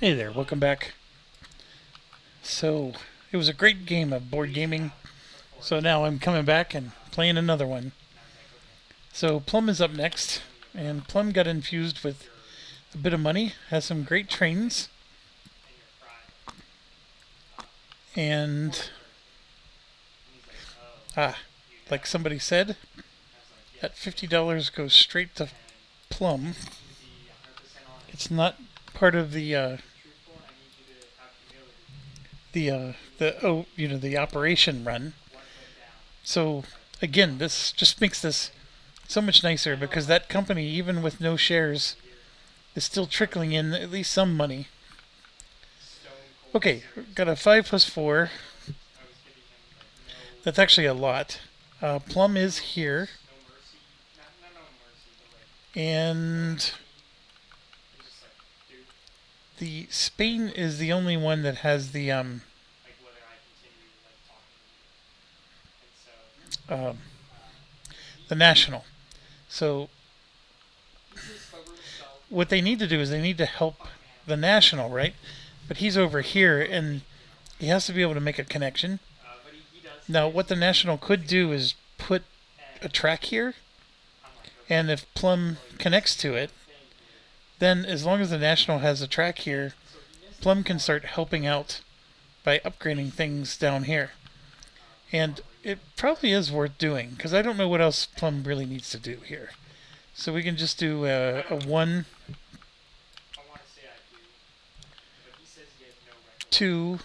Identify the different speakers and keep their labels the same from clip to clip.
Speaker 1: Hey there, welcome back. So, it was a great game of board gaming. So now I'm coming back and playing another one. So, Plum is up next, and Plum got infused with a bit of money, has some great trains, and ah, like somebody said, that $50 goes straight to Plum. It's not part of the operation run. So again, this just makes this so much nicer because that company, even with no shares, is still trickling in at least some money. Okay, got a 5 plus 4. That's actually a lot. Plum is here, and the Spain is the only one that has uh, the national. So what they need to do is they need to help the national, right? But he's over here, and he has to be able to make a connection. Now, what the national could do is put a track here, and if Plum connects to it, then as long as the national has a track here, Plum can start helping out by upgrading things down here. And it probably is worth doing because I don't know what else Plum really needs to do here. So we can just do a 1, 2.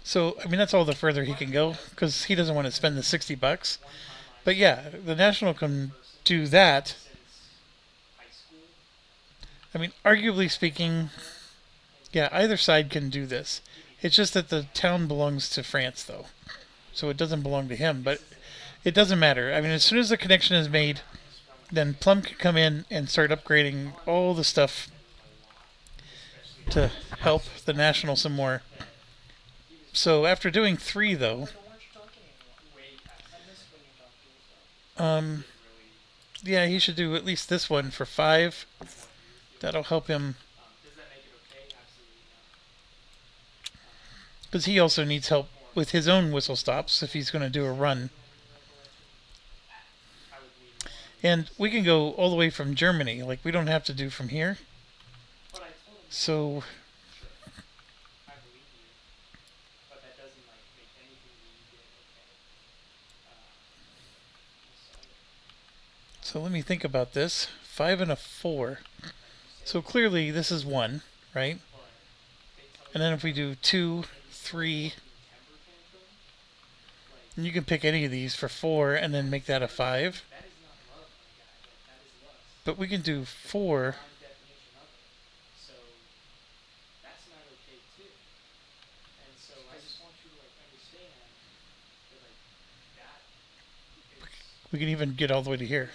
Speaker 1: So, I mean, that's all the further he can go because he doesn't want to spend the $60. But yeah, the National can do that. I mean, arguably speaking, yeah, either side can do this. It's just that the town belongs to France, though. So it doesn't belong to him. But it doesn't matter. I mean, as soon as the connection is made, then Plum can come in and start upgrading all the stuff to help the National some more. So after doing 3, though, um, yeah, he should do at least this one for 5. That'll help him because he also needs help with his own whistle stops if he's going to do a run. And we can go all the way from Germany. Like, we don't have to do from here. So, let me think about this. 5 and a 4. So clearly this is 1, right? And then if we do 2, 3, and you can pick any of these for 4 and then make that a 5. But we can do 4. We can even get all the way to here.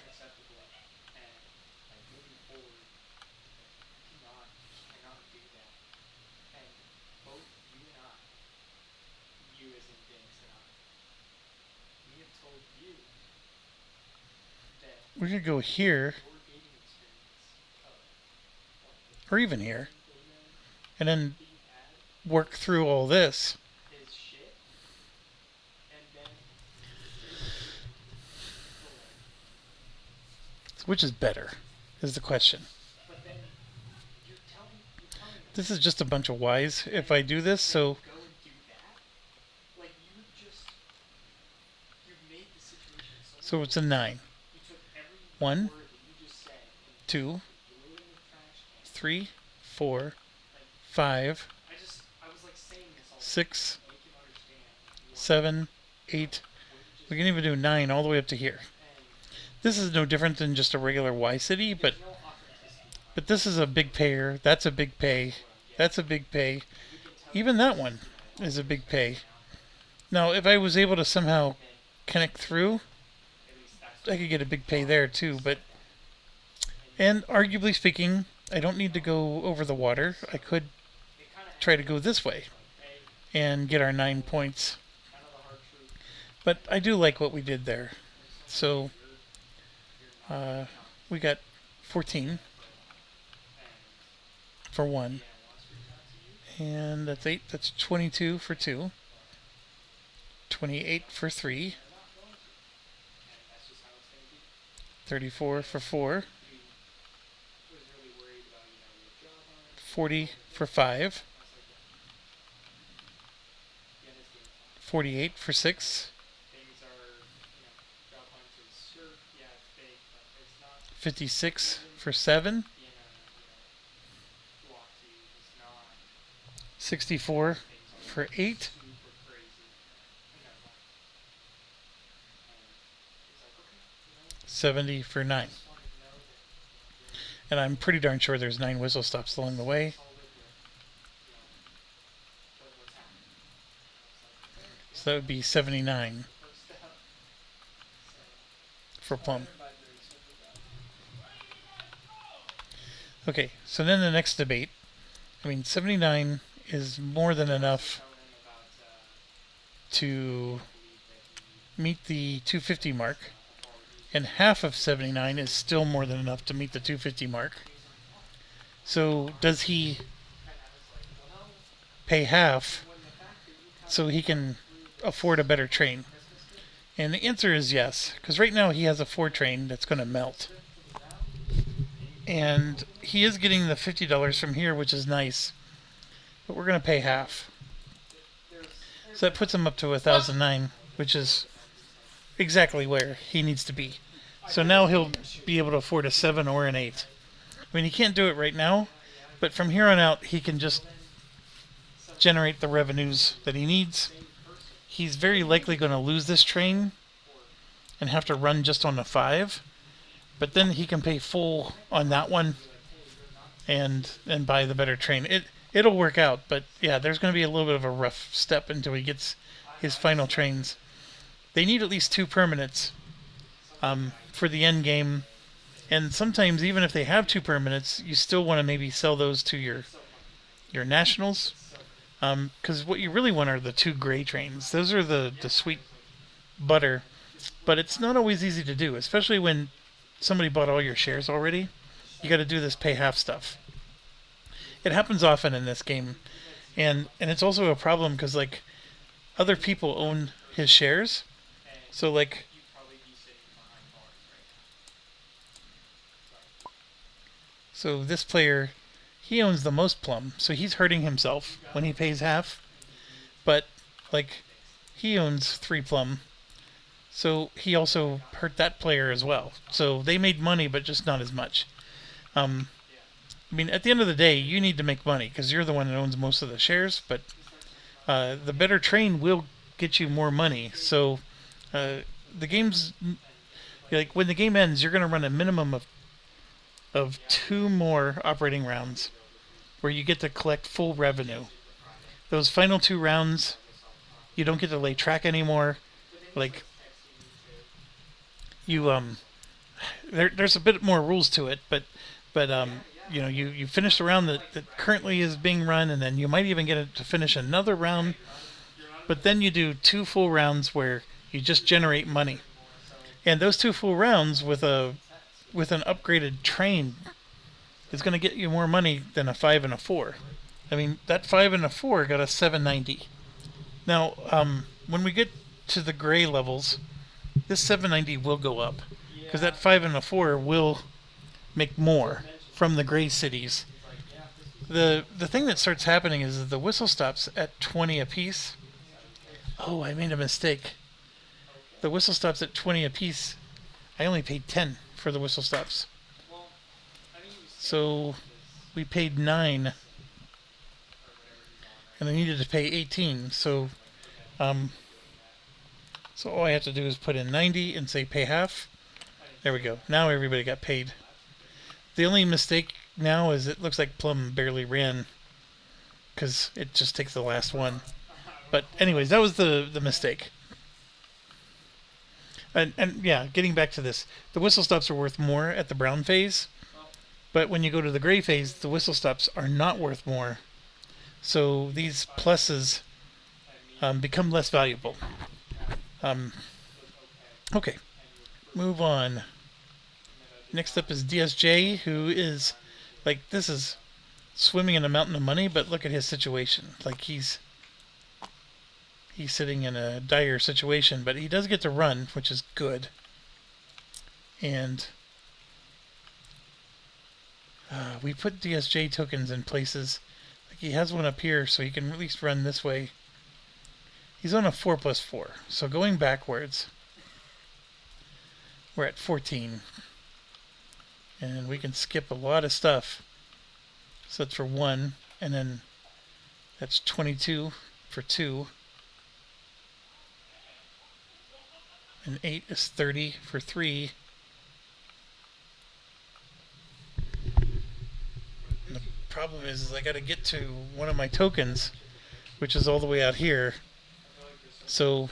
Speaker 1: We could go here, or even here, and then work through all this. So which is better, is the question. This is just a bunch of Y's if I do this, so it's a 9. 1, 2, 3, 4, 5, 6, 7, 8. We can even do 9 all the way up to here. This is no different than just a regular Y city, but this is a big payer. That's a big pay. That's a big pay. Even that one is a big pay. Now, if I was able to somehow connect through, I could get a big pay there too. And arguably speaking, I don't need to go over the water. I could try to go this way and get our 9 points. But I do like what we did there. So we got 14. for 1. And that's 8. That's 22 for 2. 28 for 3. 34 for 4. 40 for 5. 48 for 6. 56 for 7. 64 for 8. 70 for 9. And I'm pretty darn sure there's 9 whistle stops along the way. So that would be 79 for Plum. Okay, so then the next debate. I mean, 79 is more than enough to meet the 250 mark, and half of 79 is still more than enough to meet the 250 mark. So does he pay half so he can afford a better train? And the answer is yes, because right now he has a 4 train that's going to melt. And he is getting the $50 from here, which is nice, but we're going to pay half. So that puts him up to 1,009, which is exactly where he needs to be. So now he'll be able to afford a 7 or an 8. I mean, he can't do it right now, but from here on out, he can just generate the revenues that he needs. He's very likely going to lose this train and have to run just on the 5, but then he can pay full on that one and buy the better train. It'll work out, but yeah, there's going to be a little bit of a rough step until he gets his final trains. They need at least 2 permanents for the end game, and sometimes even if they have 2 permanents, you still want to maybe sell those to your nationals, because what you really want are the 2 gray trains. Those are the sweet butter, but it's not always easy to do, especially when somebody bought all your shares already. You got to do this pay half stuff. It happens often in this game, and it's also a problem because like other people own his shares, so like this player, he owns the most Plum, so he's hurting himself when he pays half, but like he owns 3 Plum, so he also hurt that player as well. So they made money, but just not as much. I mean, at the end of the day, you need to make money because you're the one that owns most of the shares, but the better train will get you more money. So the game's like when the game ends, you're going to run a minimum of 2 more operating rounds where you get to collect full revenue. Those final 2 rounds, you don't get to lay track anymore. Like you there's a bit more rules to it, but you know, you finish the round that currently is being run, and then you might even get to finish another round, but then you do 2 full rounds where you just generate money, and those 2 full rounds with an upgraded train is going to get you more money than a 5 and a 4. I mean, that 5 and a 4 got a 790. Now when we get to the gray levels, this 790 will go up because that 5 and a 4 will make more from the gray cities. The thing that starts happening is that the whistle stops at 20 apiece. Oh, I made a mistake. The whistle stops at 20 apiece. I only paid 10 for the whistle stops. So we paid 9, and I needed to pay 18. So all I have to do is put in 90 and say pay half. There we go. Now everybody got paid. The only mistake now is it looks like Plum barely ran because it just takes the last one. But anyways, that was the mistake. And yeah, getting back to this, the whistle stops are worth more at the brown phase, but when you go to the gray phase, the whistle stops are not worth more. So these pluses become less valuable. Okay, move on. Next up is DSJ, who is like, this is swimming in a mountain of money, but look at his situation. Like he's sitting in a dire situation, but he does get to run, which is good. And we put DSJ tokens in places. Like he has one up here, so he can at least run this way. He's on a 4+4, so going backwards, we're at 14. And we can skip a lot of stuff. So that's for 1, and then that's 22 for 2. And 8 is 30 for 3. And the problem is I got to get to one of my tokens, which is all the way out here. So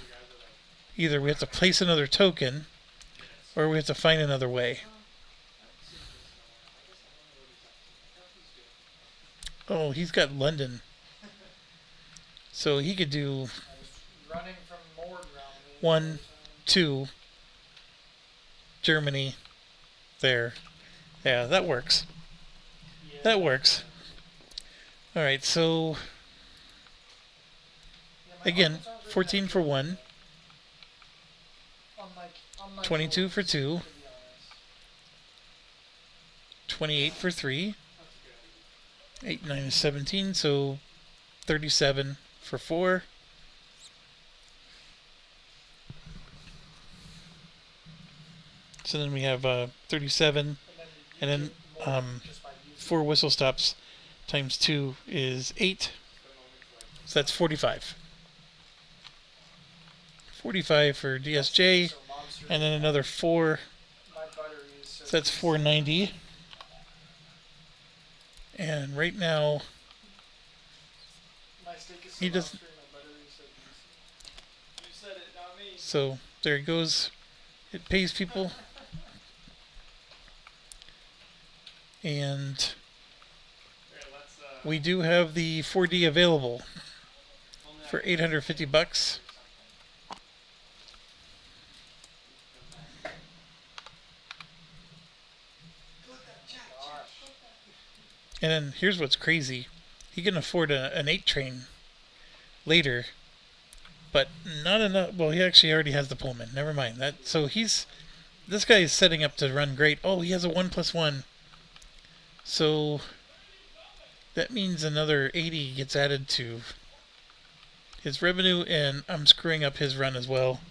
Speaker 1: either we have to place another token, or we have to find another way. Oh, he's got London. So he could do
Speaker 2: Running from Mord
Speaker 1: 1, 2, Germany, there. Yeah, that works.
Speaker 2: Yeah.
Speaker 1: That works. Alright, so again, 14 for 1, 22 for 2, 28 for 3, 8, 9 is 17, so 37 for 4. So then we have 37, and then 4 whistle stops times 2 is 8, so that's 45. 45 for DSJ, and then another 4, so that's 490. And right now, he doesn't. So there it goes. It pays people. And we do have the 4D available for $850. And then here's what's crazy. He can afford an 8 train later, but not enough. Well, he actually already has the Pullman. Never mind that. So this guy is setting up to run great. Oh, he has a 1+1. So that means another 80 gets added to his revenue, and I'm screwing up his run as well.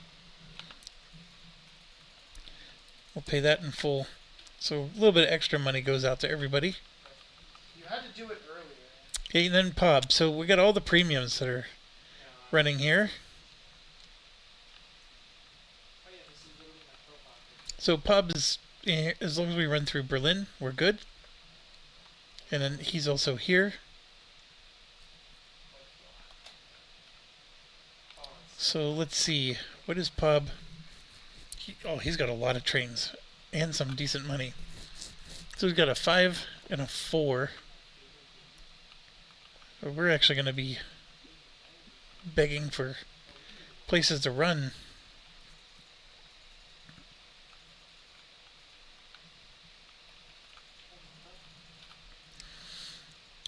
Speaker 1: We'll pay that in full. So a little bit of extra money goes out to everybody.
Speaker 2: You had to do it earlier.
Speaker 1: Okay, and then Pob. So we got all the premiums that are running here. So Pob is, as long as we run through Berlin, we're good. And then he's also here. So let's see. What is Pob? He's got a lot of trains and some decent money. So he's got a 5 and a 4. We're actually going to be begging for places to run.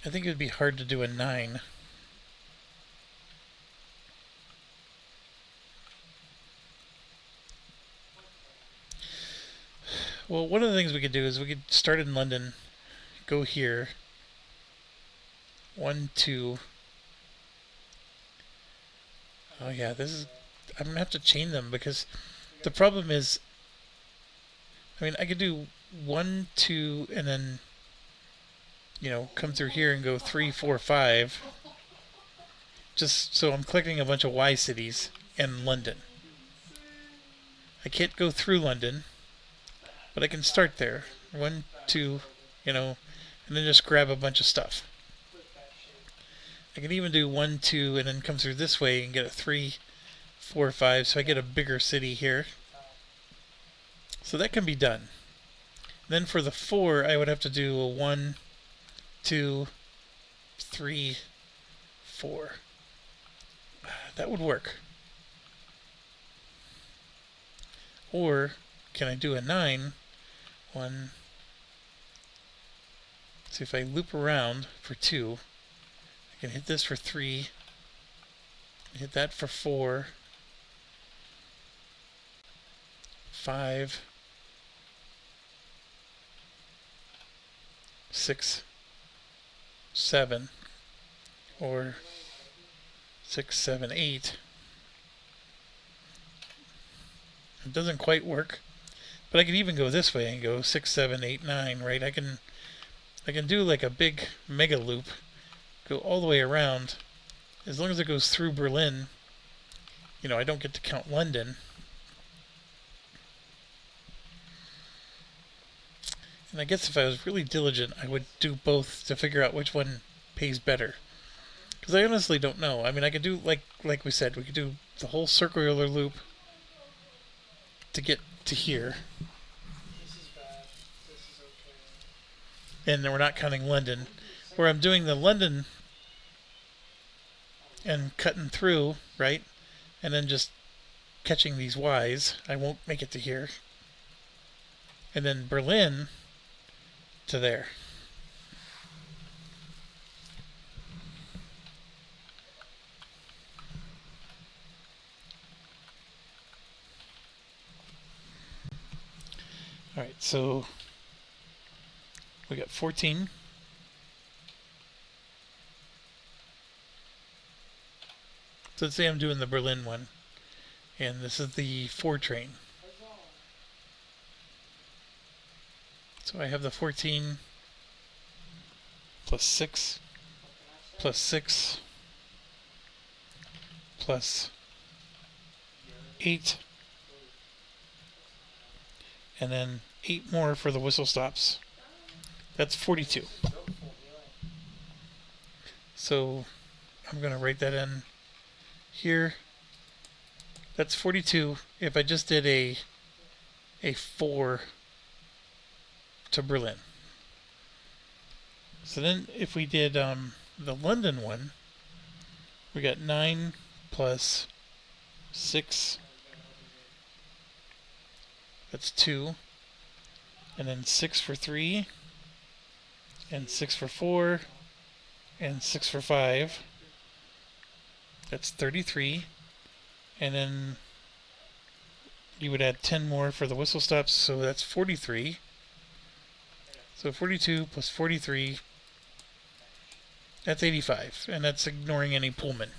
Speaker 1: I think it would be hard to do a 9. Well, one of the things we could do is we could start in London, go here, 1, 2. Oh yeah, I'm gonna have to chain them because the problem is, I mean, I could do 1, 2, and then, come through here and go 3, 4, 5. Just so I'm collecting a bunch of Y cities and London. I can't go through London, but I can start there. 1, 2, and then just grab a bunch of stuff. I can even do 1, 2, and then come through this way and get a 3, 4, 5, so I get a bigger city here. So that can be done. Then for the 4, I would have to do a 1, 2, 3, 4. That would work. Or can I do a 9? 1, So if I loop around for 2, I can hit this for 3, hit that for 4, 5, 6, 7, or 6, 7, 8. It doesn't quite work, but I could even go this way and go 6, 7, 8, 9, right? I can do like a big mega loop, go all the way around. As long as it goes through Berlin, I don't get to count London. And I guess if I was really diligent, I would do both to figure out which one pays better. Because I honestly don't know. I mean, I could do, like we said, we could do the whole circular loop to get to here.
Speaker 2: This is bad. This is okay.
Speaker 1: And we're not counting London. Where I'm doing the London and cutting through, right? And then just catching these Ys. I won't make it to here. And then Berlin to there. Alright, so we got 14. So let's say I'm doing the Berlin one. And this is the 4 train. So I have the 14 plus 6 plus 6 plus 8, and then 8 more for the whistle stops. That's 42. So I'm going to write that in here. That's 42 if I just did a 4 to Berlin. So then if we did the London one, we got 9 plus 6, that's 2, and then 6 for 3, and 6 for 4, and 6 for 5, that's 33, and then you would add 10 more for the whistle stops, so that's 43. So 42 plus 43, that's 85, and that's ignoring any Pullman.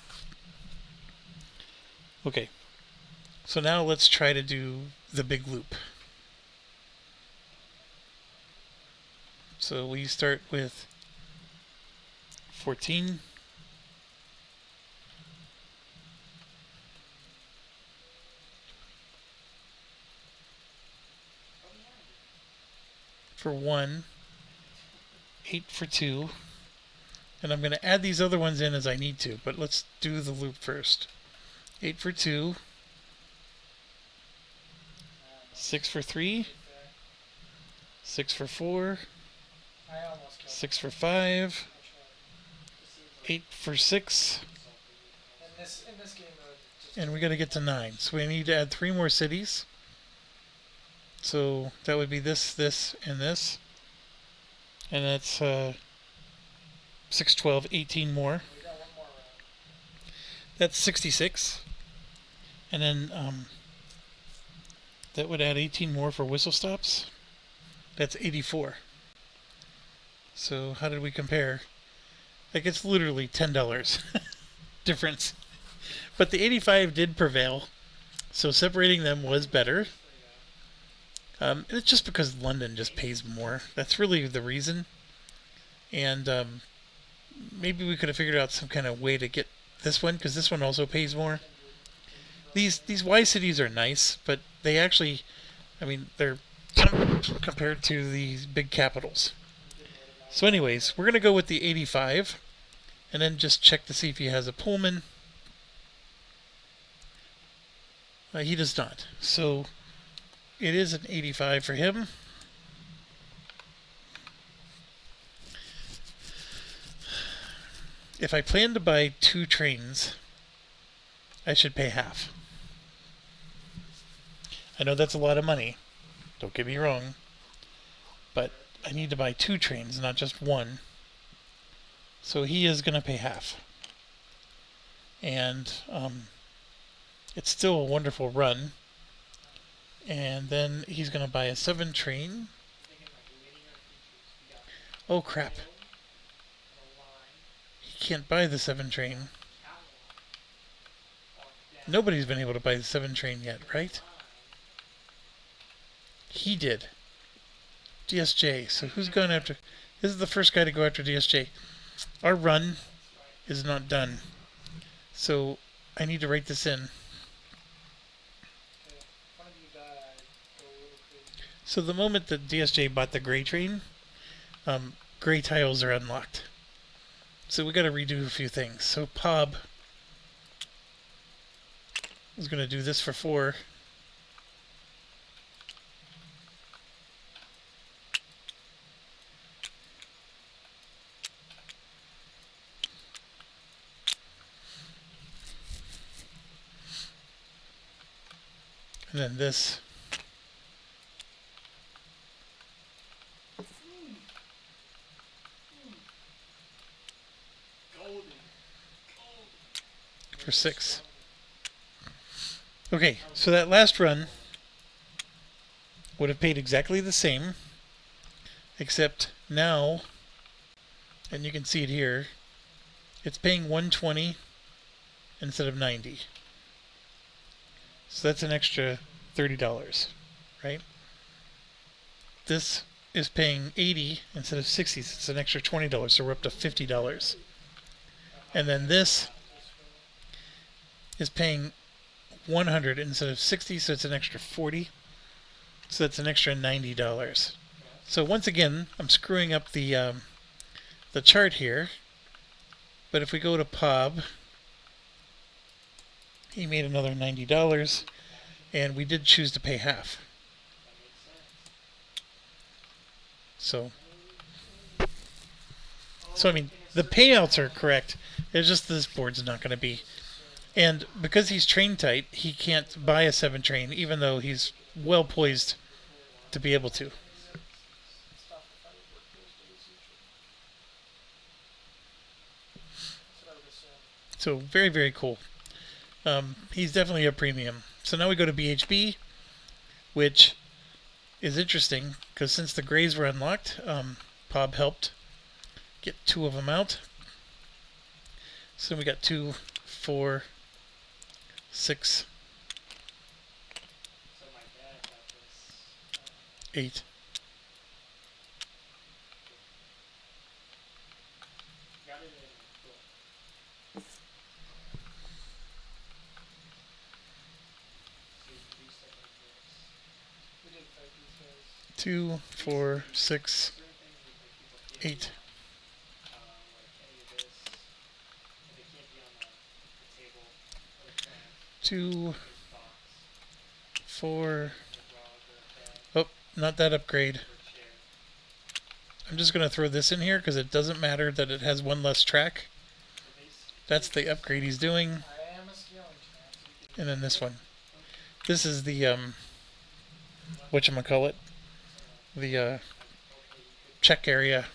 Speaker 1: Okay, so now let's try to do the big loop. So we start with 14. For 1, 8 for 2, and I'm going to add these other ones in as I need to, but let's do the loop first. 8 for 2, 6 for 3, 6 for 4, 6 for 5, 8 for 6,
Speaker 2: In this game,
Speaker 1: and we got to get to 9. So we need to add 3 more cities. So that would be this, this, and this. And that's 6, 12, 18 more.
Speaker 2: we got one more round.
Speaker 1: That's 66. And then that would add 18 more for whistle stops. That's 84. So how did we compare? Like, it's literally $10 difference. But the 85 did prevail. So separating them was better. It's just because London just pays more. That's really the reason. And maybe we could have figured out some kind of way to get this one, because this one also pays more. These Y cities are nice, but they actually, I mean, they're compared to these big capitals. So anyways, we're going to go with the 85, and then just check to see if he has a Pullman. He does not. So it is an 85 for him. If I plan to buy 2 trains, I should pay half. I know that's a lot of money. Don't get me wrong. But I need to buy 2 trains, not just one. So he is going to pay half. And it's still a wonderful run. And then he's going to buy a 7 train. Oh crap. He can't buy the 7 train. Nobody's been able to buy the 7 train yet, right? He did. DSJ. So who's going after... This is the first guy to go after DSJ. Our run is not done. So I need to write this in. So the moment that DSJ bought the gray train, gray tiles are unlocked. So we got to redo a few things. So Pob is going to do this for 4. And then this. For 6. Okay, so that last run would have paid exactly the same, except now, and you can see it here, it's paying 120 instead of 90. So that's an extra $30, right? This is paying 80 instead of 60, so it's an extra $20, so we're up to $50. And then this is paying 100 instead of 60, so it's an extra 40. So that's an extra $90. So once again, I'm screwing up the chart here. But if we go to Pob, he made another $90, and we did choose to pay half. So I mean, the payouts are correct. It's just this board's not going to be. And because he's train tight, he can't buy a 7 train, even though he's well poised to be able to. So very, very cool. He's definitely a premium. So now we go to BHB, which is interesting because since the grays were unlocked, Pob helped get 2 of them out. So we got 2, 4, 6, 8. Two, 4, 6, 8. 2, 4. Oh, not that upgrade. I'm just going to throw this in here because it doesn't matter that it has 1 less track. That's the upgrade he's doing. And then this one. This is the, whatchamacallit, the check area.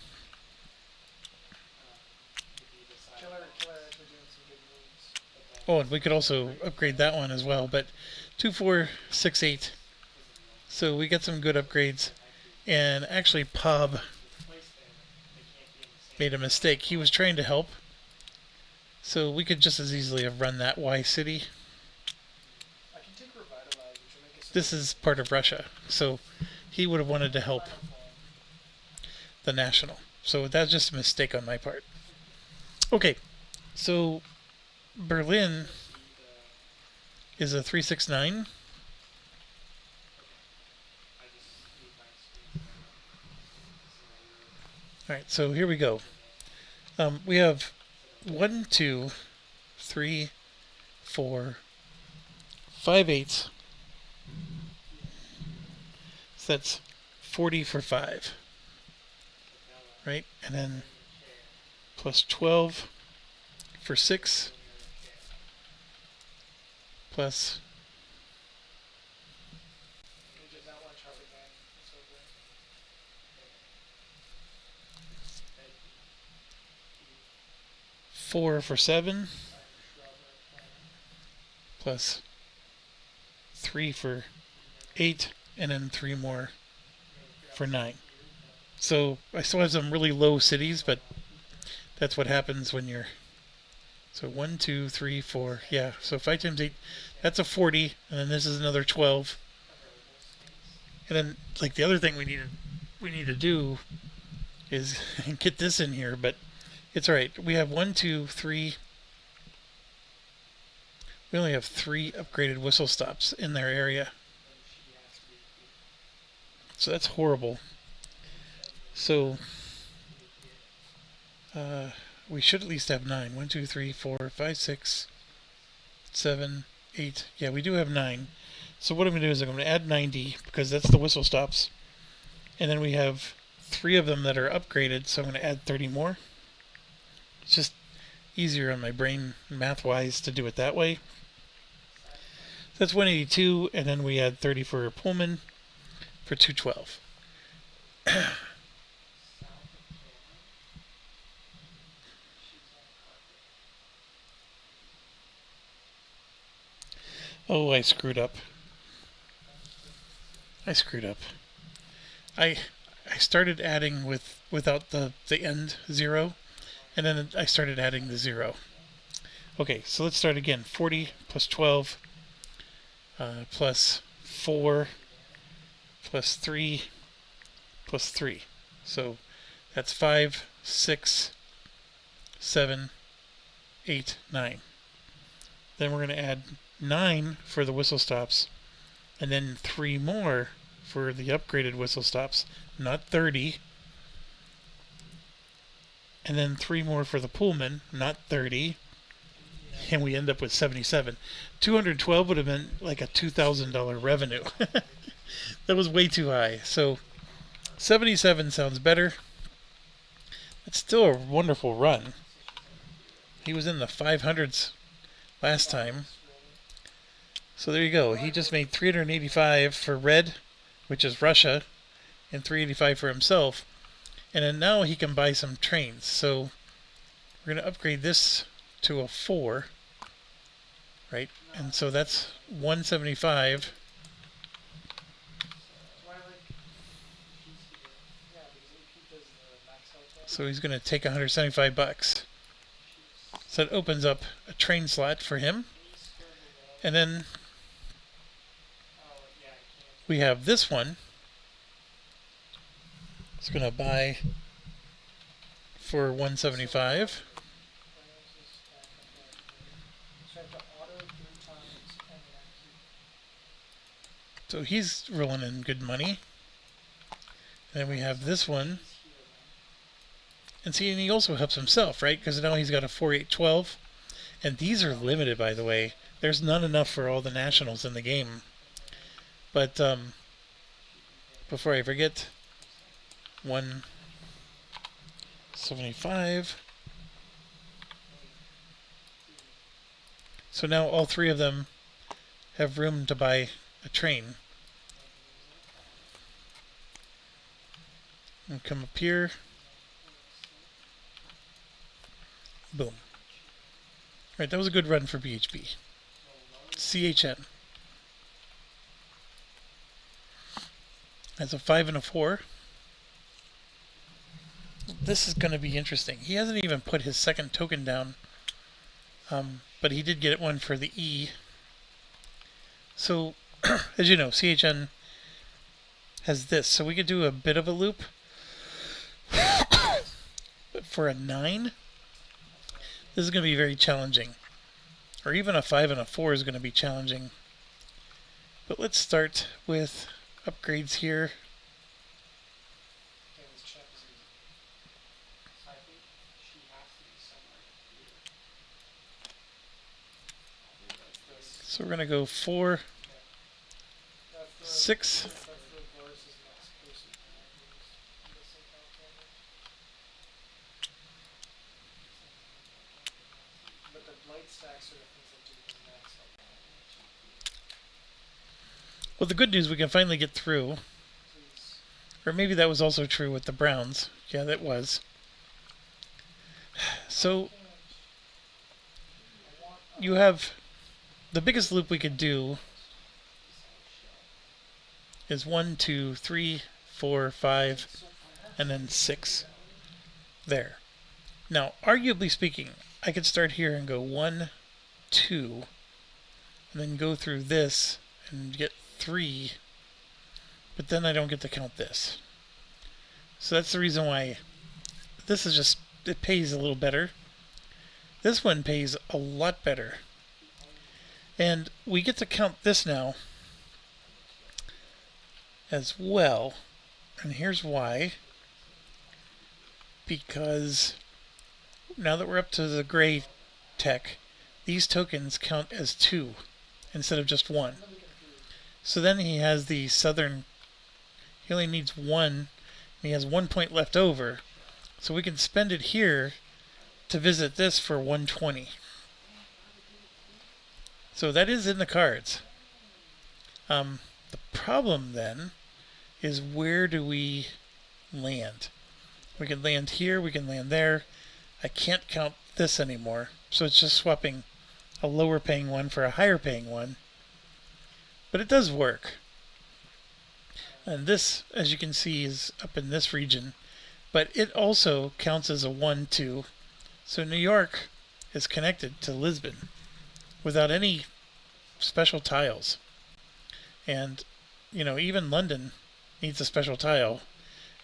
Speaker 1: Oh, and we could also upgrade that one as well, but 2, 4, 6, 8. So we got some good upgrades. And actually Pob made a mistake. He was trying to help. So we could just as easily have run that Y City. This is part of Russia. So he would have wanted to help the National. So that's just a mistake on my part. Okay, so Berlin is a 369. Alright, so here we go. We have 1, 2, 3, 4, 5 8s. So that's 40 for 5. Right? And then plus 12 for 6. Plus 4 for 7, plus 3 for 8, and then 3 more for 9. So I still have some really low cities, but that's what happens when you're... So 1, 2, 3, 4. Yeah, so 5 times 8, that's a 40, and then this is another 12. And then, like, the other thing we need to do is get this in here, but it's alright. We have 1, 2, 3. We only have 3 upgraded whistle stops in their area. So that's horrible. So we should at least have 9. 1, 2, 3, 4, 5, 6, 7, 8. Yeah, we do have 9. So what I'm going to do is I'm going to add 90 because that's the whistle stops. And then we have 3 of them that are upgraded, so I'm going to add 30 more. It's just easier on my brain math-wise to do it that way. So that's 182, and then we add 30 for Pullman for 212. Oh, I screwed up. I started adding without the end 0, and then I started adding the 0. Okay, so let's start again. 40 plus 12 plus 4 plus 3 plus 3. So that's 5, 6, 7, 8, 9. Then we're going to add 9 for the whistle stops, and then 3 more for the upgraded whistle stops, not 30. And then 3 more for the Pullman, not 30. And we end up with 77. 212 would have been like a $2,000 revenue. That was way too high. So 77 sounds better. It's still a wonderful run. He was in the 500s last time. So there you go. He just made 385 for red, which is Russia, and 385 for himself. And then now he can buy some trains. So we're going to upgrade this to a 4, right? And so that's 175. So he's going to take 175 bucks. So it opens up a train slot for him. And then we have this one. It's going to buy for 175. So he's rolling in good money. And then we have this one. And see, and he also helps himself, right? Because now he's got a 4812. And these are limited, by the way. There's not enough for all the nationals in the game. But before I forget, 175. So now all 3 of them have room to buy a train. And come up here. Boom. Alright, that was a good run for BHB. CHN. That's a 5 and a 4. This is going to be interesting. He hasn't even put his second token down. But he did get one for the E. So, as you know, CHN has this. So we could do a bit of a loop. But for a 9, this is going to be very challenging. Or even a 5 and a 4 is going to be challenging. But let's start with upgrades here. So we're going to go 4, 6, well, the good news, we can finally get through. Or maybe that was also true with the Browns. Yeah, that was. So you have the biggest loop we could do is 1, 2, 3, 4, 5, and then 6 there. Now, arguably speaking, I could start here and go 1, 2, and then go through this and get 3, but then I don't get to count this. So that's the reason why this is just, it pays a little better. This one pays a lot better. And we get to count this now as well. And here's why. Because now that we're up to the gray tech, these tokens count as 2 instead of just 1. So then he has the southern, he only needs 1, and he has 1 point left over. So we can spend it here to visit this for 120. So that is in the cards. The problem then is, where do we land? We can land here, we can land there. I can't count this anymore, so it's just swapping a lower paying one for a higher paying one. But it does work. And this, as you can see, is up in this region. But it also counts as a 1, 2. So New York is connected to Lisbon without any special tiles. And, you know, even London needs a special tile.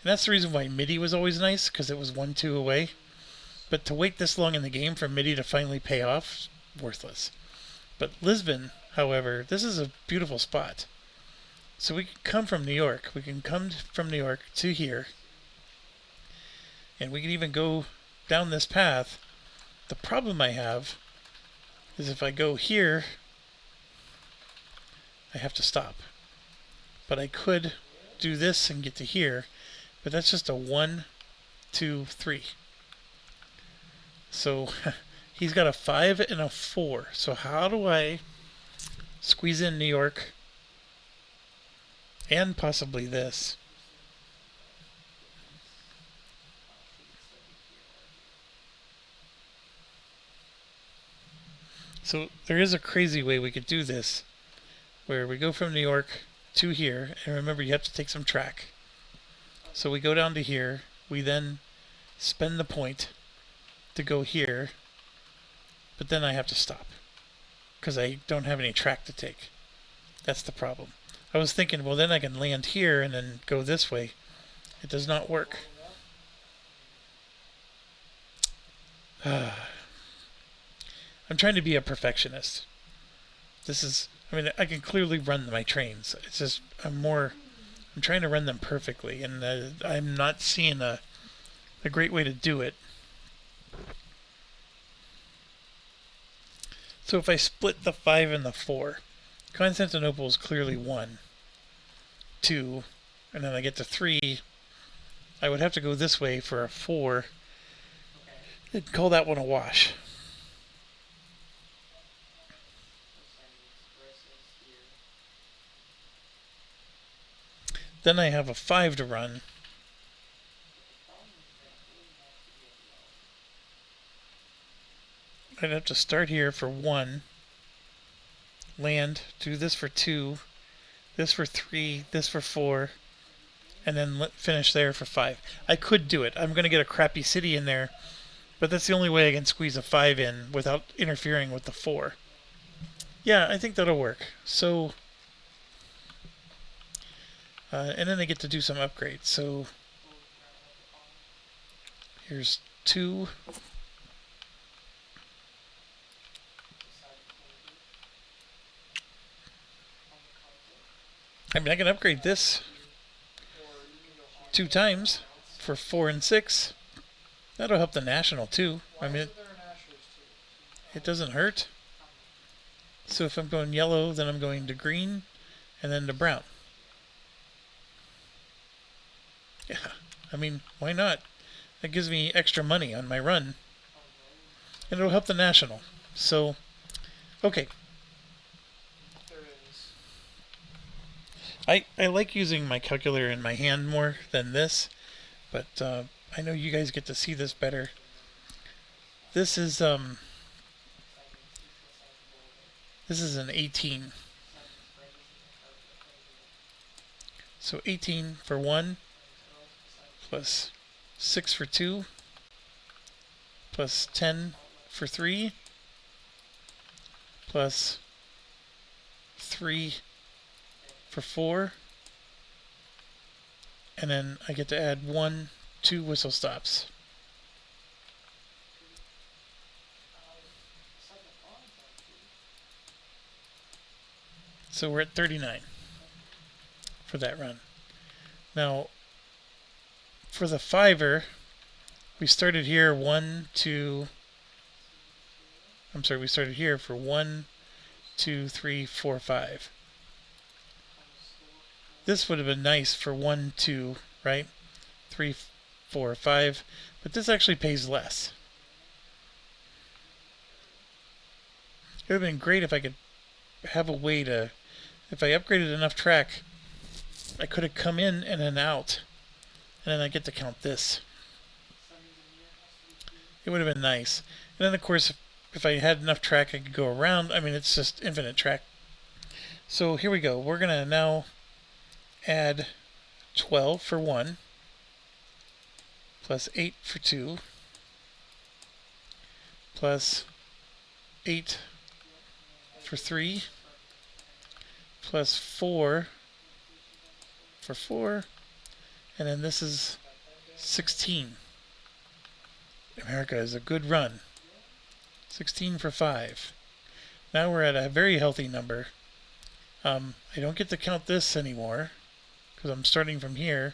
Speaker 1: And that's the reason why MIDI was always nice, because it was 1, 2 away. But to wait this long in the game for MIDI to finally pay off, worthless. But Lisbon, however, this is a beautiful spot. So we can come from New York. We can come from New York to here. And we can even go down this path. The problem I have is if I go here, I have to stop. But I could do this and get to here, but that's just a 1, 2, 3. So he's got a 5 and a 4. So how do I squeeze in New York and possibly this? So there is a crazy way we could do this, where we go from New York to here, and remember, you have to take some track. So we go down to here, we then spend the point to go here, but then I have to stop because I don't have any track to take. That's the problem. I was thinking, well, then I can land here and then go this way. It does not work. I'm trying to be a perfectionist. This is, I mean, I can clearly run my trains. It's just, I'm trying to run them perfectly, and I'm not seeing a great way to do it. So if I split the 5 and the 4, Constantinople is clearly 1, 2, and then I get to 3. I would have to go this way for a 4. I'd call that one a wash. Then I have a 5 to run. I'd have to start here for 1, land, do this for 2, this for 3, this for 4, and then finish there for 5. I could do it. I'm going to get a crappy city in there, but that's the only way I can squeeze a 5 in without interfering with the 4. Yeah, I think that'll work. So, and then I get to do some upgrades. So, here's 2. I mean, I can upgrade this 2 times for 4 and 6. That'll help the national too. I mean, it doesn't hurt. So if I'm going yellow, then I'm going to green, and then to brown. Yeah, I mean, why not? That gives me extra money on my run, and it'll help the national. So, okay. I like using my calculator in my hand more than this, but I know you guys get to see this better. This is This is an 18. So 18 for 1, plus 6 for 2, plus 10 for 3, plus 3 for 4, and then I get to add 2 whistle stops. So we're at 39 for that run. Now, for the fiver, we started here we started here for 1, 2, 3, 4, 5. This would have been nice for 1, 2, right? 3, 4, 5. But this actually pays less. It would have been great if I could have a way to, if I upgraded enough track, I could have come in and then out. And then I get to count this. It would have been nice. And then, of course, if I had enough track, I could go around. I mean, it's just infinite track. So here we go. We're going to now add 12 for 1, plus 8 for 2, plus 8 for 3, plus 4 for 4, and then this is 16. America is a good run. 16 for 5. Now we're at a very healthy number. I don't get to count this anymore because I'm starting from here.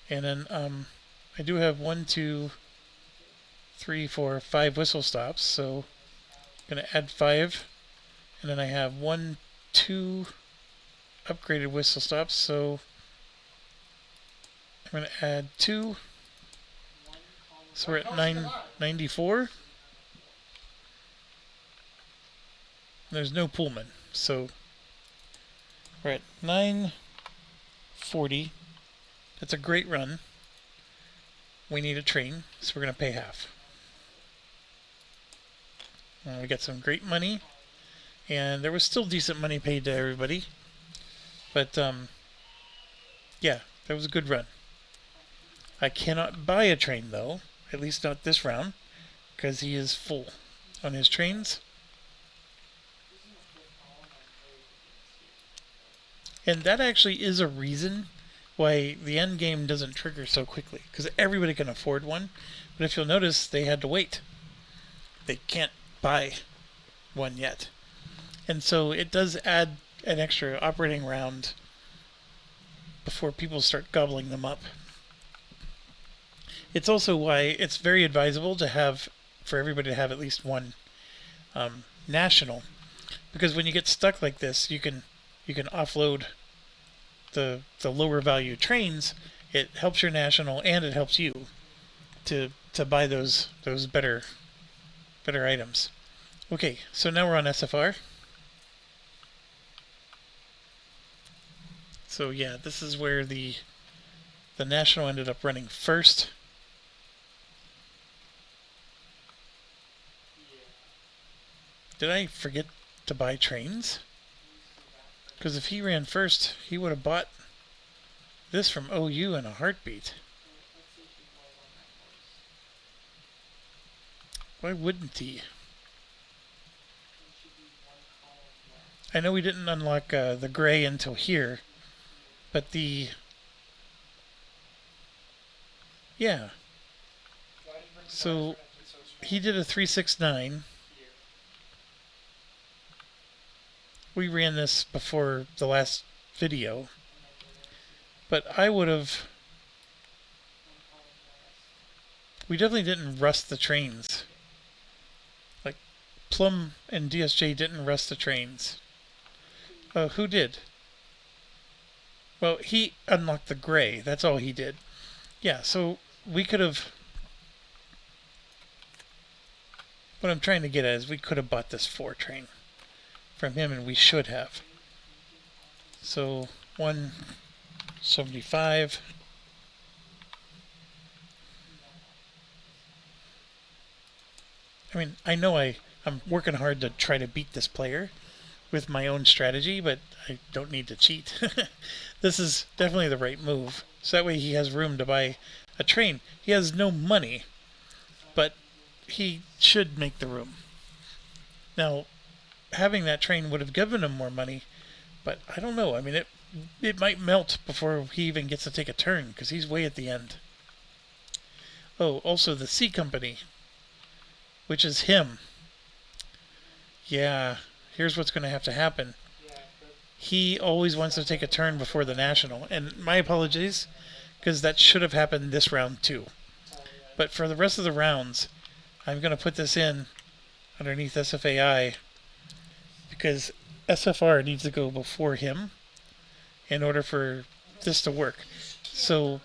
Speaker 1: And then I do have 1, 2, 3, 4, 5 whistle stops. So I'm going to add 5. And then I have 1, 2 upgraded whistle stops. So I'm going to add 2. So we're at 994. There's no Pullman, so we're at 940. That's a great run. We need a train, so we're going to pay half. We got some great money, and there was still decent money paid to everybody. But yeah, that was a good run. I cannot buy a train though, at least not this round, because he is full on his trains. And that actually is a reason why the end game doesn't trigger so quickly, because everybody can afford one. But if you'll notice, they had to wait. They can't buy one yet. And so it does add an extra operating round before people start gobbling them up. It's also why it's very advisable to have, for everybody to have at least one national, because when you get stuck like this, you can offload the lower value trains. It helps your national and it helps you to buy those better items. Okay, so now we're on SFR. So yeah, this is where the national ended up running first. Did I forget to buy trains? Because if he ran first, he would have bought this from OU in a heartbeat. Why wouldn't he? I know we didn't unlock the gray until here, but yeah. So he did a 369. We ran this before the last video, but I would have. We definitely didn't rust the trains. Like Plum and DSJ didn't rust the trains. Who did? Well, he unlocked the gray. That's all he did. Yeah, so we could have. What I'm trying to get at is we could have bought this 4 train from him, and we should have. So 175. I mean, I know I I'm working hard to try to beat this player with my own strategy, but I don't need to cheat. This is definitely the right move. So that way he has room to buy a train. He has no money, but he should make the room. Now, having that train would have given him more money, but I don't know. I mean, it might melt before he even gets to take a turn, because he's way at the end. Oh, also the C Company, which is him. Yeah, here's what's going to have to happen. He always wants to take a turn before the National, and my apologies, because that should have happened this round too. But for the rest of the rounds, I'm going to put this in underneath SFAI, because SFR needs to go before him in order for this to work. So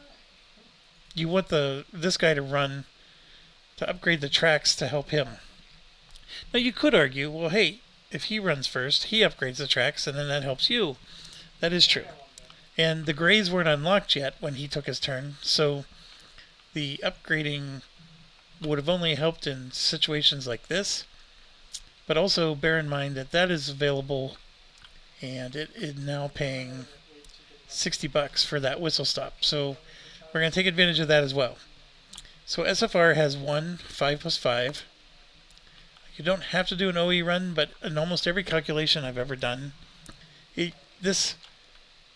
Speaker 1: you want this guy to run to upgrade the tracks to help him. Now you could argue, well, hey, if he runs first, he upgrades the tracks, and then that helps you. That is true. And the grays weren't unlocked yet when he took his turn, so the upgrading would have only helped in situations like this. But also bear in mind that that is available, and it is now paying $60 for that whistle stop. So we're going to take advantage of that as well. So SFR has 5+5. You don't have to do an OE run, but in almost every calculation I've ever done, this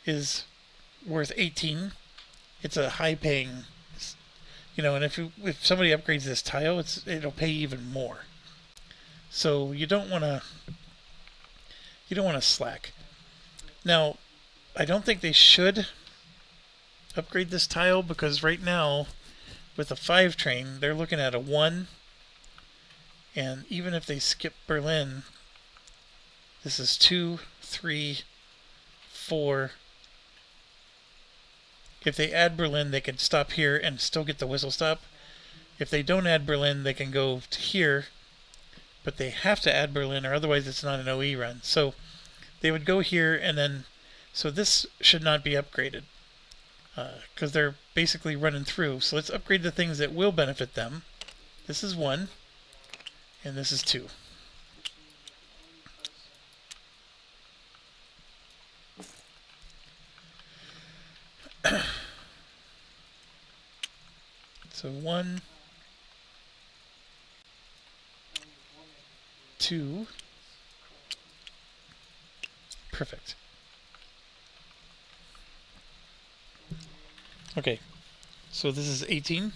Speaker 1: is worth 18. It's a high-paying, and if somebody upgrades this tile, it'll pay even more. So you don't want to slack. Now, I don't think they should upgrade this tile, because right now with the 5 train, they're looking at a 1. And even if they skip Berlin, this is 2, 3, 4. If they add Berlin, they can stop here and still get the whistle stop. If they don't add Berlin, they can go to here, but they have to add Berlin, or otherwise it's not an OE run. So they would go here, and then, so this should not be upgraded, because they're basically running through. So let's upgrade the things that will benefit them. This is 1. And this is 2. So 1, 2. Perfect. Okay, so this is 18.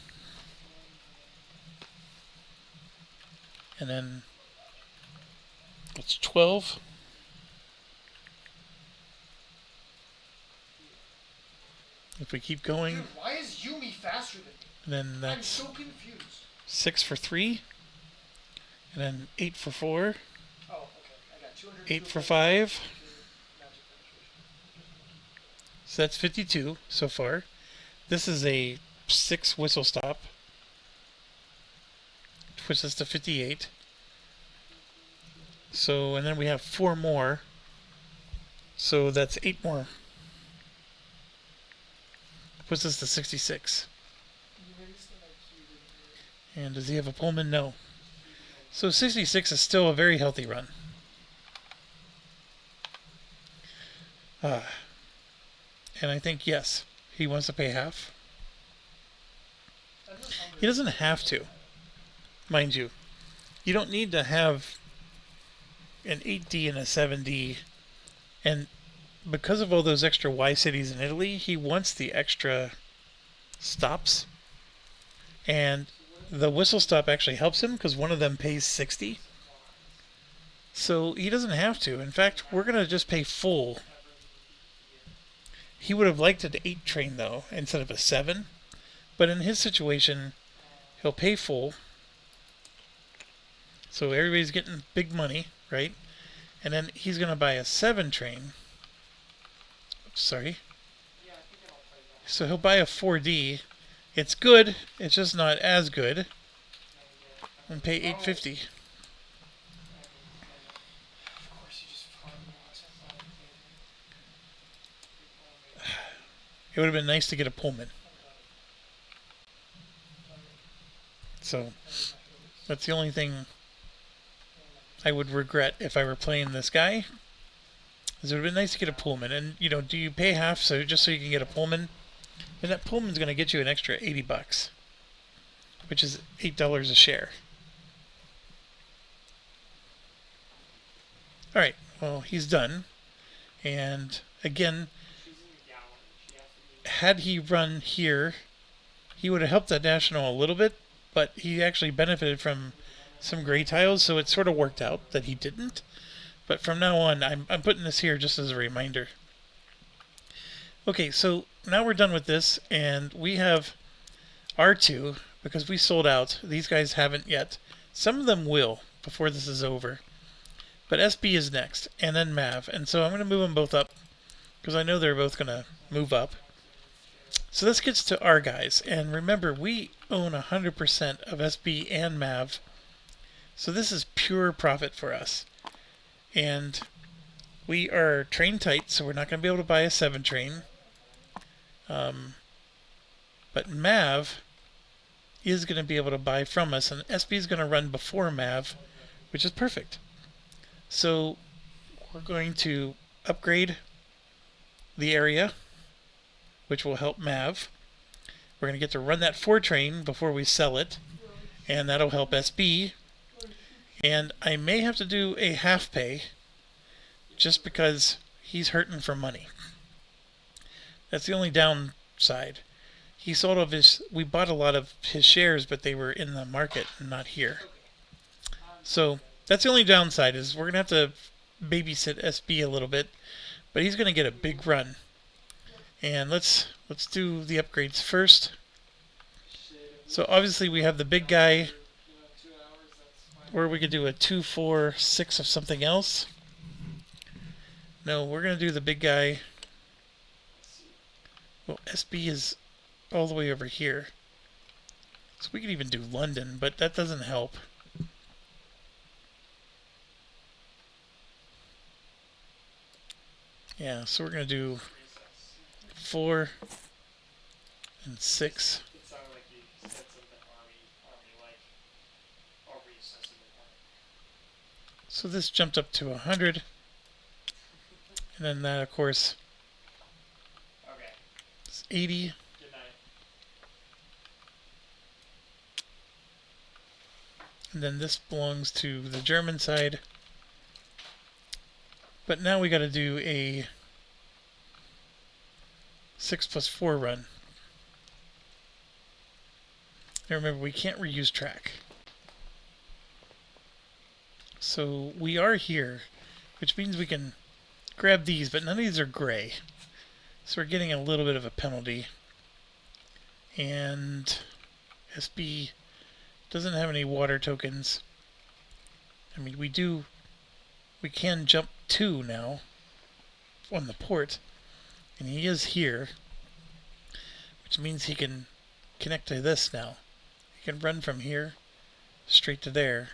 Speaker 1: And then it's 12. If we keep going.
Speaker 2: Dude, why is Yumi faster than me?
Speaker 1: And then that's
Speaker 2: I'm so confused.
Speaker 1: 6 for 3. And then 8 for 4.
Speaker 2: Oh, okay. I got 200.
Speaker 1: 8 for 5. So that's 52 so far. This is a 6 whistle stop. Puts us to 58. So, and then we have 4 more. So that's 8 more. Puts us to 66. And does he have a Pullman? No. So 66 is still a very healthy run. And I think, yes, he wants to pay half. He doesn't have to. Mind you, you don't need to have an 8D and a 7D. And because of all those extra Y cities in Italy, he wants the extra stops. And the whistle stop actually helps him, because one of them pays 60. So he doesn't have to. In fact, we're going to just pay full. He would have liked an 8 train, though, instead of a 7. But in his situation, he'll pay full. So everybody's getting big money, right? And then he's going to buy a 7 train. Oops, sorry. So he'll buy a 4D. It's good. It's just not as good. And pay $850. It would have been nice to get a Pullman. So that's the only thing I would regret if I were playing this guy. Because it would have been nice to get a Pullman. And, you know, do you pay half just so you can get a Pullman? And that Pullman's going to get you an extra $80, which is $8 a share. Alright, well, he's done. And, again, had he run here, he would have helped that National a little bit, but he actually benefited from some gray tiles, so it sort of worked out that he didn't. But from now on, I'm putting this here just as a reminder. Okay, so now we're done with this, and we have R2, because we sold out. These guys haven't yet. Some of them will before this is over. But SB is next, and then Mav. And so I'm going to move them both up, because I know they're both going to move up. So this gets to our guys, and remember, we own 100% of SB and Mav. So this is pure profit for us. And we are train tight, so we're not going to be able to buy a 7 train. But Mav is going to be able to buy from us, and SB is going to run before Mav, which is perfect. So we're going to upgrade the area, which will help Mav. We're going to get to run that 4 train before we sell it, and that'll help SB. And I may have to do a half pay, just because he's hurting for money. That's the only downside. He sold of his, we bought a lot of his shares, but they were in the market and not here. So that's the only downside, is we're going to have to babysit SB a little bit, but he's going to get a big run. And let's do the upgrades first. So obviously we have the big guy, or we could do a 2, 4, 6 of something else. No, we're going to do the big guy. Well, SB is all the way over here. So we could even do London, but that doesn't help. Yeah, so we're going to do 4 and 6. So this jumped up to 100. And then that, of course, is 80. And then this belongs to the German side. But now we got to do a 6+4 run. Now remember, we can't reuse track. So we are here, which means we can grab these, but none of these are gray. So we're getting a little bit of a penalty. And SB doesn't have any water tokens. I mean, we can jump 2 now on the port, and he is here, which means he can connect to this now. He can run from here straight to there.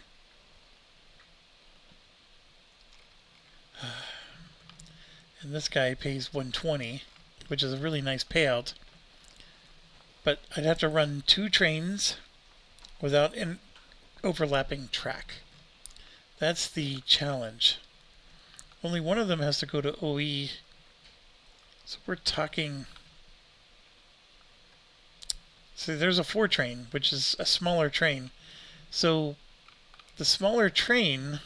Speaker 1: And this guy pays 120, which is a really nice payout. But I'd have to run 2 trains without an overlapping track. That's the challenge. Only one of them has to go to OE. So we're talking... See, there's a 4 train, which is a smaller train. So the smaller train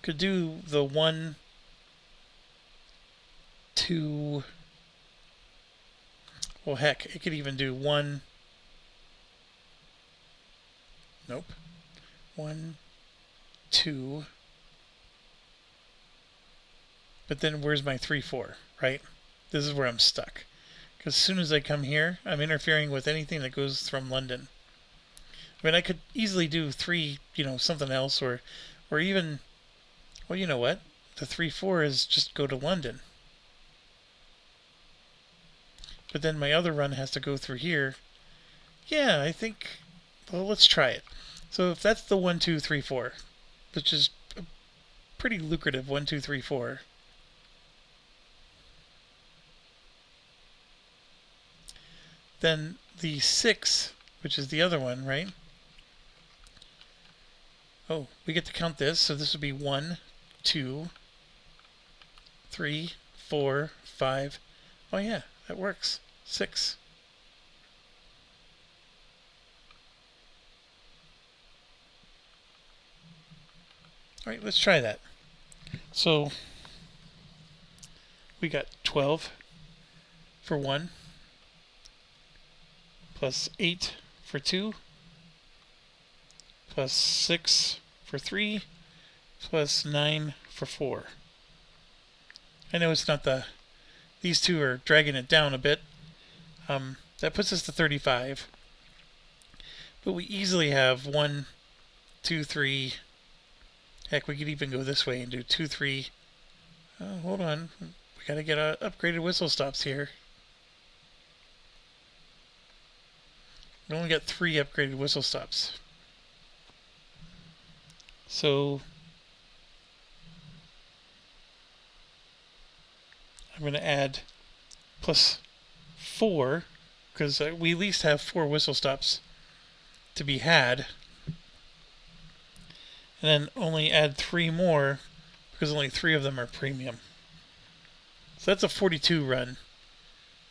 Speaker 1: could do the 1, 2... Well, heck, it could even do 1... Nope. 1, 2... But then where's my 3, 4, right? This is where I'm stuck. Because as soon as I come here, I'm interfering with anything that goes from London. I mean, I could easily do 3, something else, or even, well, you know what? The 3, 4 is just go to London. But then my other run has to go through here. Yeah, I think, well, let's try it. So if that's the 1, 2, 3, 4, which is a pretty lucrative 1, 2, 3, 4. Then the 6, which is the other one, right? Oh, we get to count this, so this would be 1, 2, 3, 4, 5. Oh yeah, that works. 6. Alright, let's try that. So we got 12 for 1, plus 8 for 2, plus 6 for 3, plus 9 for 4. I know it's not these two are dragging it down a bit. That puts us to 35. But we easily have 1, 2, 3. Heck, we could even go this way and do 2, 3. Oh, hold on. We gotta get upgraded whistle stops here. We only got 3 upgraded whistle stops. So I'm going to add plus 4, because we at least have 4 whistle stops to be had. And then only add 3 more, because only 3 of them are premium. So that's a 42 run,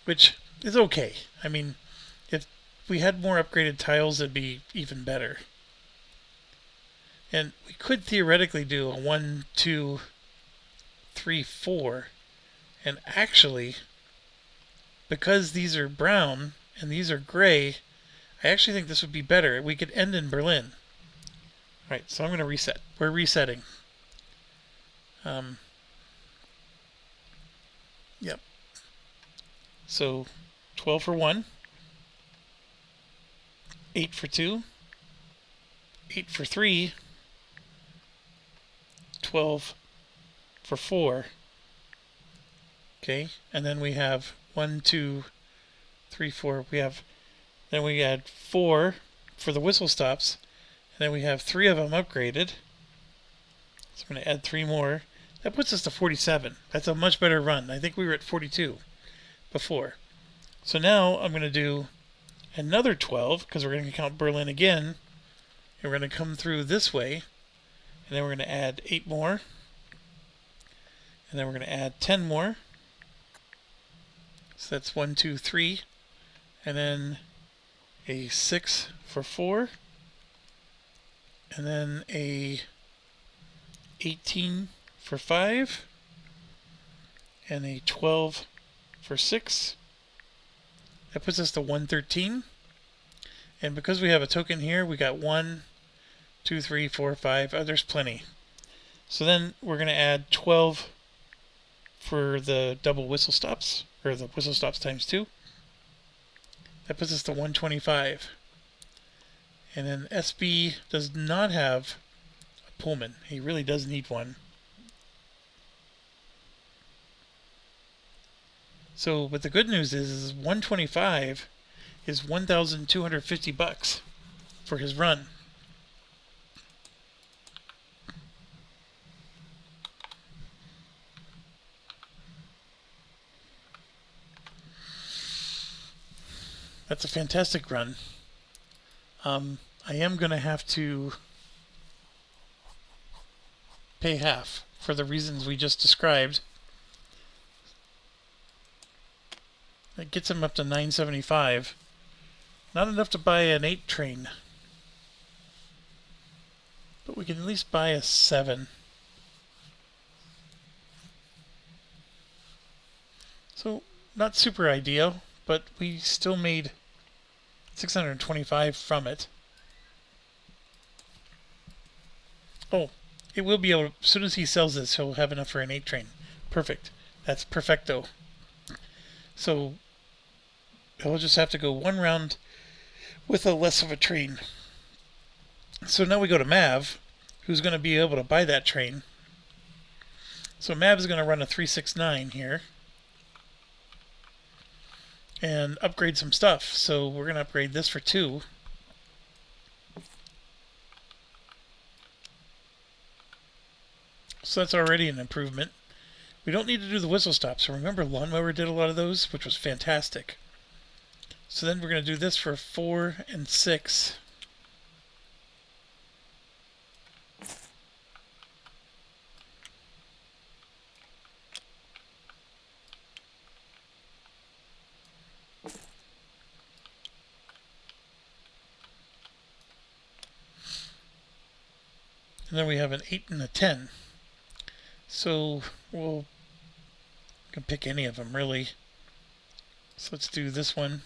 Speaker 1: which is okay. I mean, if we had more upgraded tiles, it'd be even better. And we could theoretically do a 1, 2, 3, 4. And actually, because these are brown and these are gray, I actually think this would be better. We could end in Berlin. Alright, so I'm going to reset. We're resetting. Yep. So 12 for 1, 8 for 2, 8 for 3, 12 for 4. Okay, and then we have 1, 2, 3, 4. Then we add 4 for the whistle stops, and then we have 3 of them upgraded. So I'm going to add 3 more. That puts us to 47. That's a much better run. I think we were at 42 before. So now I'm going to do another 12, because we're going to count Berlin again. And we're going to come through this way, and then we're going to add 8 more. And then we're going to add 10 more. So that's 1, 2, 3. And then a 6 for 4. And then a 18 for 5. And a 12 for 6. That puts us to 113. And because we have a token here, we got 1, 2, 3, 4, 5. Oh, there's plenty. So then we're going to add 12 for the double whistle stops, or the whistle stops times 2. That puts us to 125. And then SB does not have a Pullman. He really does need one. So, but the good news is 125 is $1,250 for his run. That's a fantastic run. I am going to have to pay half for the reasons we just described. That gets him up to 975. Not enough to buy an 8 train. But we can at least buy a 7. So, not super ideal, but we still made 625 from it. Oh, it will be able to, as soon as he sells this, he'll have enough for an 8 train. Perfect. That's perfecto. So, he'll just have to go one round with a less of a train. So now we go to Mav, who's going to be able to buy that train. So Mav is going to run a 369 here and upgrade some stuff. So we're going to upgrade this for 2. So that's already an improvement. We don't need to do the whistle stops. So remember, Lawnmower did a lot of those, which was fantastic. So then we're going to do this for 4 and 6. and then we have an 8 and a 10. So we can pick any of them really. So let's do this one.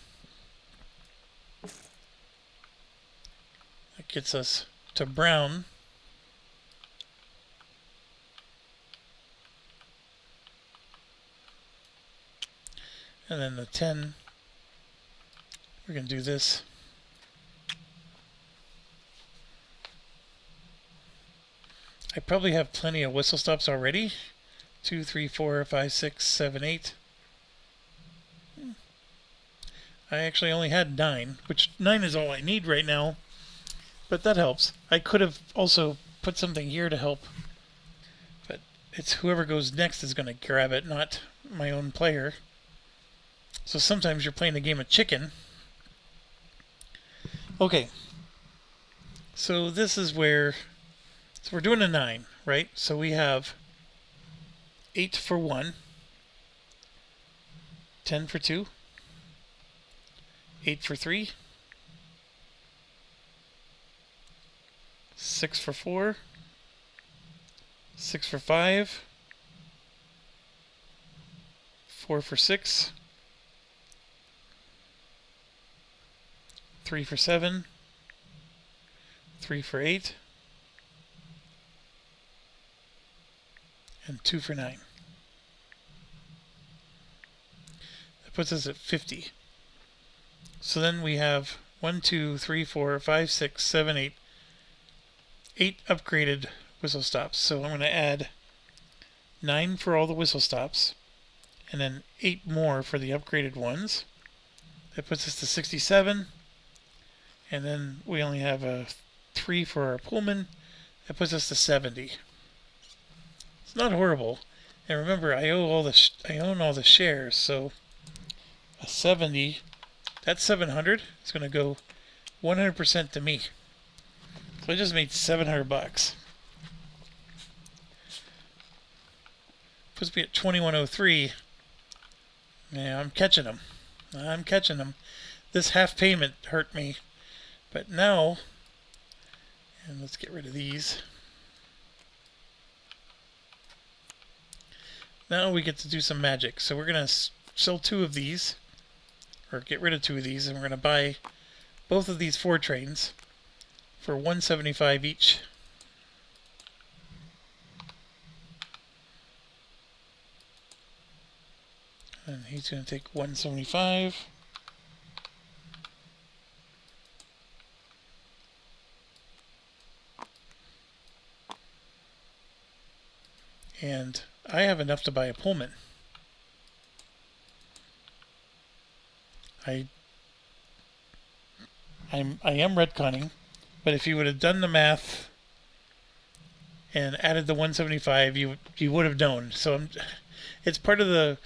Speaker 1: That gets us to brown. And then the 10, we're going to do this. I probably have plenty of whistle stops already. 2, 3, 4, 5, 6, 7, 8. I actually only had 9, which 9 is all I need right now, but that helps. I could have also put something here to help, but it's whoever goes next is going to grab it, not my own player. So sometimes you're playing a game of chicken. Okay, so this is where, so we're doing a 9, right? So we have 8 for 1, 10 for 2, 8 for 3, 6 for 4, 6 for 5, 4 for 6, 3 for 7, 3 for 8, and 2 for 9. That puts us at 50. So then we have 1, 2, 3, 4, 5, 6, 7, 8. 8 upgraded whistle stops. So I'm going to add 9 for all the whistle stops, and then 8 more for the upgraded ones. That puts us to 67. And then we only have a 3 for our Pullman. That puts us to 70. It's not horrible. And remember, I own all the shares, so a 70. That 700 is going to go 100% to me. So I just made $700. Puts me at 2103. Yeah, I'm catching them. I'm catching them. This half payment hurt me. But now, and let's get rid of these. Now we get to do some magic. So we're going to sell 2 of these, or get rid of 2 of these, and we're going to buy both of these 4 trains for $175 each. And he's going to take $175. And I have enough to buy a Pullman. I am retconning, but if you would have done the math and added the 175, you would have known. So it's part of the,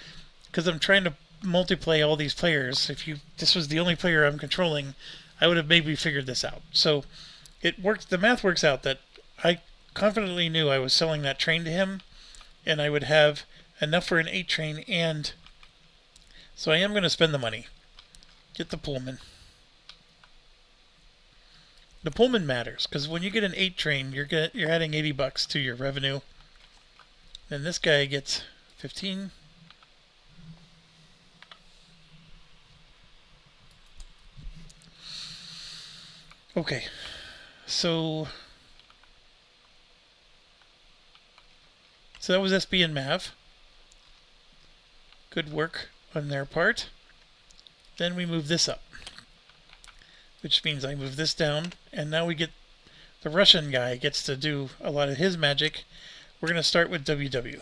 Speaker 1: because I'm trying to multiplay all these players. If this was the only player I'm controlling, I would have maybe figured this out. So it works. The math works out that I confidently knew I was selling that train to him, and I would have enough for an 8 train, and so I am going to spend the money. Get the Pullman. The Pullman matters, because when you get an 8 train, you're adding $80 to your revenue. Then this guy gets 15. Okay, so that was SB and Mav. Good work on their part. Then we move this up, which means I move this down, and now we get the Russian guy gets to do a lot of his magic. We're going to start with WW.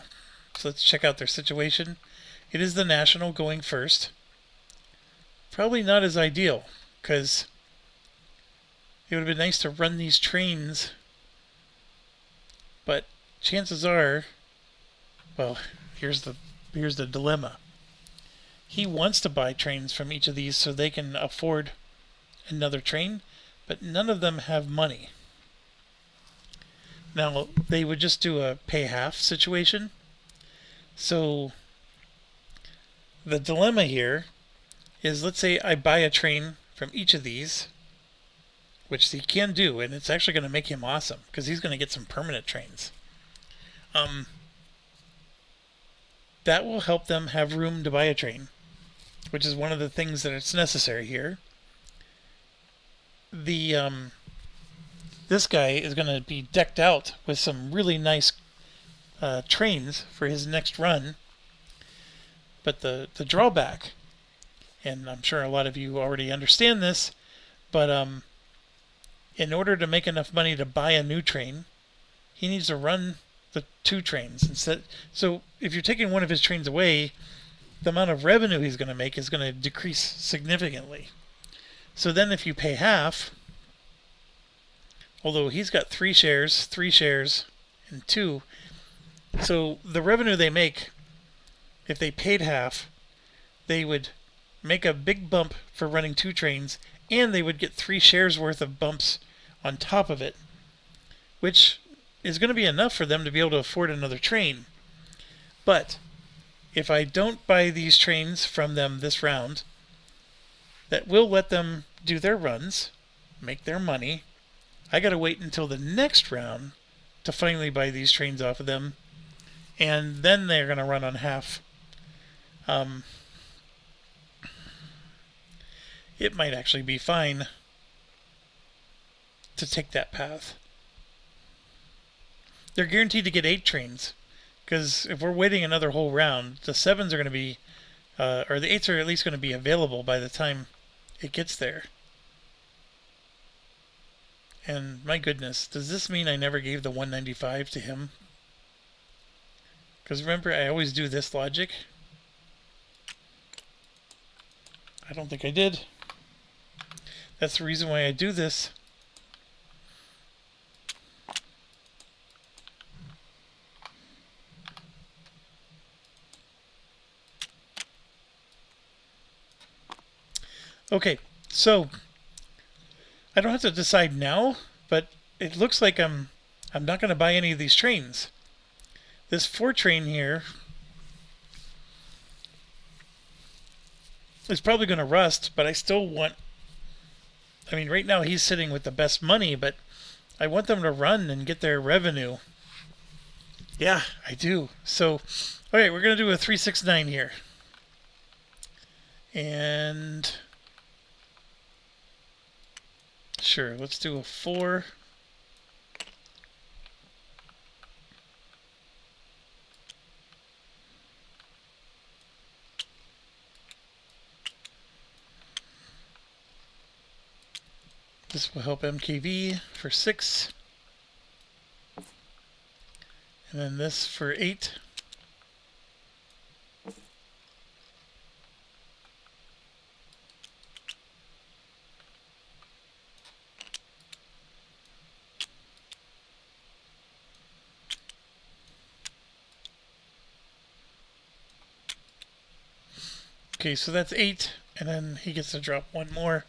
Speaker 1: So let's check out their situation. It is the National going first. Probably not as ideal, because it would have been nice to run these trains, but chances are, well, here's the dilemma. He wants to buy trains from each of these so they can afford another train, but none of them have money. Now, they would just do a pay half situation. So the dilemma here is, let's say I buy a train from each of these, which he can do, and it's actually going to make him awesome because he's going to get some permanent trains. That will help them have room to buy a train, which is one of the things that it's necessary here. This guy is going to be decked out with some really nice trains for his next run. But the drawback, and I'm sure a lot of you already understand this, but in order to make enough money to buy a new train, he needs to run the 2 trains instead. So if you're taking one of his trains away, the amount of revenue he's going to make is going to decrease significantly. So then if you pay half, although he's got 3 shares, and 2, so the revenue they make, if they paid half, they would make a big bump for running 2 trains, and they would get 3 shares worth of bumps on top of it, which is going to be enough for them to be able to afford another train. But if I don't buy these trains from them this round, that will let them do their runs, make their money. I got to wait until the next round to finally buy these trains off of them, and then they're going to run on half. It might actually be fine to take that path. They're guaranteed to get 8 trains, because if we're waiting another whole round, the 7s are going to be, or the 8s are at least going to be available by the time it gets there. And my goodness, does this mean I never gave the 195 to him? Because remember, I always do this logic. I don't think I did. That's the reason why I do this. Okay, so I don't have to decide now, but it looks like I'm not going to buy any of these trains. This 4 train here is probably going to rust, but I still want, I mean, right now he's sitting with the best money, but I want them to run and get their revenue. Yeah, I do. So, okay, we're going to do a 369 here. And sure, let's do a 4. This will help MKV for 6. And then this for 8. Okay, so that's 8, and then he gets to drop 1 more.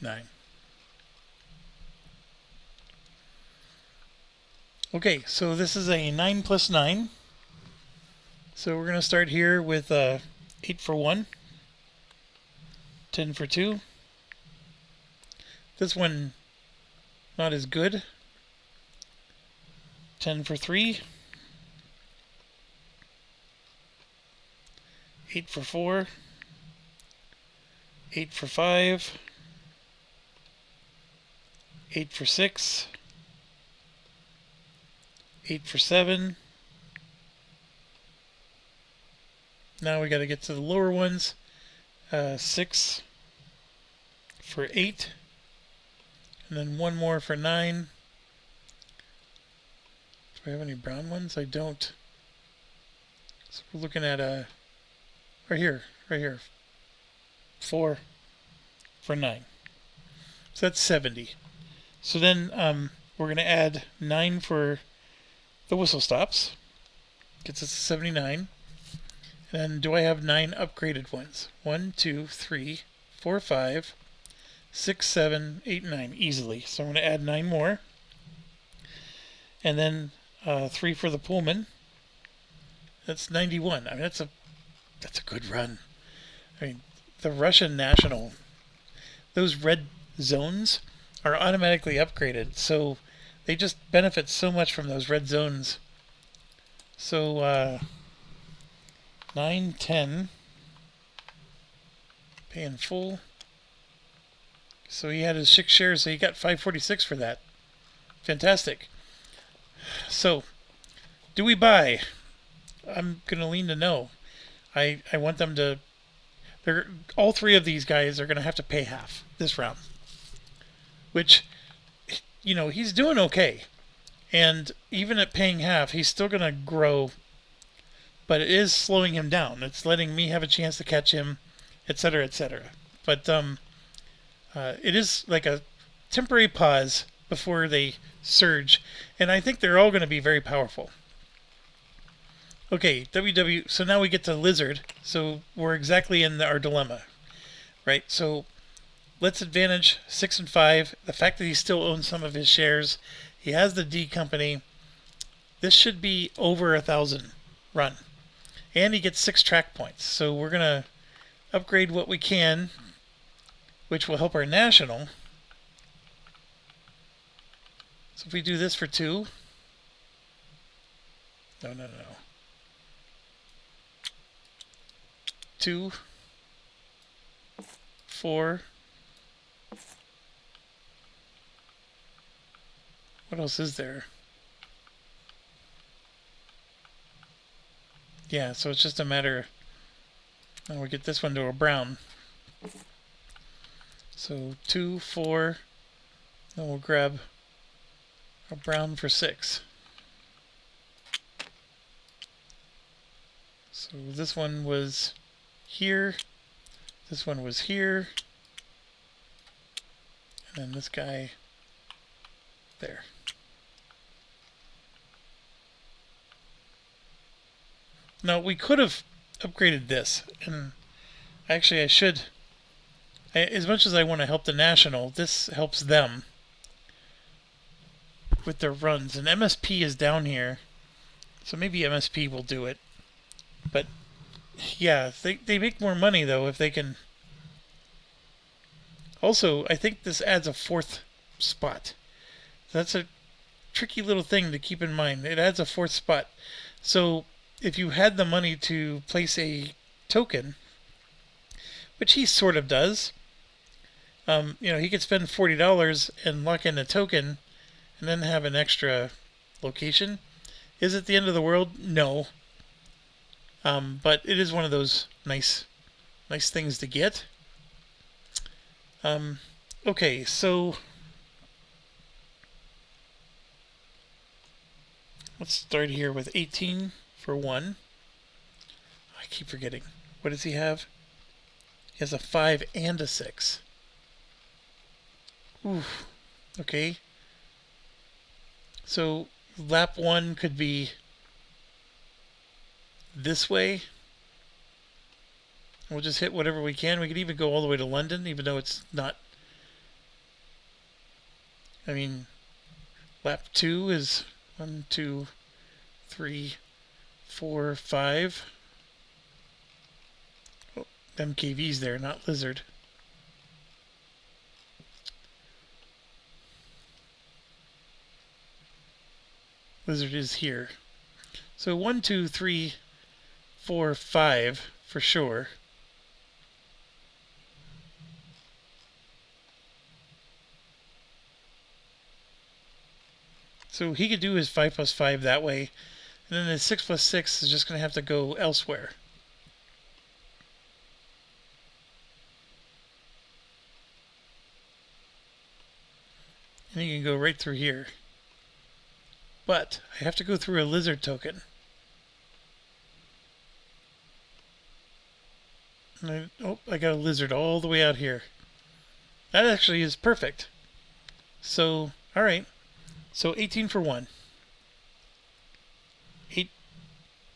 Speaker 1: Nine. Okay, so this is a 9 plus 9. So we're going to start here with 8 for 1, 10 for 2. This one, not as good. 10 for 3. 8 for 4. 8 for 5. 8 for 6. 8 for 7. Now we got to get to the lower ones. 6 for 8. And then 1 more for 9. Do I have any brown ones? I don't. So we're looking at right here. 4 for 9. So that's 70. So then we're going to add 9 for the whistle stops. Gets us to 79. And then do I have 9 upgraded ones? 1, 2, 3, 4, 5, 6, 7, 8, 9 easily. So I'm going to add 9 more. And then 3 for the Pullman. That's 91. I mean, that's a good run. I mean, the Russian national, those red zones are automatically upgraded, so they just benefit so much from those red zones. So 9, 10, pay in full. So he had his 6 shares, so he got 546 for that. Fantastic. So, do we buy? I'm going to lean to no. I want them to... all 3 of these guys are going to have to pay half this round. Which, you know, he's doing okay. And even at paying half, he's still going to grow. But it is slowing him down. It's letting me have a chance to catch him, etc., etc. But it is like a temporary pause before they surge. And I think they're all going to be very powerful. Okay, WW. So now we get to Lizard. So we're exactly in our dilemma, right? So let's advantage 6 and 5. The fact that he still owns some of his shares. He has the D company. This should be over 1,000 run. And he gets 6 track points. So we're going to upgrade what we can, which will help our national. So if we do this for 2. No. 2, 4. What else is there? Yeah, so it's just a matter. And we get this one to a brown. So 2, 4. Then we'll grab a brown for 6. So this one was here. This one was here. And then this guy there. Now we could have upgraded this, and actually I should. As much as I want to help the national, this helps them with their runs. And MSP is down here, so maybe MSP will do it. But yeah, they make more money though if they can. Also, I think this adds a 4th spot. That's a tricky little thing to keep in mind. It adds a 4th spot. So if you had the money to place a token, which he sort of does, you know, he could spend $40 and lock in a token and then have an extra location. Is it the end of the world? No. But it is one of those nice things to get. Okay, so let's start here with 18 for 1. I keep forgetting. What does he have? He has a 5 and a 6. Oof. Okay. So lap 1 could be this way. We'll just hit whatever we can. We could even go all the way to London, even though it's not. I mean, lap 2 is 1, 2, 3, 4, 5. Oh, MKV's there, not Lizard. Lizard is here. So 1, 2, 3, 4, 5 for sure. So he could do his 5 plus 5 that way. And then his 6 plus 6 is just going to have to go elsewhere. And he can go right through here. But I have to go through a lizard token. And I got a lizard all the way out here. That actually is perfect. So, alright. So 18 for 1. 8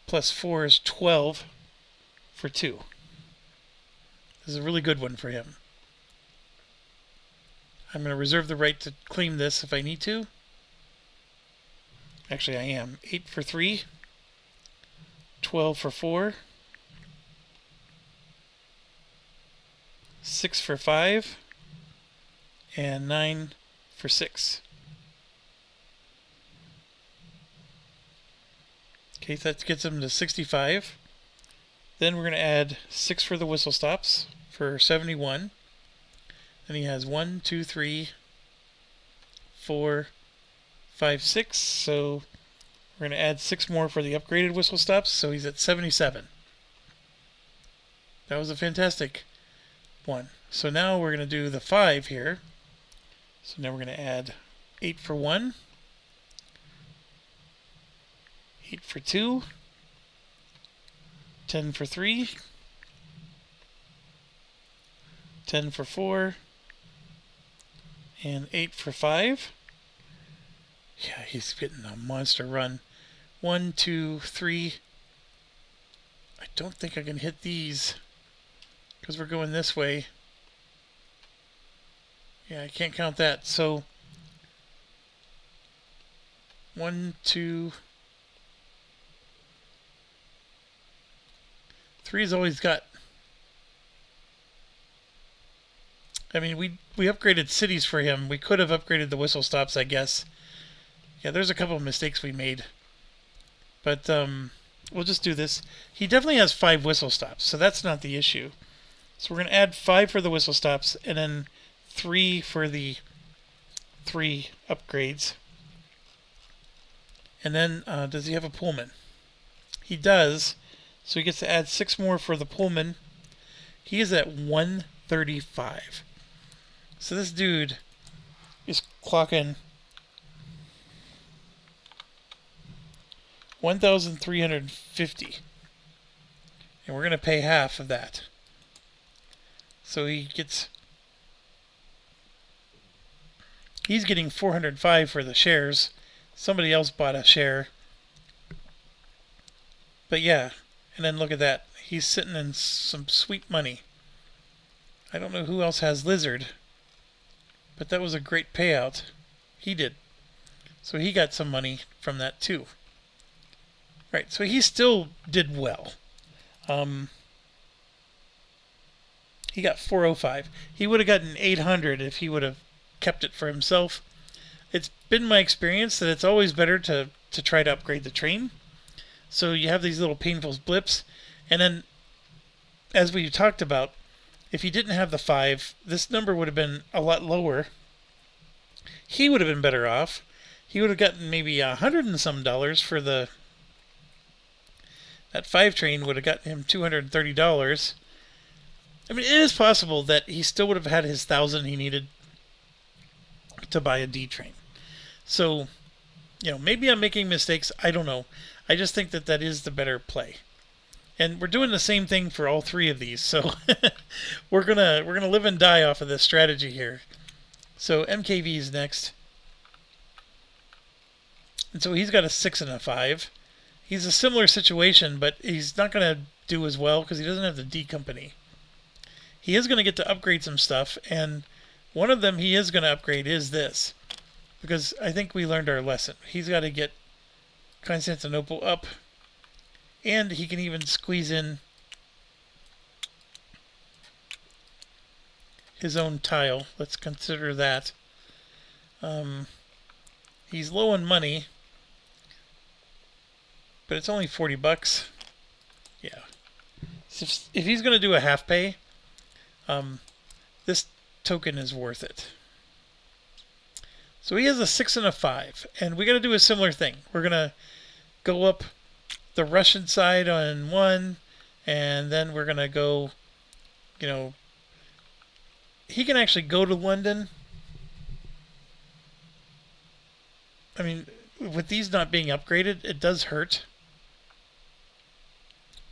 Speaker 1: plus 4 is 12. for 2. This is a really good one for him. I'm going to reserve the right to claim this if I need to. Actually, I am. 8 for 3. 12 for 4. 6 for 5. And 9 for 6. Okay, so that gets him to 65. Then we're going to add 6 for the whistle stops for 71. Then he has 1, 2, 3, 4, 5, 6. So we're going to add 6 more for the upgraded whistle stops. So he's at 77. That was a fantastic one. So now we're going to do the 5 here. So now we're going to add 8 for 1, 8 for 2, 10 for 3, 10 for 4, and 8 for 5. Yeah, he's getting a monster run. 1, 2, 3. I don't think I can hit these because we're going this way. Yeah, I can't count that. So 1, 2, 3's always got. I mean, we upgraded cities for him. We could have upgraded the whistle stops, I guess. Yeah, there's a couple of mistakes we made. But we'll just do this. He definitely has 5 whistle stops, so that's not the issue. So we're going to add 5 for the whistle stops, and then 3 for the 3 upgrades. And then, does he have a Pullman? He does. So he gets to add 6 more for the Pullman. He is at 135. So this dude is clocking 1,350. And we're going to pay half of that. So he's getting 405 for the shares. Somebody else bought a share. But yeah, and then look at that. He's sitting in some sweet money. I don't know who else has Lizard, but that was a great payout. He did. So he got some money from that too. Right, so he still did well. He got 405. He would have gotten 800 if he would have kept it for himself. It's been my experience that it's always better to try to upgrade the train. So you have these little painful blips. And then, as we talked about, if he didn't have the 5, this number would have been a lot lower. He would have been better off. He would have gotten maybe $100 and some for the... That 5 train would have gotten him $230. I mean, it is possible that he still would have had his 1,000 he needed to buy a D train. So, maybe I'm making mistakes. I don't know. I just think that is the better play. And we're doing the same thing for all 3 of these. So we're gonna live and die off of this strategy here. So MKV is next. And so he's got a 6 and a 5. He's a similar situation, but he's not going to do as well because he doesn't have the D company. He is going to get to upgrade some stuff, and one of them he is going to upgrade is this. Because I think we learned our lesson. He's got to get Constantinople up, and he can even squeeze in his own tile. Let's consider that. He's low on money, but it's only $40. Yeah. If he's going to do a half pay, this token is worth it. So he has a 6 and a 5, and we got to do a similar thing. We're going to go up the Russian side on 1, and then we're going to go, he can actually go to London. I mean, with these not being upgraded, it does hurt.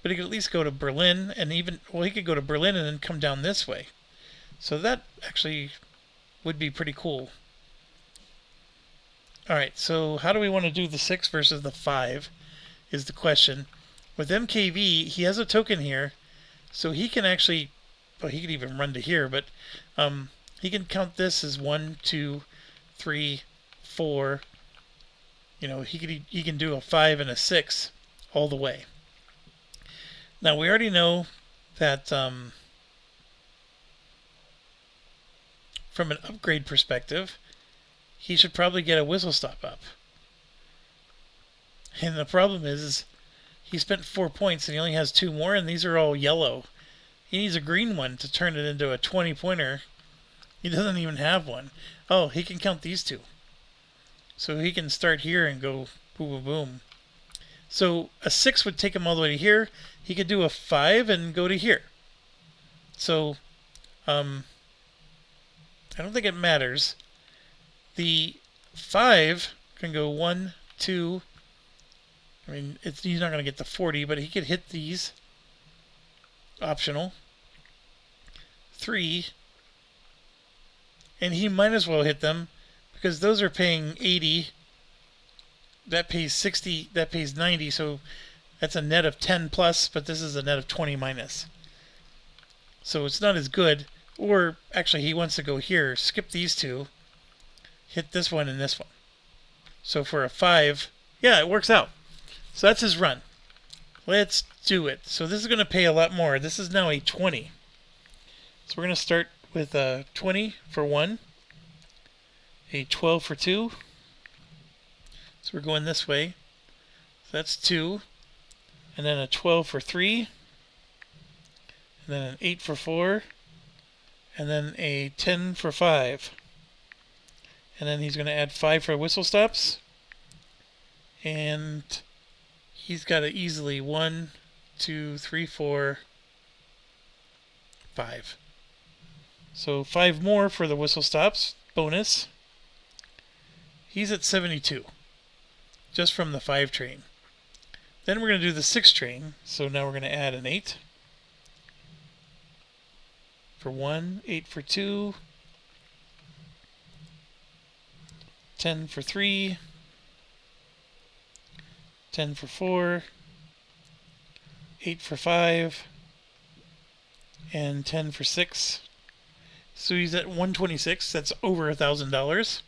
Speaker 1: But he could at least go to Berlin, and he could go to Berlin and then come down this way. So that actually would be pretty cool. Alright, so how do we want to do the 6 versus the 5 is the question. With MKV, he has a token here, So he can actually, well, he could even run to here, but he can count this as 1, 2, 3, 4. You know, he can do a 5 and a 6 all the way. Now we already know that from an upgrade perspective, he should probably get a whistle stop up. And the problem is he spent 4 points and he only has 2 more, and these are all yellow. He needs a green one to turn it into a 20-pointer. He doesn't even have one. Oh, he can count these 2. So he can start here and go boom, boom, boom. So a 6 would take him all the way to here. He could do a 5 and go to here. So I don't think it matters. The 5 can go 1, 2. I mean, he's not going to get the 40, but he could hit these. Optional. 3. And he might as well hit them because those are paying 80. That pays 60. That pays 90. So that's a net of 10 plus, but this is a net of 20 minus. So it's not as good. Or actually, he wants to go here, skip these 2, hit this one and this one. So for a 5, yeah, it works out. So that's his run. Let's do it. So this is going to pay a lot more. This is now a 20. So we're going to start with a 20 for 1, a 12 for 2. So we're going this way. So that's 2. And then a 12 for 3. And then an 8 for 4. And then a 10 for 5. And then he's going to add 5 for whistle stops. And he's got it easily 1, 2, 3, 4, 5. So 5 more for the whistle stops. Bonus. He's at 72. Just from the 5 train. Then we're going to do the 6 train. So now we're going to add an 8. For 1, 8 for 2, 10 for 3, 10 for 4, 8 for 5, and 10 for 6. So he's at 126. That's over $1,000.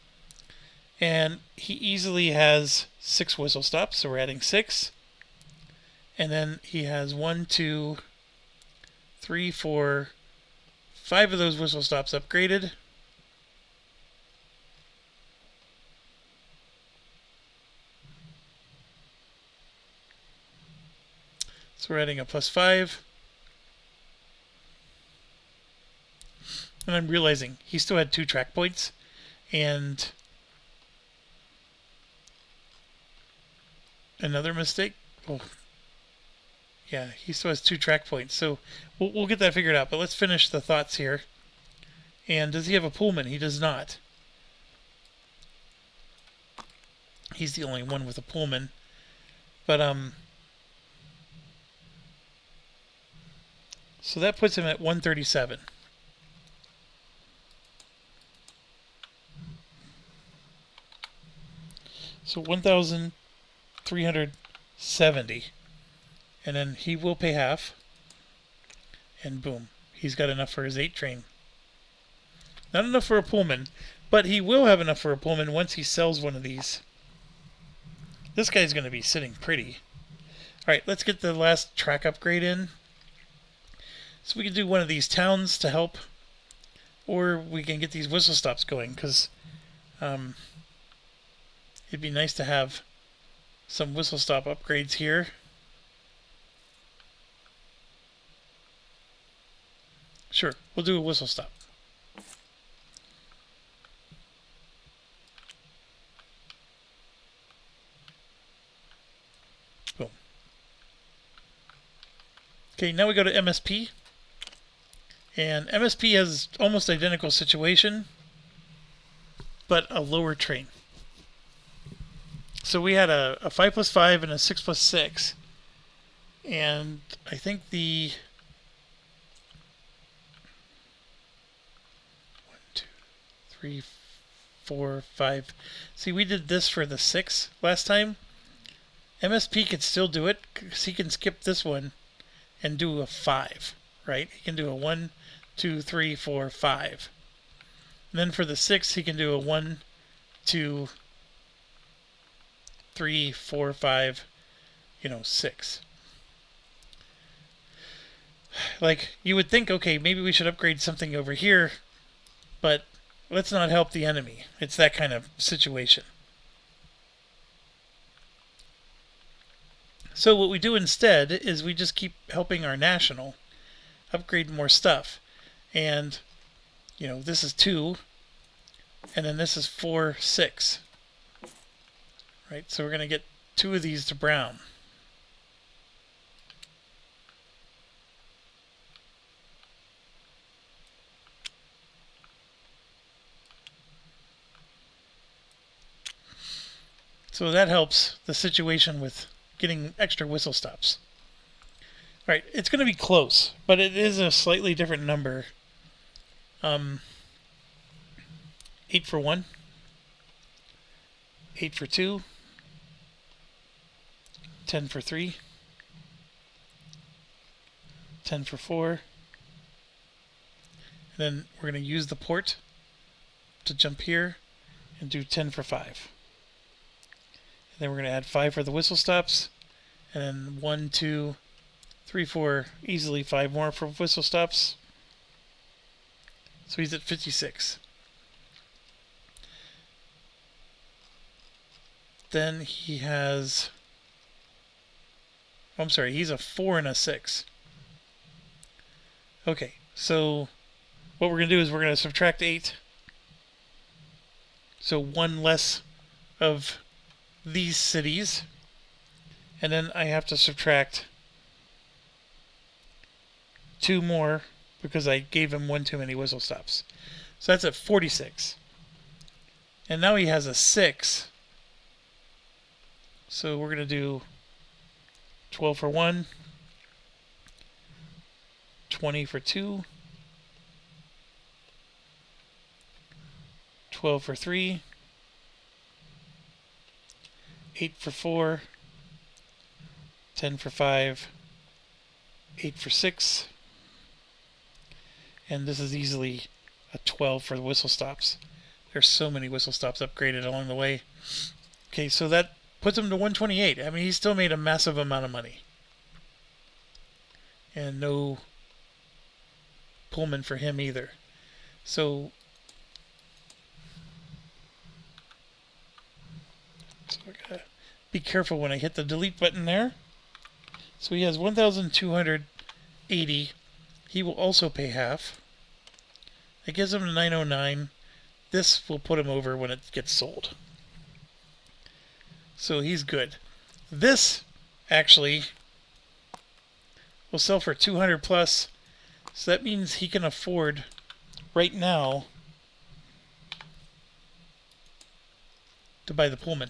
Speaker 1: And he easily has 6 whistle stops, so we're adding 6. And then he has 1, 2, 3, 4, 5 of those whistle stops upgraded. So we're adding a +5. And I'm realizing he still had 2 track points. And another mistake. Oh, yeah, he still has 2 track points. So we'll get that figured out. But let's finish the thoughts here. And does he have a Pullman? He does not. He's the only one with a Pullman. But so that puts him at 137. So 1,370. And then he will pay half. And boom, he's got enough for his 8 train. Not enough for a Pullman, but he will have enough for a Pullman once he sells one of these. This guy's going to be sitting pretty. Alright, let's get the last track upgrade in. So we can do one of these towns to help. Or we can get these whistle stops going, because it'd be nice to have some whistle stop upgrades here. Sure, we'll do a whistle stop. Boom. Okay, now we go to MSP. And MSP has almost identical situation, but a lower train. So we had a 5+5 and a 6+6. And I think the 1, 2, 3, 4, 5. See, we did this for the 6 last time. MSP could still do it because he can skip this one and do a 5, right? He can do a 1, 2, 3, 4, 5. And then for the 6, he can do a 1, 2, 3, 4, 5, 6. Like, you would think, okay, maybe we should upgrade something over here, but let's not help the enemy. It's that kind of situation. So what we do instead is we just keep helping our national upgrade more stuff. And, this is 2, and then this is 4, 6. Right, so we're going to get 2 of these to brown. So that helps the situation with getting extra whistle stops. All right, it's going to be close, but it is a slightly different number. 8 for 1, 8 for 2, 10 for 3, 10 for 4, and then we're going to use the port to jump here and do 10 for 5. And then we're going to add 5 for the whistle stops, and then 1, 2, 3, 4, easily 5 more for whistle stops. So he's at 56. Then he has, I'm sorry, he's a 4 and a 6. Okay, so what we're going to do is we're going to subtract 8. So 1 less of these cities. And then I have to subtract 2 more because I gave him 1 too many whistle stops. So that's at 46. And now he has a 6. So we're going to do 12 for 1, 20 for 2, 12 for 3, 8 for 4, 10 for 5, 8 for 6, and this is easily a 12 for the whistle stops. There's so many whistle stops upgraded along the way. Okay, so that puts him to 128. I mean, he still made a massive amount of money. And no Pullman for him either. So I gotta be careful when I hit the delete button there. So he has 1,280. He will also pay half. That gives him a 909. This will put him over when it gets sold. So he's good. This actually will sell for 200 plus. So that means he can afford right now to buy the Pullman.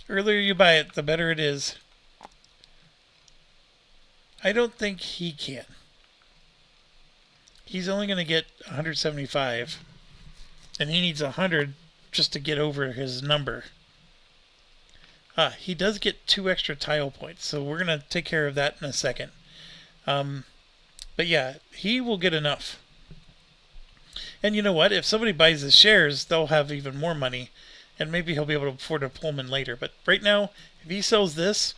Speaker 1: The earlier you buy it, the better it is. I don't think he can. He's only going to get 175, and he needs 100 just to get over his number. He does get 2 extra tile points, so we're going to take care of that in a second. But yeah, he will get enough. And you know what? If somebody buys his shares, they'll have even more money, and maybe he'll be able to afford a Pullman later. But right now, if he sells this,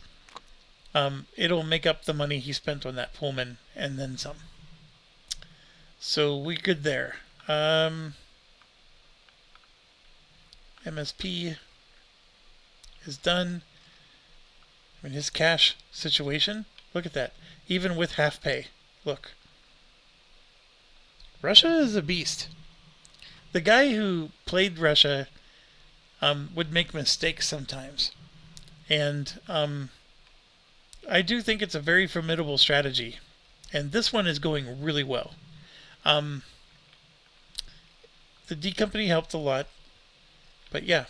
Speaker 1: it'll make up the money he spent on that Pullman and then some. So we're good there. MSP is done. I mean, his cash situation, look at that. Even with half pay, look. Russia is a beast. The guy who played Russia would make mistakes sometimes. And I do think it's a very formidable strategy. And this one is going really well. The D Company helped a lot. But yeah.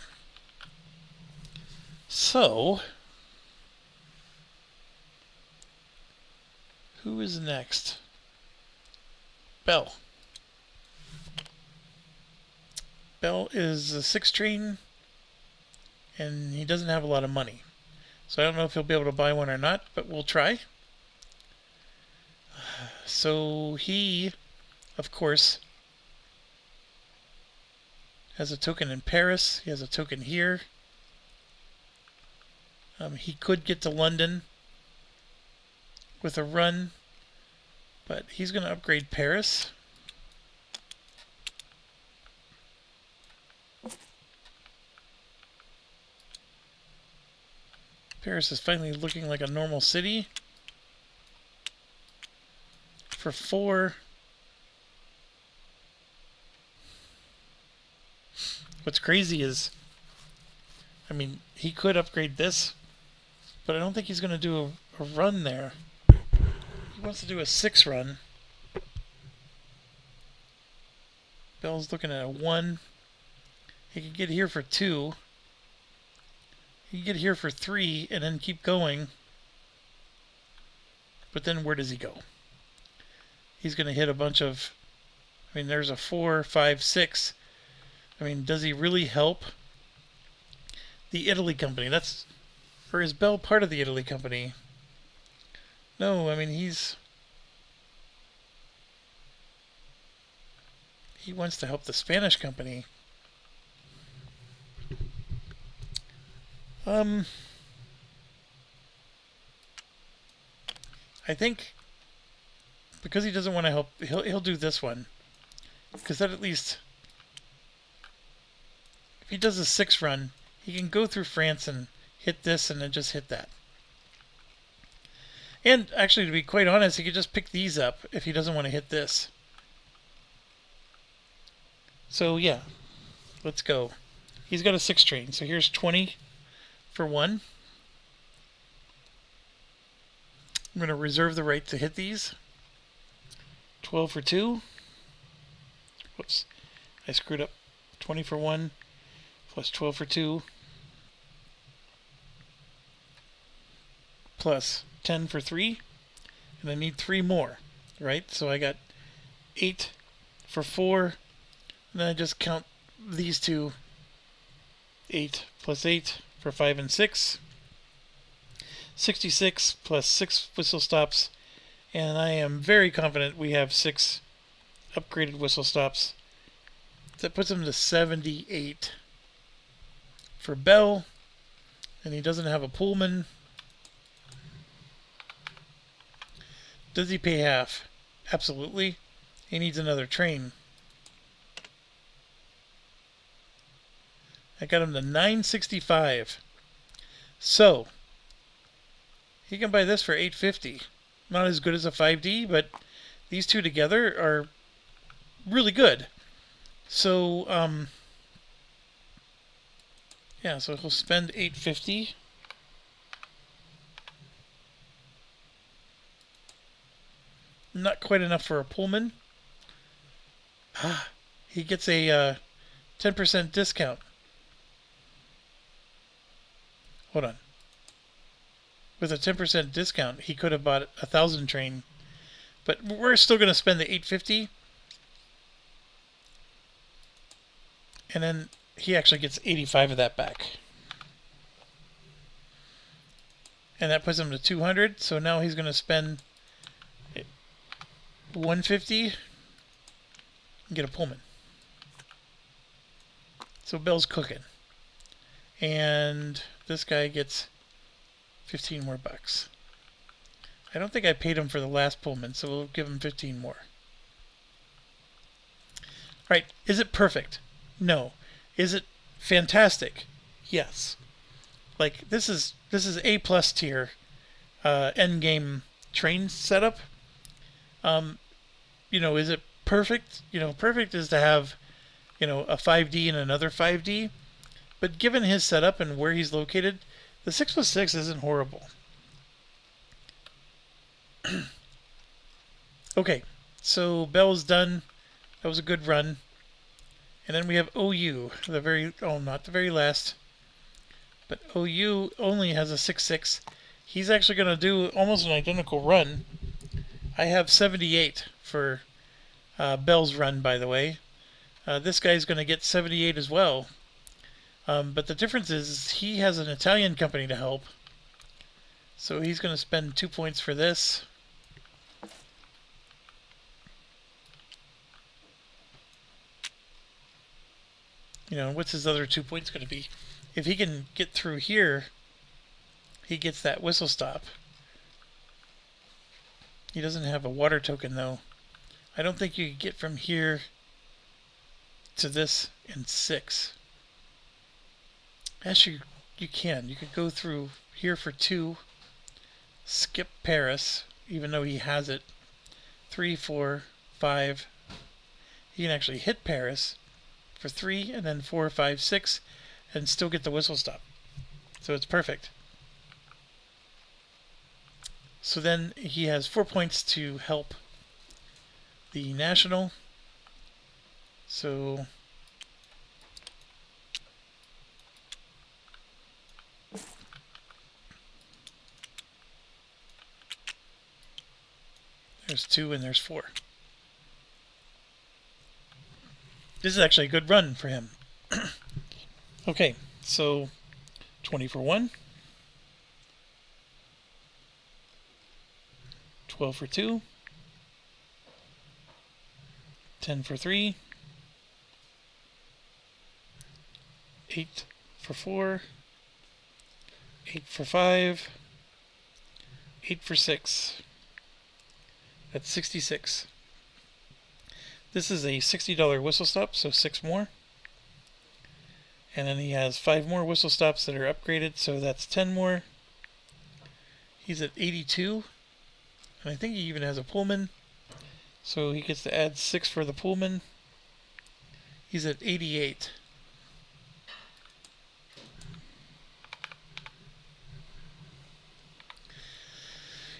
Speaker 1: So, who is next? Bell. Bell is a 6 train, and he doesn't have a lot of money. So I don't know if he'll be able to buy one or not, but we'll try. So he, of course, has a token in Paris. He has a token here. He could get to London with a run, but he's going to upgrade Paris. Paris is finally looking like a normal city. For 4. What's crazy is, I mean, he could upgrade this, but I don't think he's going to do a run there. He wants to do a 6 run. Bell's looking at a 1. He could get here for 2. He can get here for 3 and then keep going. But then where does he go? He's going to hit a bunch of... I mean, there's a 4, 5, 6. I mean, does he really help the Italy company? That's... Or is Bell part of the Italy company? No, I mean, he wants to help the Spanish company. I think because he doesn't want to help, he'll do this one. Because that at least, if he does a 6 run, he can go through France and hit this and then just hit that. And actually, to be quite honest, he could just pick these up if he doesn't want to hit this. So yeah, let's go. He's got a 6 train, so here's 20 for 1. I'm going to reserve the right to hit these. 12 for 2. Whoops, I screwed up. 20 for 1 plus 12 for 2 plus 10 for 3. And I need 3 more, right? So I got 8 for 4. And then I just count these two. 8 plus 8 for 5 and 6. 66 plus 6 whistle stops. And I am very confident we have 6 upgraded whistle stops. That puts him to 78 for Bell. And he doesn't have a Pullman. Does he pay half? Absolutely. He needs another train. I got him to 965. So he can buy this for 850. Not as good as a 5D, but these two together are really good. So yeah, so he'll spend 850. Not quite enough for a Pullman. He gets a 10% discount. Hold on. With a 10% discount, he could have bought a 1,000 train. But we're still going to spend the 850. And then he actually gets 85 of that back. And that puts him to 200. So now he's going to spend 150 and get a Pullman. So Bell's cooking. And this guy gets 15 more bucks. I don't think I paid him for the last Pullman, so we'll give him 15 more. Alright, is it perfect? No. Is it fantastic? Yes. Like, this is A+ tier end game train setup. You know, is it perfect? You know, perfect is to have, you know, a 5D and another 5D. But given his setup and where he's located, the 6+6 isn't horrible. Okay, so Bell's done. That was a good run. And then we have OU, not the very last. But OU only has a 6+6. He's actually going to do almost an identical run. I have 78 for Bell's run, by the way. This guy's going to get 78 as well. But the difference is he has an Italian company to help. So he's going to spend 2 points for this. You know, what's his other 2 points going to be? If he can get through here, he gets that whistle stop. He doesn't have a water token, though. I don't think you can get from here to this in 6. Actually, you can. You could go through here for 2, skip Paris, even though he has it. 3, 4, 5. He can actually hit Paris for 3, and then 4, 5, 6, and still get the whistle stop. So it's perfect. So then he has 4 points to help the national. So there's 2 and there's 4. This is actually a good run for him. Okay, so 20 for 1. 12 for 2. 10 for 3. 8 for 4. 8 for 5. 8 for 6. That's 66. This is a $60 whistle stop, so 6 more. And then he has 5 more whistle stops that are upgraded, so that's 10 more. He's at 82. And I think he even has a Pullman. So he gets to add 6 for the Pullman. He's at 88.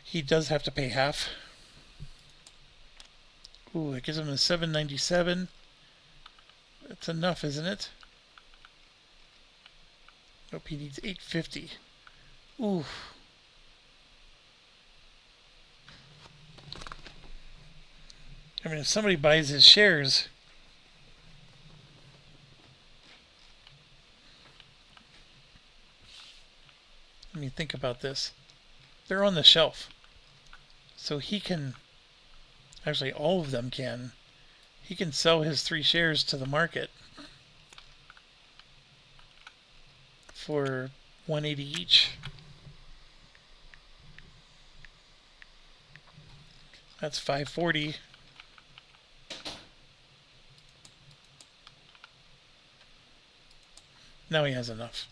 Speaker 1: He does have to pay half. Ooh, it gives him a $797. That's enough, isn't it? Nope, he needs $850. Ooh. I mean, if somebody buys his shares, let me think about this. They're on the shelf. So he can, actually all of them can, he can sell his 3 shares to the market for $180 each. That's $540. Now he has enough.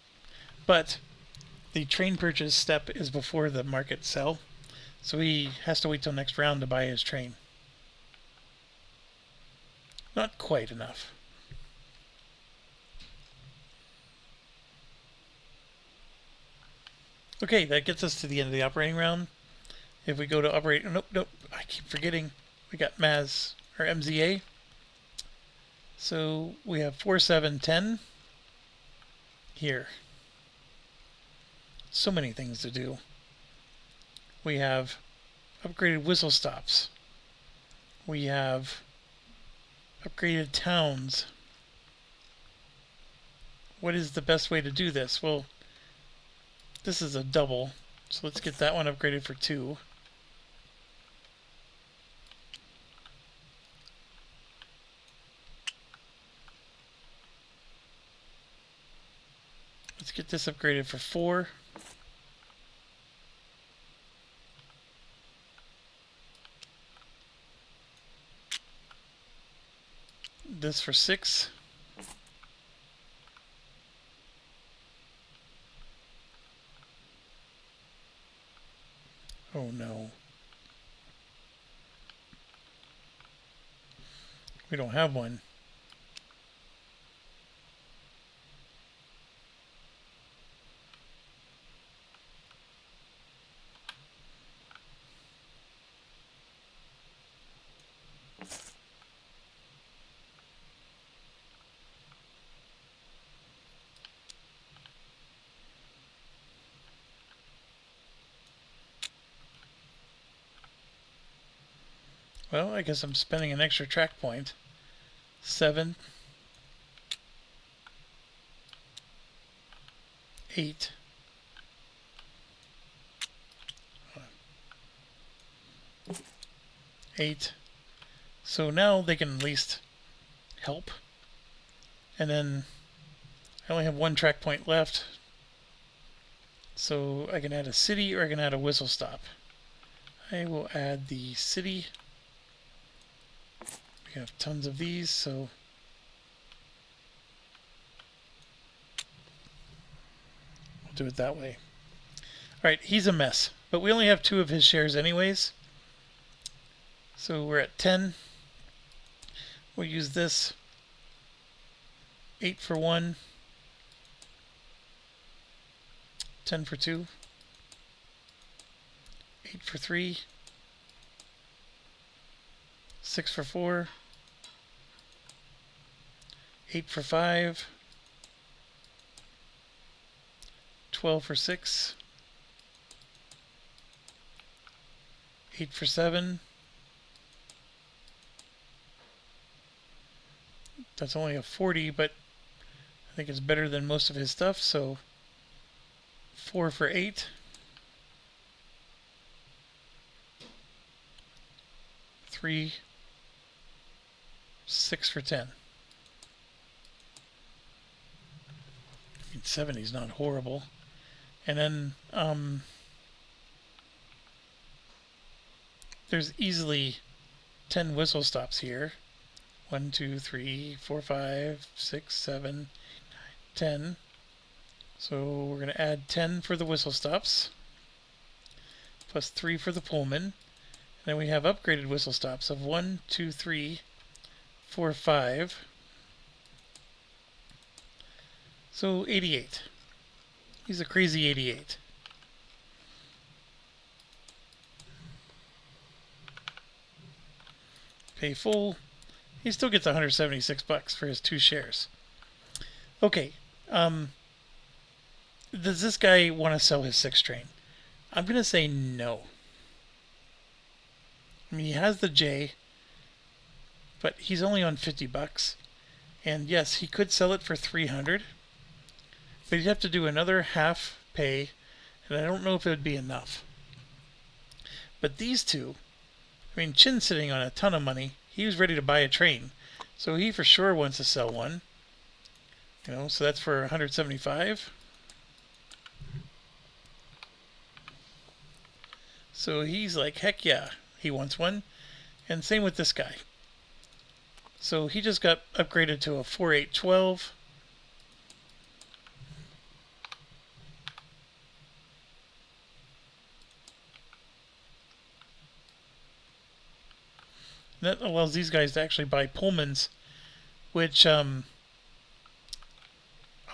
Speaker 1: But the train purchase step is before the market sell, so he has to wait till next round to buy his train. Not quite enough. Okay, that gets us to the end of the operating round. If we go to operate, nope, I keep forgetting. We got MAZ, or MZA. So we have 4, 7, 10 here. So many things to do. We have upgraded whistle stops. We have upgraded towns. What is the best way to do this? Well, this is a double, so let's get that one upgraded for 2. Let's get this upgraded for 4. This for 6. Oh no. We don't have one. Well, I guess I'm spending an extra track point. 7, 8, 8. So now they can at least help. And then I only have one track point left. So I can add a city or I can add a whistle stop. I will add the city. We have tons of these, so we'll do it that way. Alright, he's a mess, but we only have 2 of his shares anyways. So we're at 10. We'll use this. 8 for 1. 10 for 2. 8 for 3. 6 for 4. 8 for 5. 12 for 6. 8 for 7. That's only a 40, but I think it's better than most of his stuff, so 4 for 8. 3. 6 for 10. I mean, 70 is not horrible. And then there's easily 10 whistle stops here. 1, 2, 3, 4, 5, 6, 7, 10. So we're going to add 10 for the whistle stops, plus 3 for the Pullman. And then we have upgraded whistle stops of 1, 2, 3, 4, 5. So 88. He's a crazy 88. Pay full. He still gets $176 for his 2 shares. Okay. Does this guy want to sell his 6 train? I'm going to say no. I mean, he has the J, but he's only on $50. And yes, he could sell it for $300, but he'd have to do another half pay, and I don't know if it would be enough. But these two, I mean, Chin's sitting on a ton of money. He was ready to buy a train, so he for sure wants to sell one. You know, so that's for 175. So he's like, heck yeah, he wants one. And same with this guy. So he just got upgraded to a 4812. That allows these guys to actually buy Pullmans, which, I'll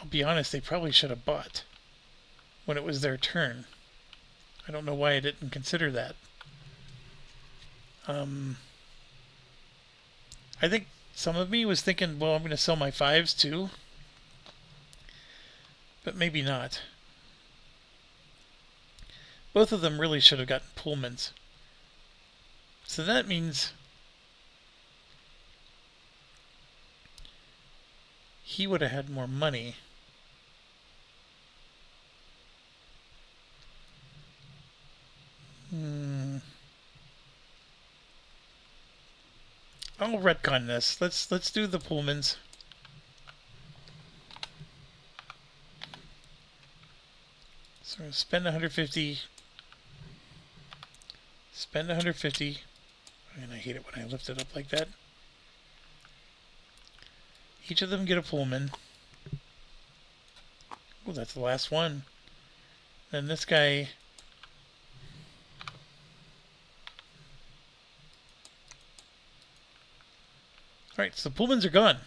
Speaker 1: be honest, they probably should have bought when it was their turn. I don't know why I didn't consider that. I think some of me was thinking, well, I'm going to sell my 5s too. But maybe not. Both of them really should have gotten Pullmans. So that means he would have had more money. I'll retcon this. Let's do the Pullmans. So spend 150. Spend 150. And I hate it when I lift it up like that. Each of them get a Pullman. Oh, that's the last one. Then this guy. Alright, so the Pullmans are gone.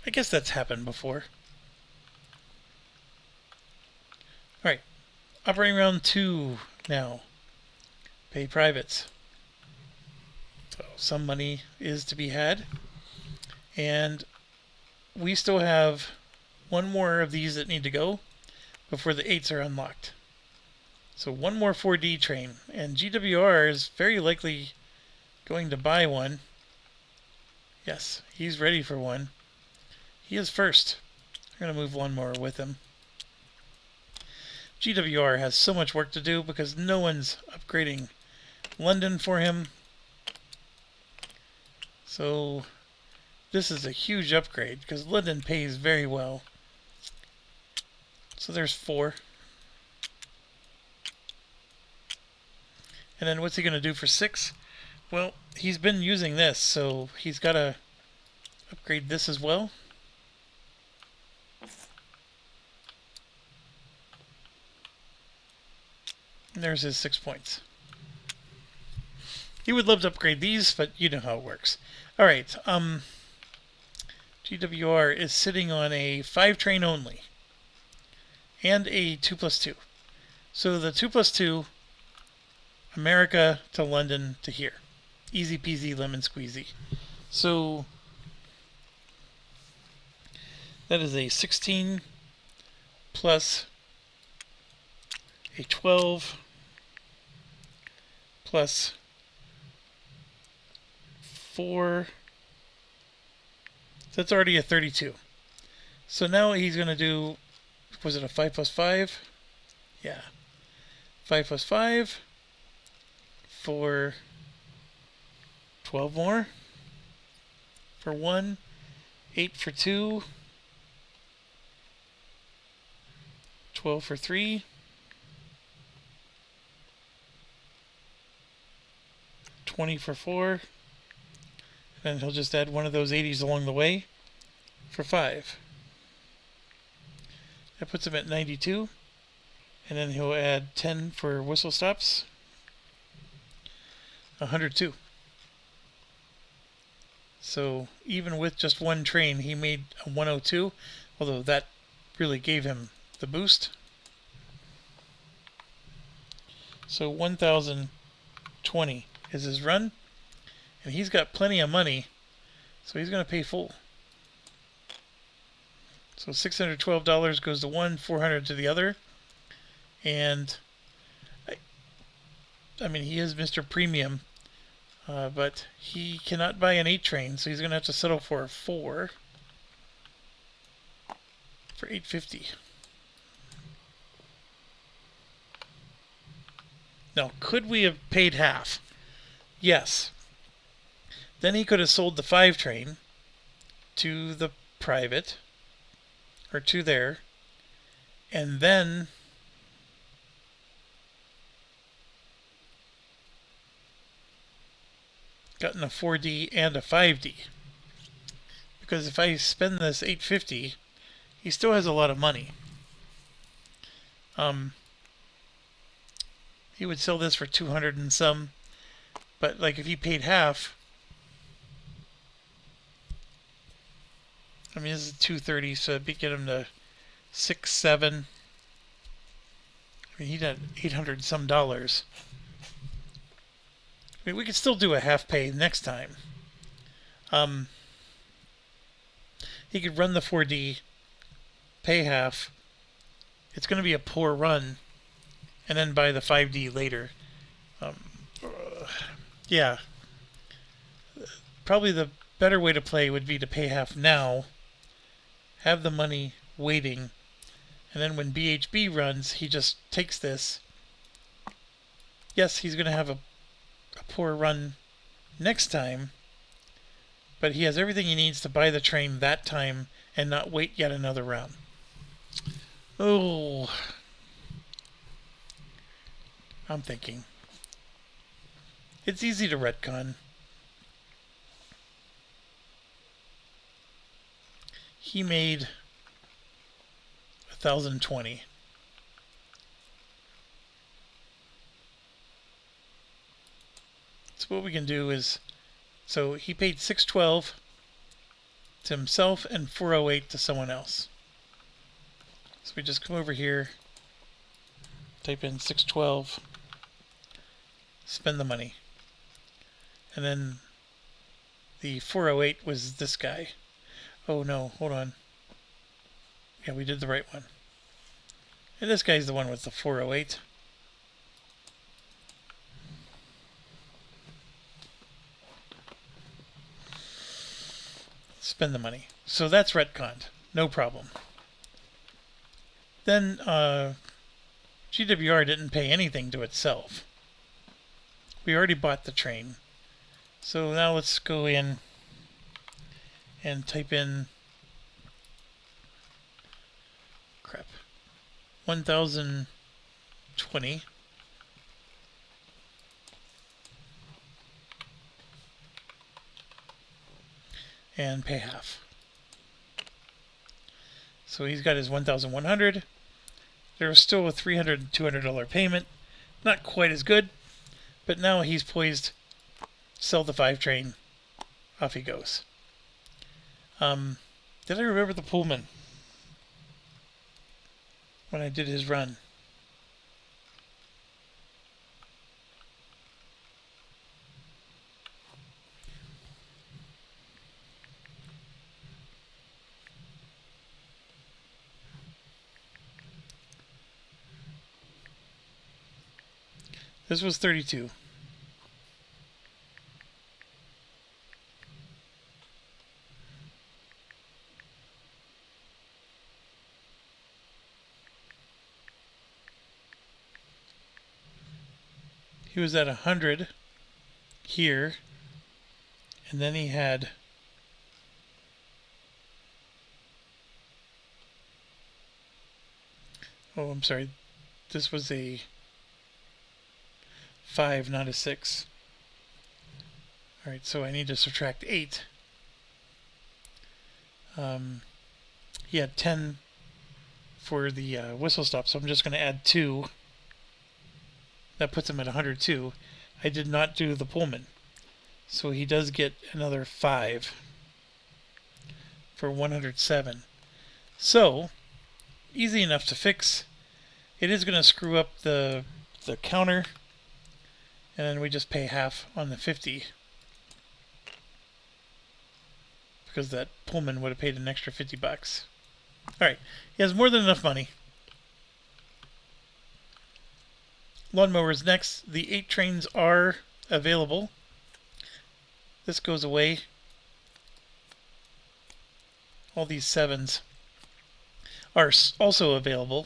Speaker 1: I guess that's happened before. Alright, operating round 2 now. Pay privates. So some money is to be had. And we still have one more of these that need to go before the 8s are unlocked. So one more 4D train, and GWR is very likely going to buy one. Yes, he's ready for one. He is first. I'm going to move one more with him. GWR has so much work to do because no one's upgrading London for him. So this is a huge upgrade because London pays very well. So there's 4. And then what's he going to do for 6? Well, he's been using this, so he's got to upgrade this as well. And there's his 6 points. He would love to upgrade these, but you know how it works. Alright, GWR is sitting on a 5 train only. And a 2+2. So the 2+2, America to London to here. Easy peasy lemon squeezy. So that is a 16 plus a 12 plus 4. That's already a 32. So now he's going to do, was it a 5 plus 5? Yeah. 5 plus 5 for 12 more. For 1. 8 for 2. 12 for 3. 20 for 4. And he'll just add one of those 80s along the way for 5. That puts him at 92. And then he'll add 10 for whistle stops. 102. So even with just one train, he made a 102, although that really gave him the boost. So 1,020 is his run. And he's got plenty of money, so he's going to pay full. So $612 goes to one, $400 to the other. And I mean, he is Mr. Premium, but he cannot buy an 8 train, so he's going to have to settle for a 4 for $850. Now, could we have paid half? Yes. Then he could have sold the 5 train to the private, or to there, and then gotten a 4D and a 5D. Because if I spend this $850, he still has a lot of money. He would sell this for 200 and some, but like if he paid half, I mean, this is 230, so it'd get him to 6, 7. I mean, he'd had $800 some dollars. I mean, we could still do a half pay next time. He could run the 4D, pay half. It's going to be a poor run, and then buy the 5D later. Yeah. Probably the better way to play would be to pay half now, have the money waiting, and then when BHB runs, he just takes this. Yes, he's going to have a poor run next time, but he has everything he needs to buy the train that time and not wait yet another round. Oh, I'm thinking. It's easy to retcon. He made 1,020. So what we can do is, so he paid 612 to himself and 408 to someone else. So we just come over here, type in 612, spend the money. And then the 408 was this guy. Oh no, hold on. Yeah, we did the right one. And this guy's the one with the 408. Spend the money. So that's retconned. No problem. Then GWR didn't pay anything to itself. We already bought the train. So now let's go in and type in 1020 and pay half. So he's got his 1,100. There's still a $300 and $200 payment. Not quite as good, but now he's poised. Sell the 5 train. Off he goes. Did I remember the Pullman when I did his run? This was 32. He was at 100 here, and then he had I'm sorry, this was a 5, not a 6. Alright, so I need to subtract 8. He had 10 for the whistle stop, so I'm just going to add 2. That puts him at 102. I did not do the Pullman. So he does get another 5 for 107. So, easy enough to fix. It is going to screw up the counter. And then we just pay half on the 50. Because that Pullman would have paid an extra 50 bucks. Alright, he has more than enough money. Lawnmowers next. The 8 trains are available. This goes away. All these 7s are also available.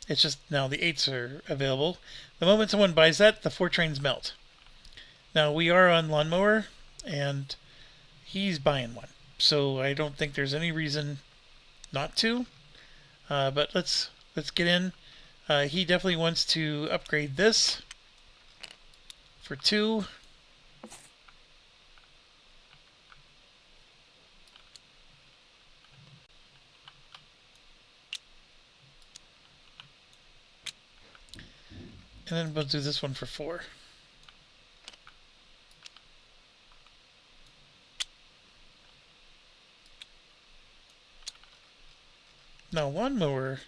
Speaker 1: It's just now the 8s are available. The moment someone buys that, the 4 trains melt. Now we are on Lawnmower, and he's buying one. So I don't think there's any reason not to. But let's get in. He definitely wants to upgrade this for 2. And then we'll do this one for 4. Now, Lawnmower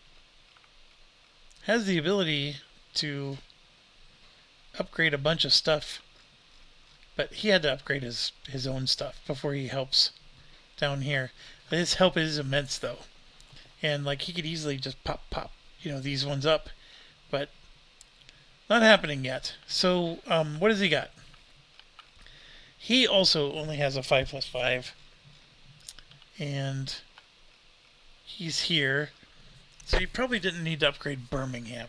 Speaker 1: has the ability to upgrade a bunch of stuff, but he had to upgrade his own stuff before he helps down here. His help is immense, though. And, like, he could easily just pop, these ones up, but not happening yet. So, what has he got? He also only has a 5+5. And he's here. So he probably didn't need to upgrade Birmingham.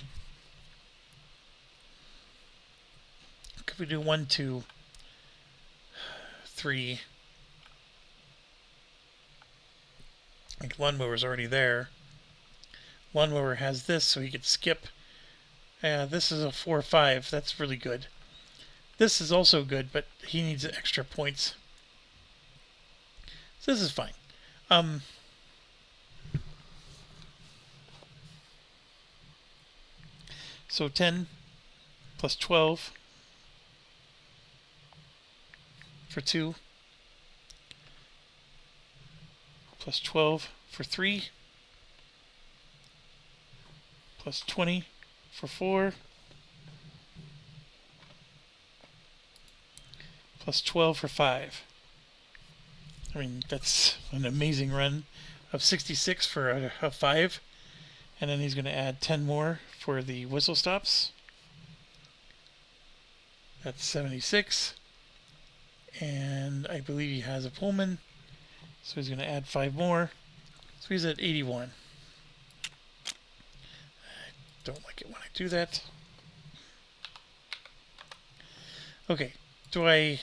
Speaker 1: Could we do 1, 2, 3? Like Lawnmower's already there. Lawnmower has this, so he could skip. This is a 4, 5. That's really good. This is also good, but he needs extra points. So this is fine. So 10 plus 12 for 2 plus 12 for 3 plus 20 for 4 plus 12 for 5. I mean, that's an amazing run of 66 for a 5. And then he's going to add 10 more for the whistle stops. That's 76. And I believe he has a Pullman. So he's going to add 5 more. So he's at 81. I Don't like it when I do that. Okay, I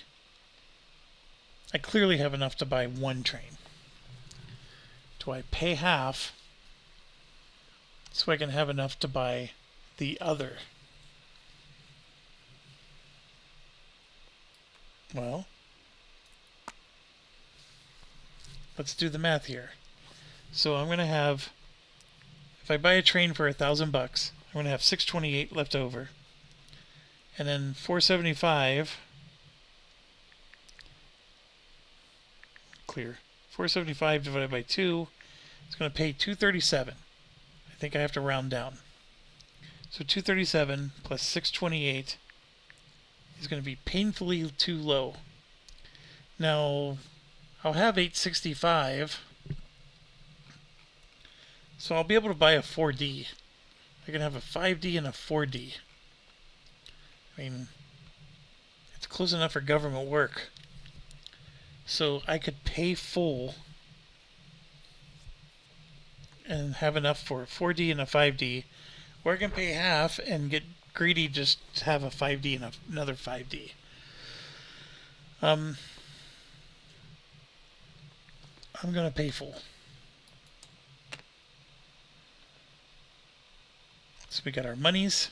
Speaker 1: clearly have enough to buy one train. Do I pay half so I can have enough to buy the other? Well, let's do the math here. So I'm going to have, if I buy a train for $1,000, I'm going to have 628 left over. And then 475, clear. 475 divided by 2 is going to pay 237. I think I have to round down. So 237 plus 628 is going to be painfully too low. Now, I'll have 865, so I'll be able to buy a 4D. I can have a 5D and a 4D. I mean, it's close enough for government work. So I could pay full and have enough for a 4D and a 5D, or I can pay half and get greedy, just to have a 5D and another 5D. I'm going to pay full. So we got our monies.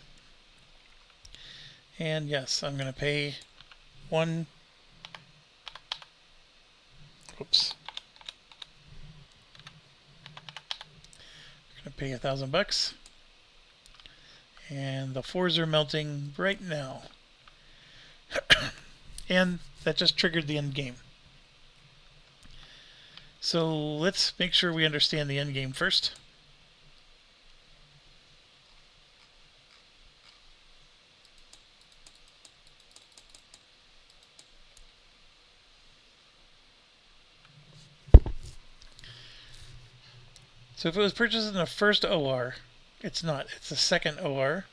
Speaker 1: And yes, I'm going to pay one. Oops. I'm going to pay $1,000. And the 4s are melting right now. And that just triggered the end game. So let's make sure we understand the end game first. So if it was purchased in the first OR, it's not. It's the second OR.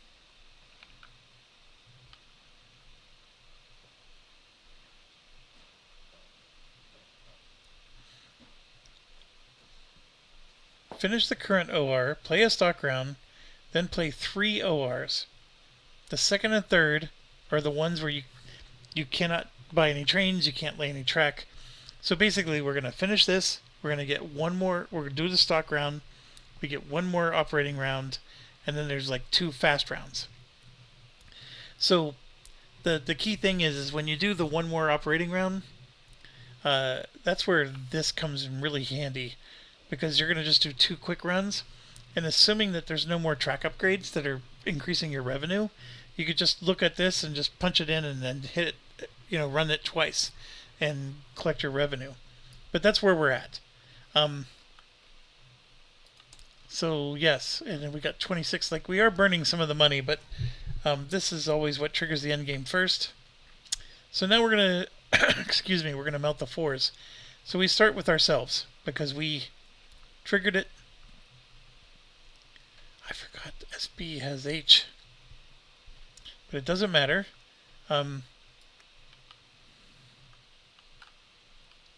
Speaker 1: Finish the current OR, play a stock round, then play 3 ORs. The second and third are the ones where you cannot buy any trains, you can't lay any track. So basically we're going to finish this, we're going to get one more, we're going to do the stock round, we get one more operating round, and then there's like 2 fast rounds. So the key thing is when you do the one more operating round, that's where this comes in really handy, because you're going to just do 2 quick runs, and assuming that there's no more track upgrades that are increasing your revenue, you could just look at this and just punch it in and then hit it, run it twice and collect your revenue. But that's where we're at. So yes, and then we got 26. Like, we are burning some of the money, but this is always what triggers the end game first. So now we're going to, excuse me, we're going to melt the 4s. So we start with ourselves because we triggered it. I forgot SB has H, but it doesn't matter.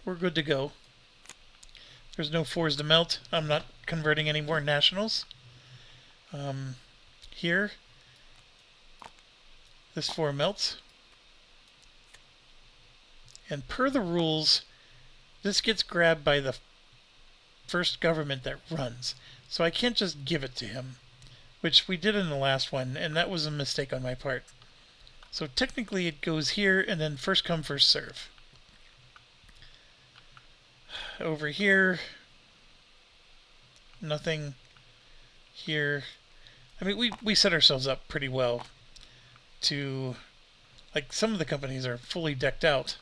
Speaker 1: We're good to go. There's no 4s to melt. I'm not converting any more nationals. Here, this 4 melts. And per the rules, this gets grabbed by the first government that runs. So I can't just give it to him, which we did in the last one, and that was a mistake on my part. So technically it goes here, and then first come, first serve. Over here, nothing. Here, I mean, we set ourselves up pretty well to, like, some of the companies are fully decked out.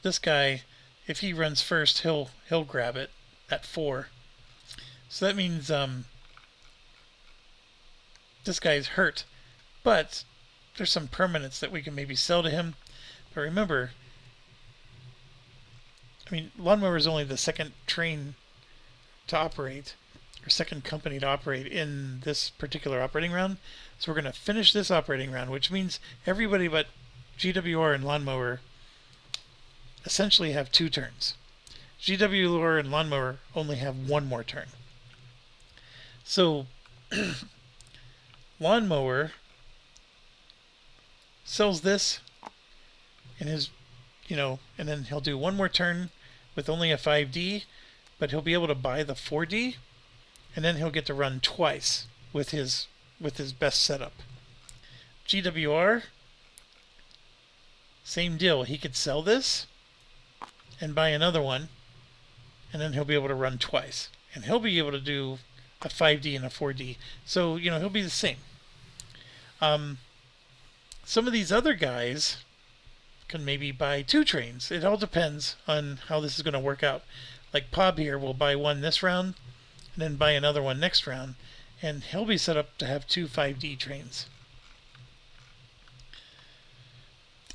Speaker 1: This guy, if he runs first, he'll grab it at 4. So that means this guy's hurt, but there's some permanents that we can maybe sell to him. But remember, I mean, Lawnmower is only the second train to operate, or second company to operate in this particular operating round. So we're going to finish this operating round, which means everybody but GWR and Lawnmower essentially have 2 turns. GWR and Lawnmower only have 1 more turn. So lawnmower, sells this in his, and then he'll do one more turn with only a 5D, but he'll be able to buy the 4D, and then he'll get to run twice with his best setup. GWR, same deal. He could sell this and buy another one, and then he'll be able to run twice. And he'll be able to do a 5D and a 4D. So, he'll be the same. Some of these other guys can maybe buy 2 trains. It all depends on how this is going to work out. Like Pob here will buy one this round, and then buy another one next round. And he'll be set up to have 2 5D trains.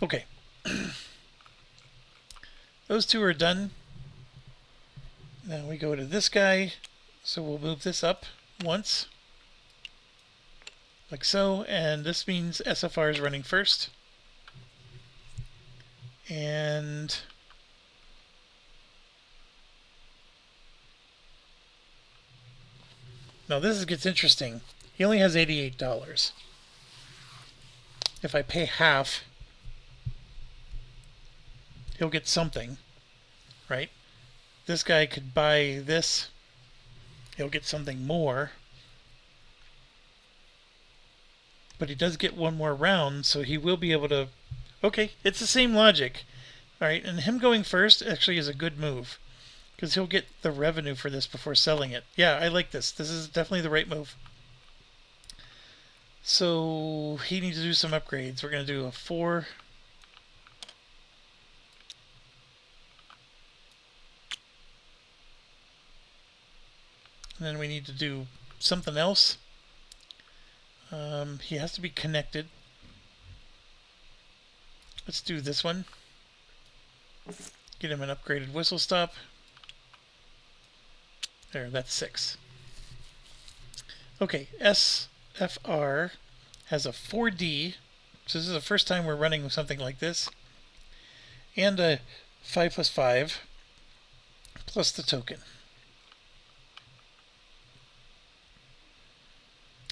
Speaker 1: Okay. Those 2 are done. Now we go to this guy. So we'll move this up once. Like so. And this means SFR is running first. And now this gets interesting. He only has $88. If I pay half, he'll get something, right? This guy could buy this. He'll get something more. But he does get one more round, so he will be able to... Okay, it's the same logic. Alright, and him going first actually is a good move. Because he'll get the revenue for this before selling it. Yeah, I like this. This is definitely the right move. So he needs to do some upgrades. We're going to do a 4. And then we need to do something else. He has to be connected. Let's do this one. Get him an upgraded whistle stop. There, that's 6. Okay, SFR has a 4D. So this is the first time we're running something like this. And a 5+5 plus the token.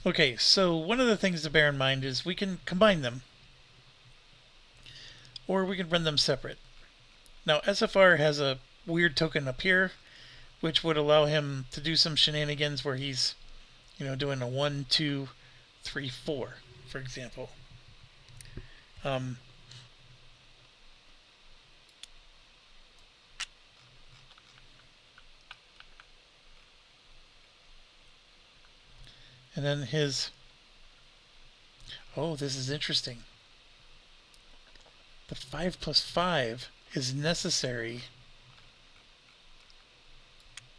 Speaker 1: Okay, so one of the things to bear in mind is we can combine them. Or we can run them separate. Now SFR has a weird token up here, which would allow him to do some shenanigans where he's, doing a 1, 2, 3, 4, for example. And then his... Oh, this is interesting. The 5+5 is necessary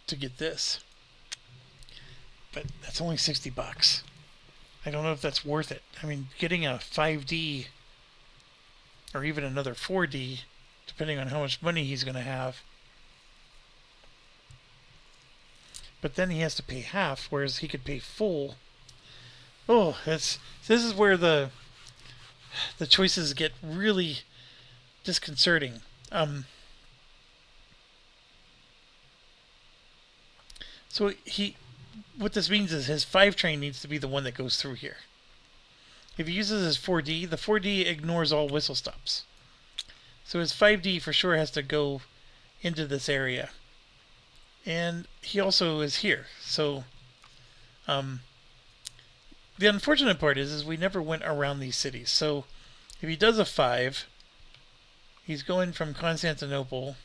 Speaker 1: to get this. But that's only $60. I don't know if that's worth it. I mean, getting a 5D or even another 4D, depending on how much money he's going to have. But then he has to pay half, whereas he could pay full. Oh, this is where the choices get really disconcerting. So what this means is his 5 train needs to be the one that goes through here. If he uses his 4D, the 4D ignores all whistle stops. So his 5D for sure has to go into this area. And he also is here. So the unfortunate part is we never went around these cities. So if he does a 5, he's going from Constantinople.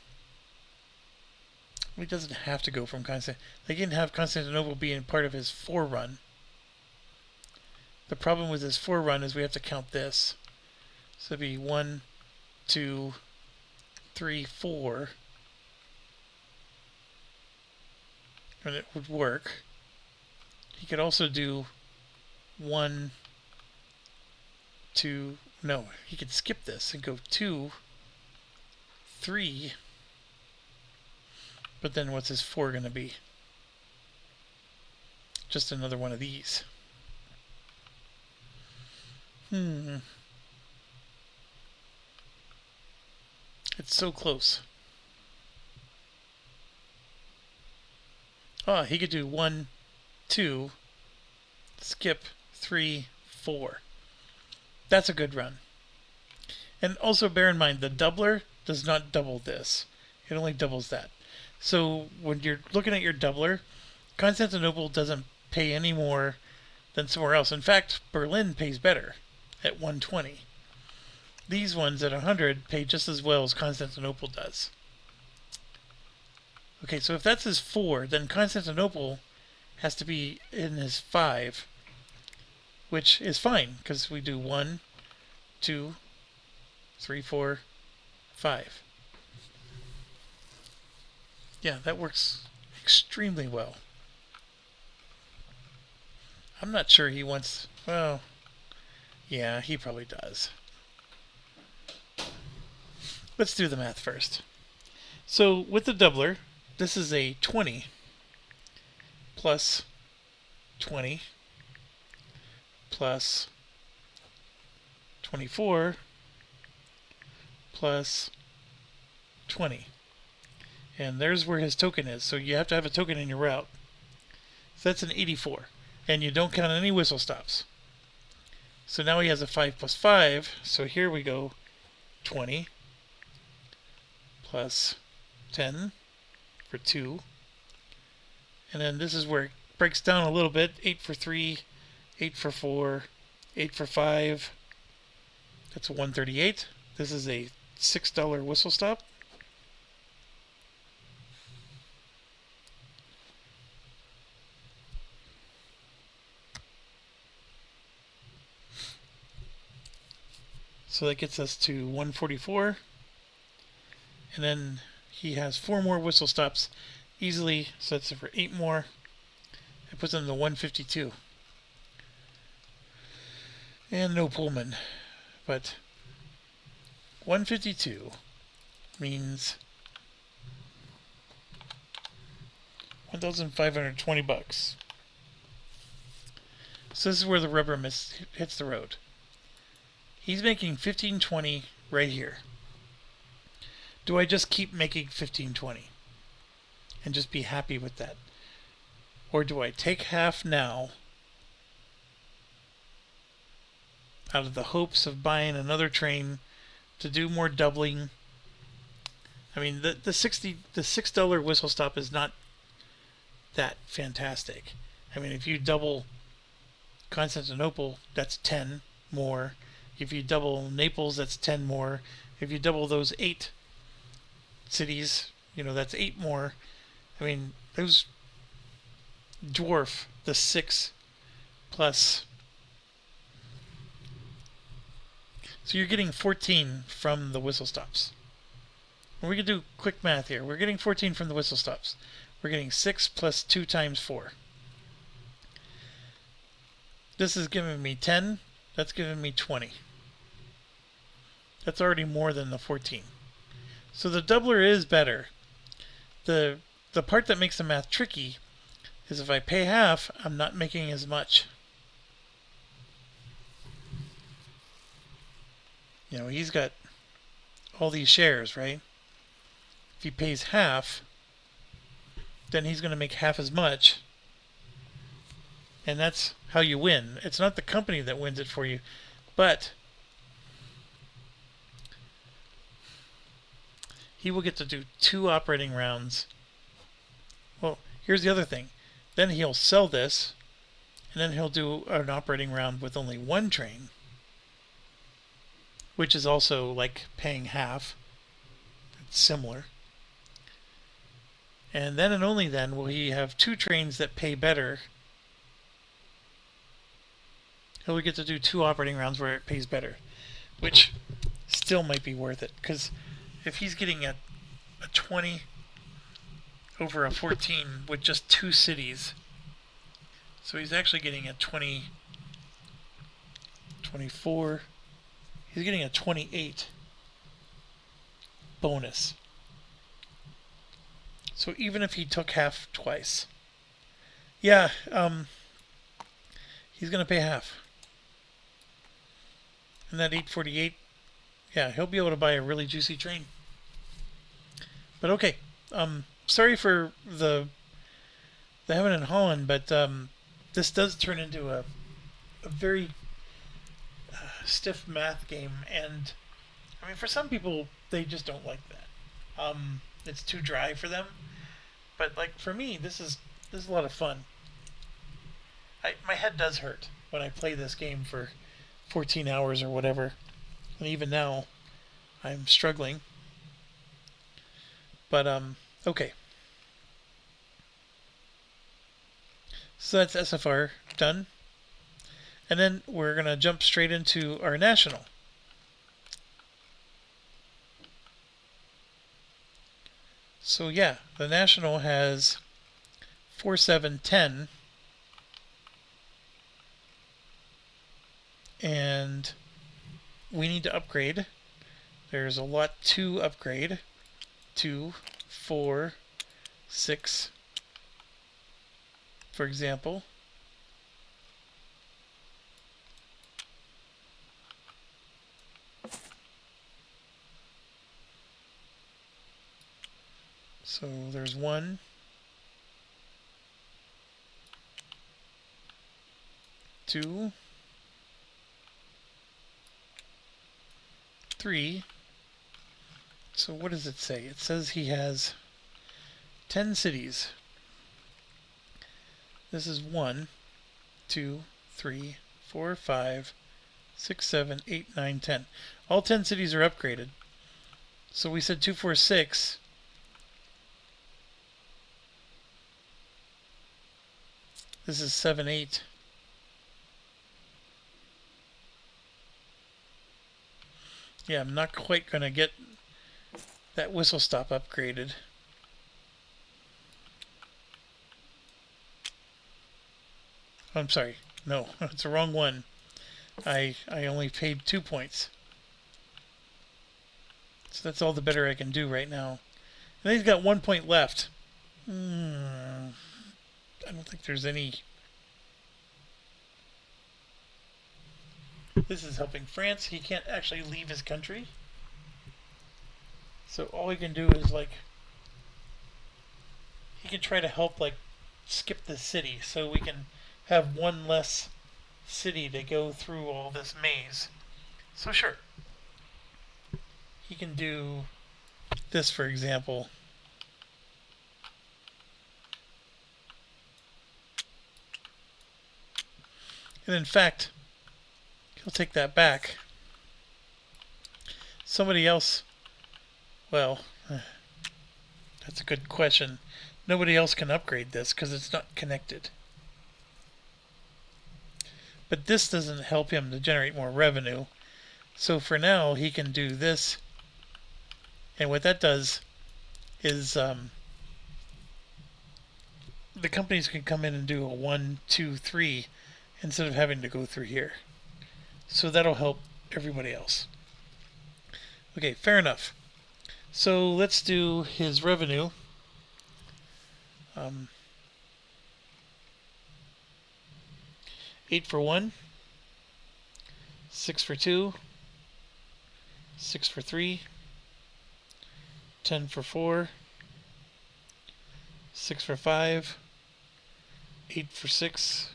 Speaker 1: He doesn't have to go from Constantinople. They can have Constantinople being part of his 4 run. The problem with his 4 run is we have to count this. So it'd be 1, 2, 3, 4. And it would work. He could also do 1, 2, no, he could skip this and go 2, 3, but then what's his 4 going to be? Just another one of these. It's so close. He could do 1, 2, skip 3, 4. That's a good run. And also bear in mind, the doubler does not double this. It only doubles that. So when you're looking at your doubler, Constantinople doesn't pay any more than somewhere else. In fact, Berlin pays better at 120. These ones at 100 pay just as well as Constantinople does. Okay, so if that's his 4, then Constantinople has to be in his 5, which is fine, because we do 1, 2, 3, 4, 5. Yeah, that works extremely well. I'm not sure he wants... Well, yeah, he probably does. Let's do the math first. So with the doubler, this is a 20 plus 20 plus 24 plus 20. And there's where his token is. So you have to have a token in your route. So that's an 84. And you don't count any whistle stops. So now he has a 5 plus 5. So here we go 20 plus 10 for 2. And then this is where it breaks down a little bit. 8 for 3, 8 for 4, 8 for 5. That's a 138. This is a $6 whistle stop. So that gets us to 144. And then he has 4 more whistle stops easily. So that's for 8 more. It puts him to 152. And no Pullman. But 152 means $1,520. So this is where the rubber hits the road. He's making 1520 right here. Do I just keep making 1520 and just be happy with that? Or do I take half now out of the hopes of buying another train to do more doubling? I mean, the $6 whistle stop is not that fantastic. I mean, if you double Constantinople, that's 10 more. If you double Naples, that's 10 more. If you double those 8 cities, that's 8 more. I mean, those dwarf the 6 plus. So you're getting 14 from the whistle stops. And we can do quick math here. We're getting 14 from the whistle stops. We're getting 6 plus 2 times 4. This is giving me 10. That's giving me 20. That's already more than the 14. So the doubler is better. The part that makes the math tricky is if I pay half, I'm not making as much. He's got all these shares, right? If he pays half, then he's going to make half as much. And that's how you win. It's not the company that wins it for you, but he will get to do 2 operating rounds. Well, here's the other thing. Then he'll sell this, and then he'll do an operating round with only 1 train, which is also like paying half. It's similar. And then and only then will he have 2 trains that pay better. He'll get to do 2 operating rounds where it pays better, which still might be worth it, because if he's getting a 20 over a 14 with just 2 cities, so he's actually getting a 20, 24, he's getting a 28 bonus. So even if he took half twice, yeah, he's going to pay half. And that 848, yeah, he'll be able to buy a really juicy train. But okay, sorry for the Heaven and Holland, but this does turn into a very stiff math game, and I mean, for some people, they just don't like that. It's too dry for them. But like for me, this is a lot of fun. My head does hurt when I play this game for 14 hours or whatever, and even now, I'm struggling. But okay. So that's SFR done. And then we're going to jump straight into our national. So yeah, the national has 4, 7, 10. And we need to upgrade. There's a lot to upgrade. 2, 4, 6, for example. So there's 1, 2, 3. So what does it say? It says he has 10 cities. This is 1, 2, 3, 4, 5, 6, 7, 8, 9, 10. All 10 cities are upgraded. So we said 2, 4, 6. This is 7, 8. Yeah, I'm not quite going to get that whistle stop upgraded. Oh, I'm sorry. No, it's the wrong one. I only paid 2 points. So that's all the better I can do right now. And he's got 1 point left. I don't think there's any... This is helping France. He can't actually leave his country. So all he can do is like... He can try to help like skip the city so we can have one less city to go through all this maze. So sure. He can do this, for example. And in fact, he'll take that back. Somebody else, well, that's a good question. Nobody else can upgrade this because it's not connected. But this doesn't help him to generate more revenue. So for now, he can do this. And what that does is the companies can come in and do a 1, 2, 3 instead of having to go through here. So that'll help everybody else. Okay, fair enough. So let's do his revenue. 8 for 1, 6 for 2, 6 for 3, 10 for 4, 6 for 5, 8 for 6,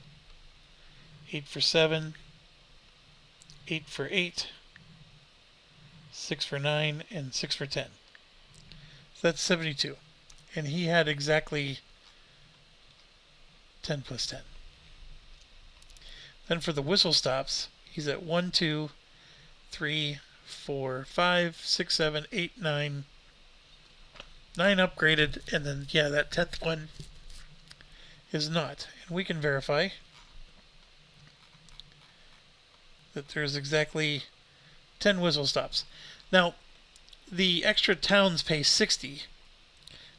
Speaker 1: 8 for 7, 8 for 8, 6 for 9, and 6 for 10. So that's 72. And he had exactly 10 plus 10. Then for the whistle stops, he's at 1, 2, 3, 4, 5, 6, 7, 8, 9. 9 upgraded, and then, yeah, that 10th one is not. And we can verify that there's exactly 10 whistle stops. Now, the extra towns pay 60,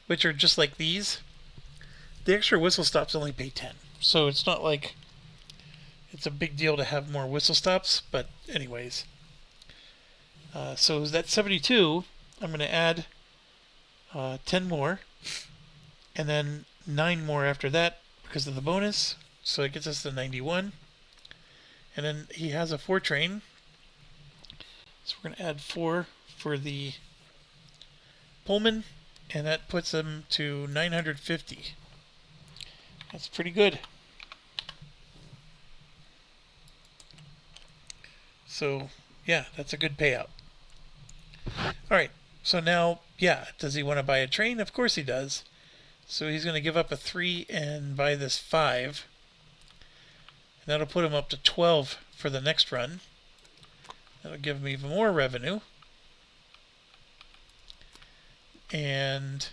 Speaker 1: which are just like these. The extra whistle stops only pay 10. So it's not like it's a big deal to have more whistle stops, but anyways. So that's 72. I'm going to add 10 more, and then 9 more after that because of the bonus. So it gets us to 91. And then he has a 4 train. So we're going to add 4 for the Pullman, and that puts him to 950. That's pretty good. So, yeah, that's a good payout. All right, so now, yeah, does he want to buy a train? Of course he does. So he's going to give up a 3 and buy this 5. And that'll put him up to 12 for the next run. That'll give him even more revenue. And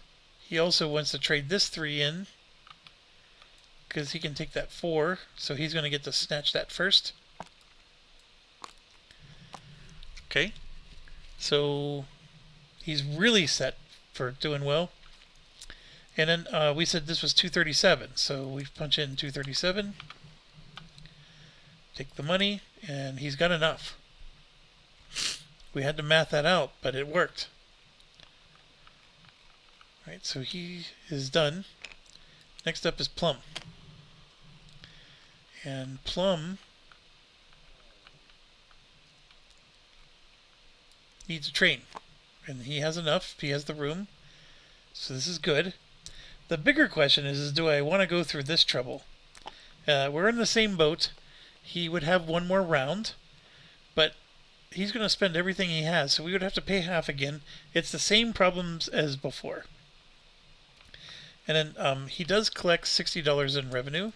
Speaker 1: he also wants to trade this 3 in, because he can take that 4. So he's going to get to snatch that first. Okay. So he's really set for doing well. And then we said this was 237. So we punch in 237. Take the money. And he's got enough. We had to math that out, but it worked. Right, so he is done. Next up is Plum. And Plum needs a train. And he has enough. He has the room. So this is good. The bigger question is do I want to go through this trouble? We're in the same boat. He would have one more round. But he's going to spend everything he has. So we would have to pay half again. It's the same problems as before. And then he does collect $60 in revenue.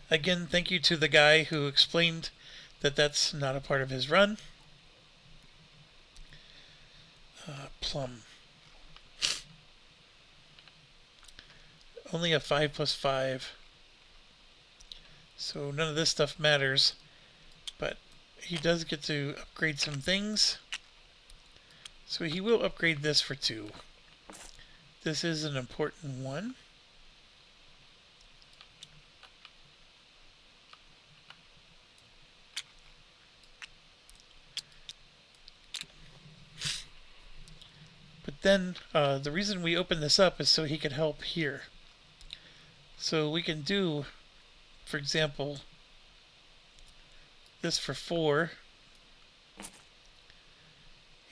Speaker 1: Again, thank you to the guy who explained that that's not a part of his run. Plum. Only a 5 plus 5. So none of this stuff matters. But he does get to upgrade some things. So he will upgrade this for 2. This is an important one. But then the reason we open this up is so he could help here. So we can do, for example, this for 4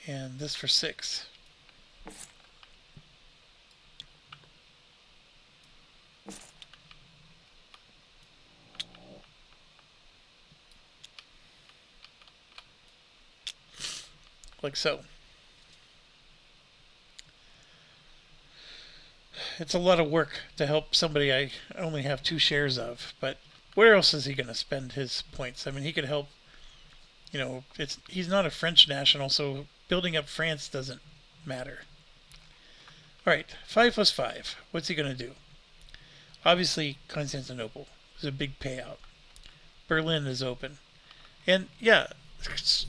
Speaker 1: and this for 6. Like so. It's a lot of work to help somebody I only have 2 shares of, but where else is he going to spend his points? I mean, he could help, you know, he's not a French national, so building up France doesn't matter. All right, 5 plus 5. What's he going to do? Obviously, Constantinople is a big payout. Berlin is open. And yeah,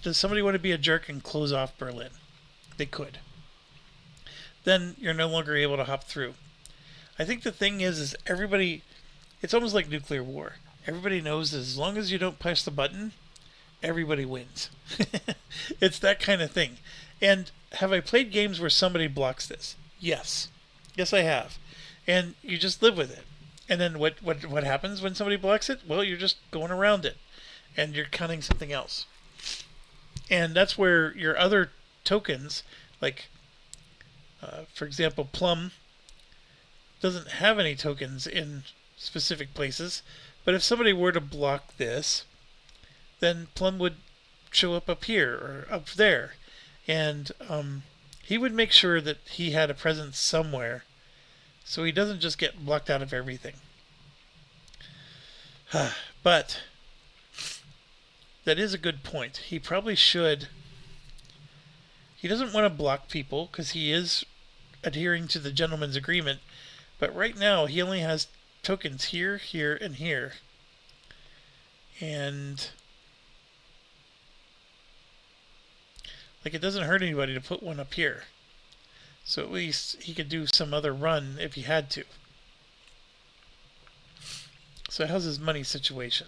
Speaker 1: does somebody want to be a jerk and close off Berlin? They could. Then you're no longer able to hop through. I think the thing is everybody, it's almost like nuclear war. Everybody knows that as long as you don't push the button, everybody wins. It's that kind of thing. And have I played games where somebody blocks this? Yes. Yes, I have. And you just live with it. And then what happens when somebody blocks it? Well, you're just going around it. And you're counting something else. And that's where your other tokens, like, for example, Plum doesn't have any tokens in specific places. But if somebody were to block this, then Plum would show up here or up there. And he would make sure that he had a presence somewhere so he doesn't just get blocked out of everything. But that is a good point. He probably should. He doesn't want to block people because he is adhering to the gentleman's agreement. But right now he only has tokens here, here, and here. And like, it doesn't hurt anybody to put one up here. So at least he could do some other run if he had to. So how's his money situation?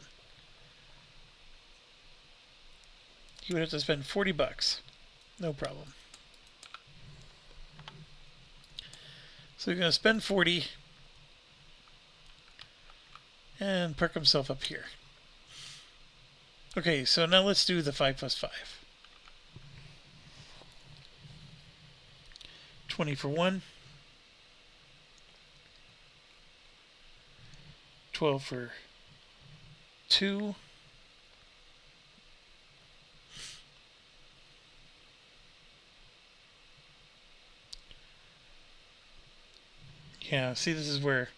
Speaker 1: He would have to spend $40. No problem. So he's going to spend 40 and park himself up here. Okay, so now let's do the 5 plus 5. 20 for 1. 12 for 2. Yeah, see, this is where...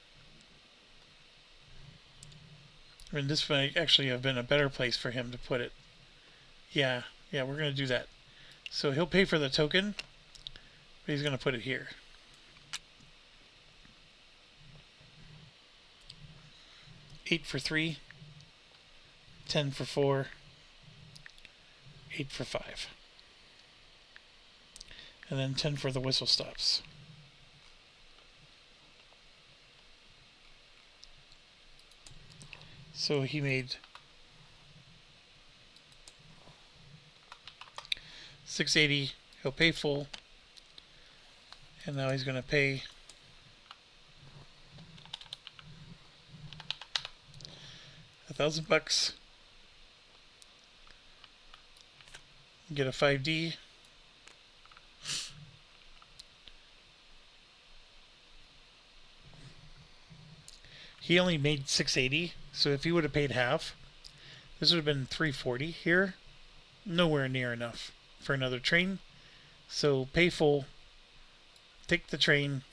Speaker 1: I mean, this might actually have been a better place for him to put it. Yeah, we're going to do that. So he'll pay for the token, but he's going to put it here. $8 for 3, 10 for 4, 8 for 5. And then 10 for the whistle stops. So he made $680. He'll pay full, and now he's going to pay $1,000. Get a 5D. He only made $680, so if he would have paid half, this would have been $340 here. Nowhere near enough for another train. So pay full, take the train.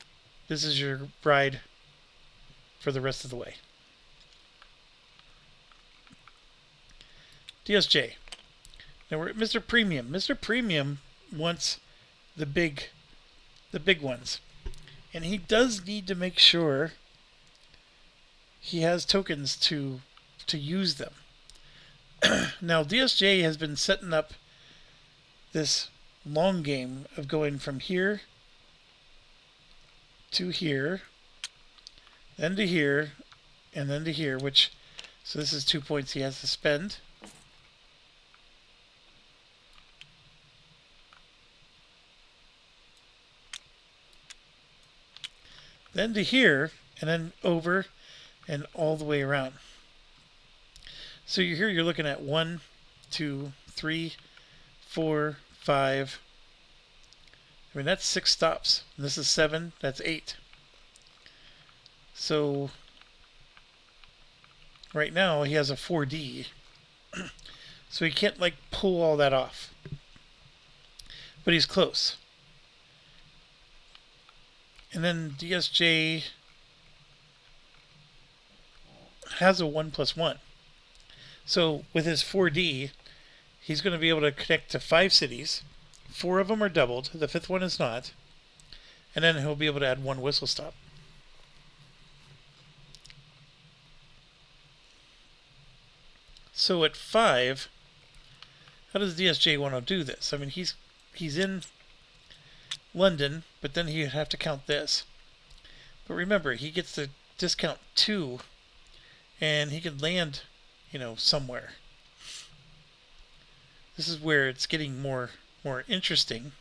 Speaker 1: This is your ride for the rest of the way. DSJ. Now we're at Mr. Premium. Mr. Premium wants the big ones. And he does need to make sure he has tokens to use them. Now DSJ has been setting up this long game of going from here to here, then to here, and then to here, which, so this is 2 points he has to spend. Then to here, and then over, and all the way around. So here you're looking at 1, 2, 3, 4, 5. I mean, that's 6 stops. And this is 7. That's 8. So right now he has a 4D. So he can't like pull all that off. But he's close. And then DSJ has a 1+1. So with his 4D, he's going to be able to connect to 5 cities. 4 of them are doubled. The 5th one is not. And then he'll be able to add 1 whistle stop. So at 5, how does DSJ want to do this? I mean, he's in London, but then he'd have to count this. But remember, he gets to discount 2, and he can land, somewhere. This is where it's getting more interesting.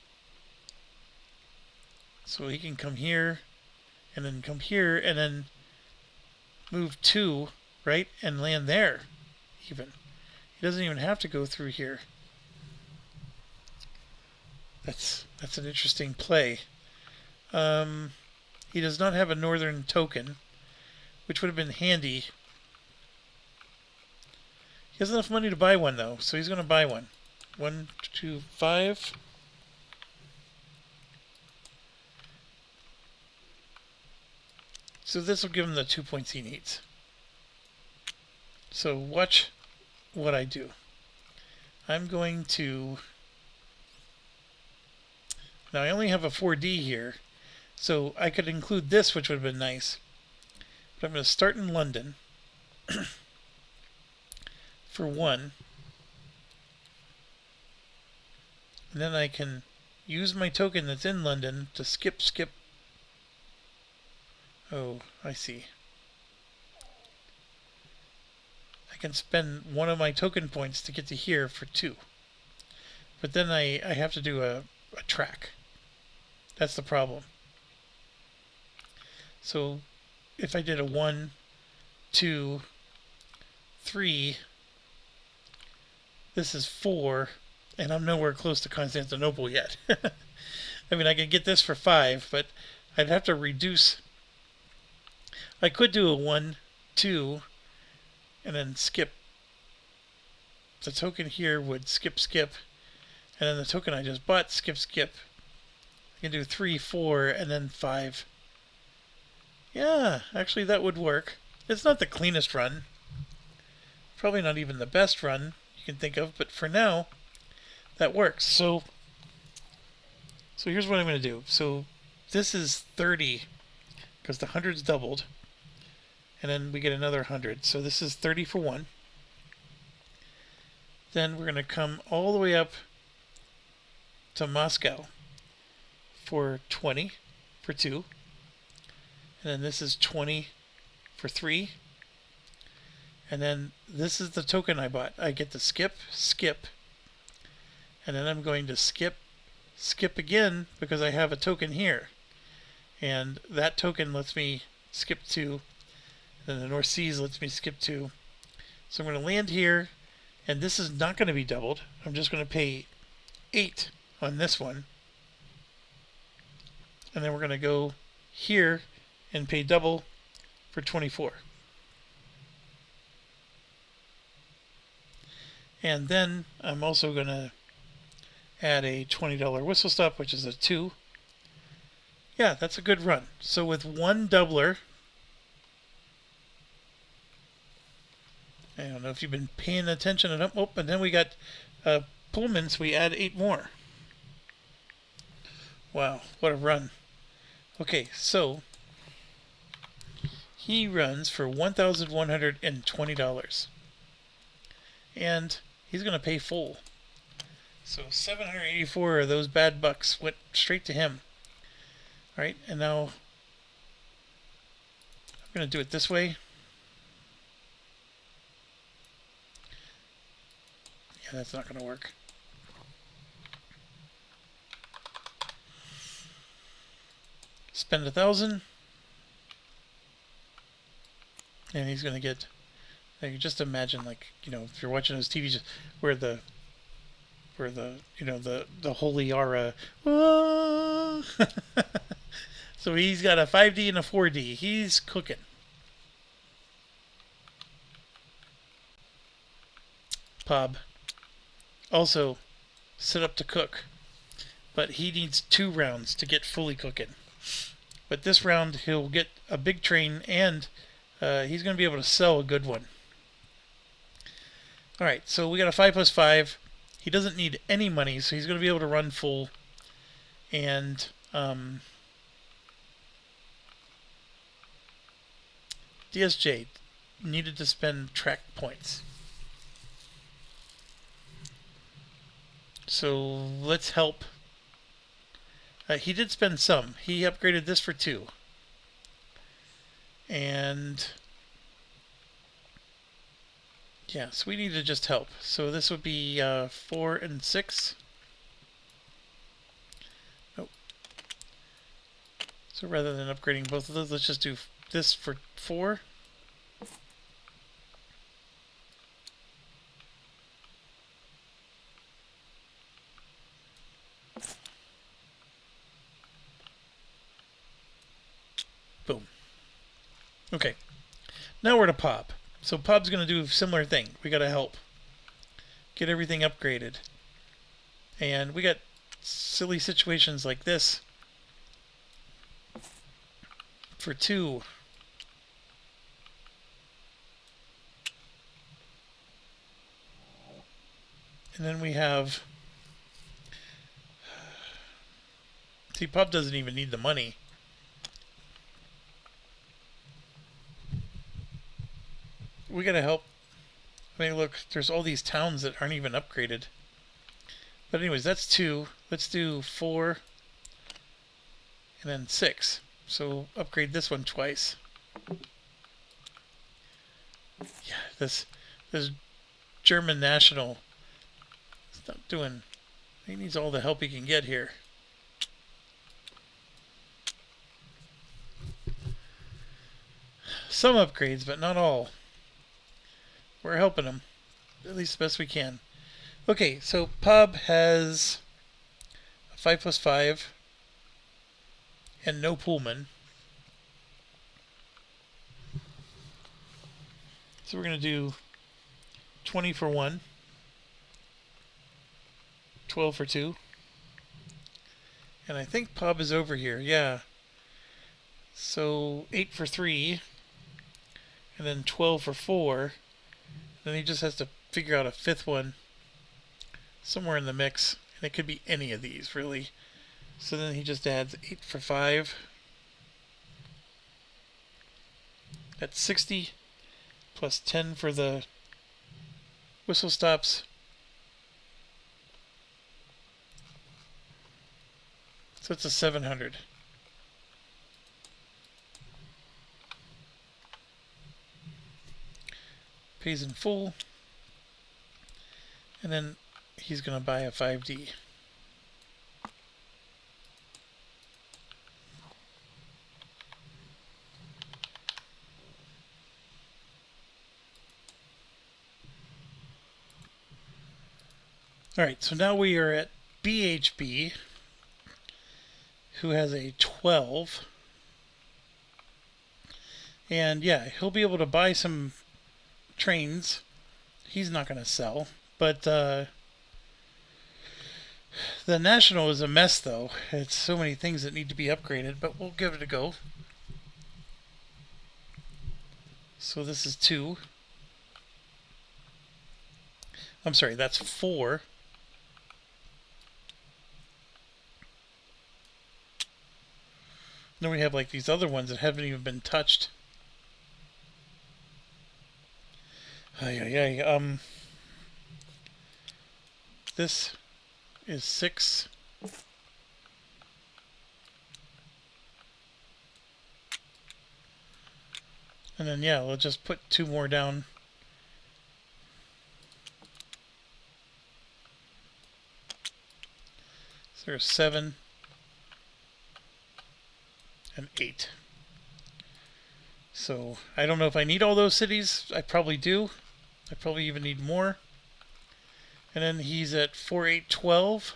Speaker 1: So he can come here, and then come here, and then move 2, right, and land there, even. He doesn't even have to go through here. That's an interesting play. He does not have a northern token, which would have been handy. He has enough money to buy one, though, so he's going to buy one. 1, 2, 5. So this will give him the 2 points he needs. So watch what I do. I'm going to... Now I only have a 4D here, so I could include this, which would have been nice. But I'm going to start in London for 1. And then I can use my token that's in London to skip. Oh, I see. I can spend 1 of my token points to get to here for 2. But then I have to do a track. That's the problem. So if I did a 1, 2, 3, this is 4, and I'm nowhere close to Constantinople yet. I mean, I could get this for 5, but I'd have to reduce. I could do a 1, 2, and then skip. The token here would skip, and then the token I just bought, skip. I can do 3, 4, and then 5. Yeah, actually that would work. It's not the cleanest run. Probably not even the best run you can think of, but for now, that works. So here's what I'm going to do. So this is 30, because the 100's doubled. And then we get another 100. So this is 30 for 1. Then we're going to come all the way up to Moscow for 20 for 2. And then this is 20 for 3. And then this is the token I bought. I get to skip, skip. And then I'm going to skip, skip again because I have a token here. And that token lets me skip to, and the North Seas lets me skip to. So I'm going to land here, and this is not going to be doubled. I'm just going to pay 8 on this one. And then we're going to go here and pay double for 24. And then I'm also going to add a $20 whistle stop, which is a 2. Yeah, that's a good run. So with one doubler, I don't know if you've been paying attention. Oh, and then we got Pullman, so we add 8 more. Wow, what a run. Okay, so he runs for $1,120. And he's going to pay full. So 784 of those bad bucks went straight to him. All right, and now I'm going to do it this way. Yeah, that's not going to work. Spend 1,000. And he's going to get, like, just imagine, like, you know, if you're watching those TV shows where the you know, the holy aura. So he's got a 5D and a 4D. He's cooking. Pob also set up to cook, but he needs 2 rounds to get fully cooking. But this round he'll get a big train, and he's going to be able to sell a good one. All right, so we got a 5+5. He doesn't need any money, so he's going to be able to run full. And DSJ needed to spend track points. So let's help. He did spend some. He upgraded this for 2. And yeah, so we need to just help. So this would be 4 and 6. Nope. So rather than upgrading both of those, let's just do this for 4. Boom. Okay. Now we're to Pob. So Pob's going to do a similar thing. We got to help get everything upgraded. And we got silly situations like this for 2. And then we have, see, Pob doesn't even need the money. We gotta help. I mean, look, there's all these towns that aren't even upgraded. But anyways, that's 2. Let's do 4 and then 6. So upgrade this one twice. Yeah, this German national is not doing. He needs all the help he can get here. Some upgrades, but not all. We're helping him, at least the best we can. Okay, so Pob has a 5+5 and no Pullman. So we're going to do 20 for 1, 12 for 2. And I think Pob is over here. Yeah. So 8 for 3, and then 12 for 4. Then he just has to figure out a fifth one somewhere in the mix. And it could be any of these, really. So then he just adds 8 for 5. That's 60, plus 10 for the whistle stops. So it's a 700. Pays in full. And then he's going to buy a 5D. Alright, so now we are at BHB, who has a 12. And yeah, he'll be able to buy some trains. He's not going to sell. But the National is a mess, though. It's so many things that need to be upgraded, but we'll give it a go. So this is 2. I'm sorry, that's 4. Then we have like these other ones that haven't even been touched. This is 6. And then yeah, we'll just put 2 more down. So there's 7 and 8. So I don't know if I need all those cities. I probably do. I probably even need more. And then he's at 4, 8, 12.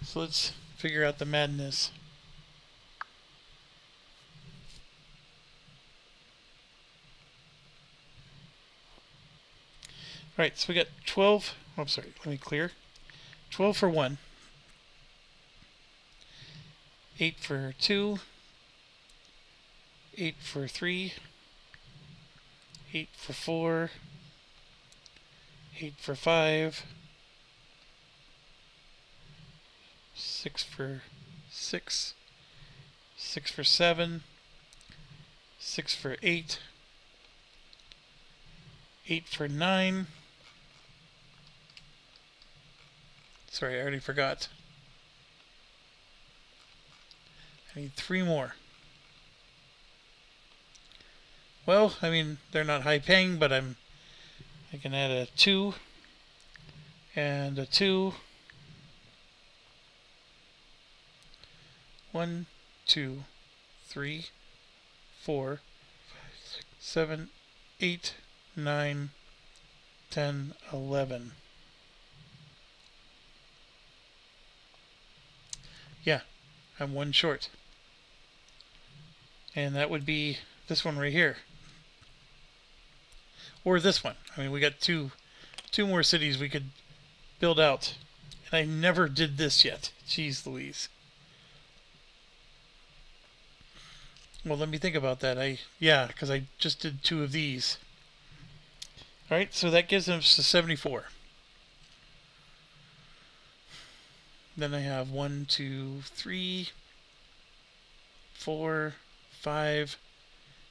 Speaker 1: So let's figure out the madness. Alright, so we got 12. Oh, I'm sorry, let me clear. 12 for 1. 8 for 2. 8 for 3. 8 for 4. 8 for 5. 6 for 6. 6 for 7. 6 for 8. 8 for 9. Sorry, I already forgot. I need 3 more. Well, I mean, they're not high paying, but I can add a 2 and a 2. 1, 2, 3, 4, 5, 6, 7, 8, 9, 10, 11. Yeah, I'm 1 short. And that would be this one right here. Or this one. I mean, we got two more cities we could build out. And I never did this yet. Jeez Louise. Well, let me think about that. Yeah, because I just did 2 of these. Alright, so that gives us a 74. Then I have 1, 2, 3, 4, 5,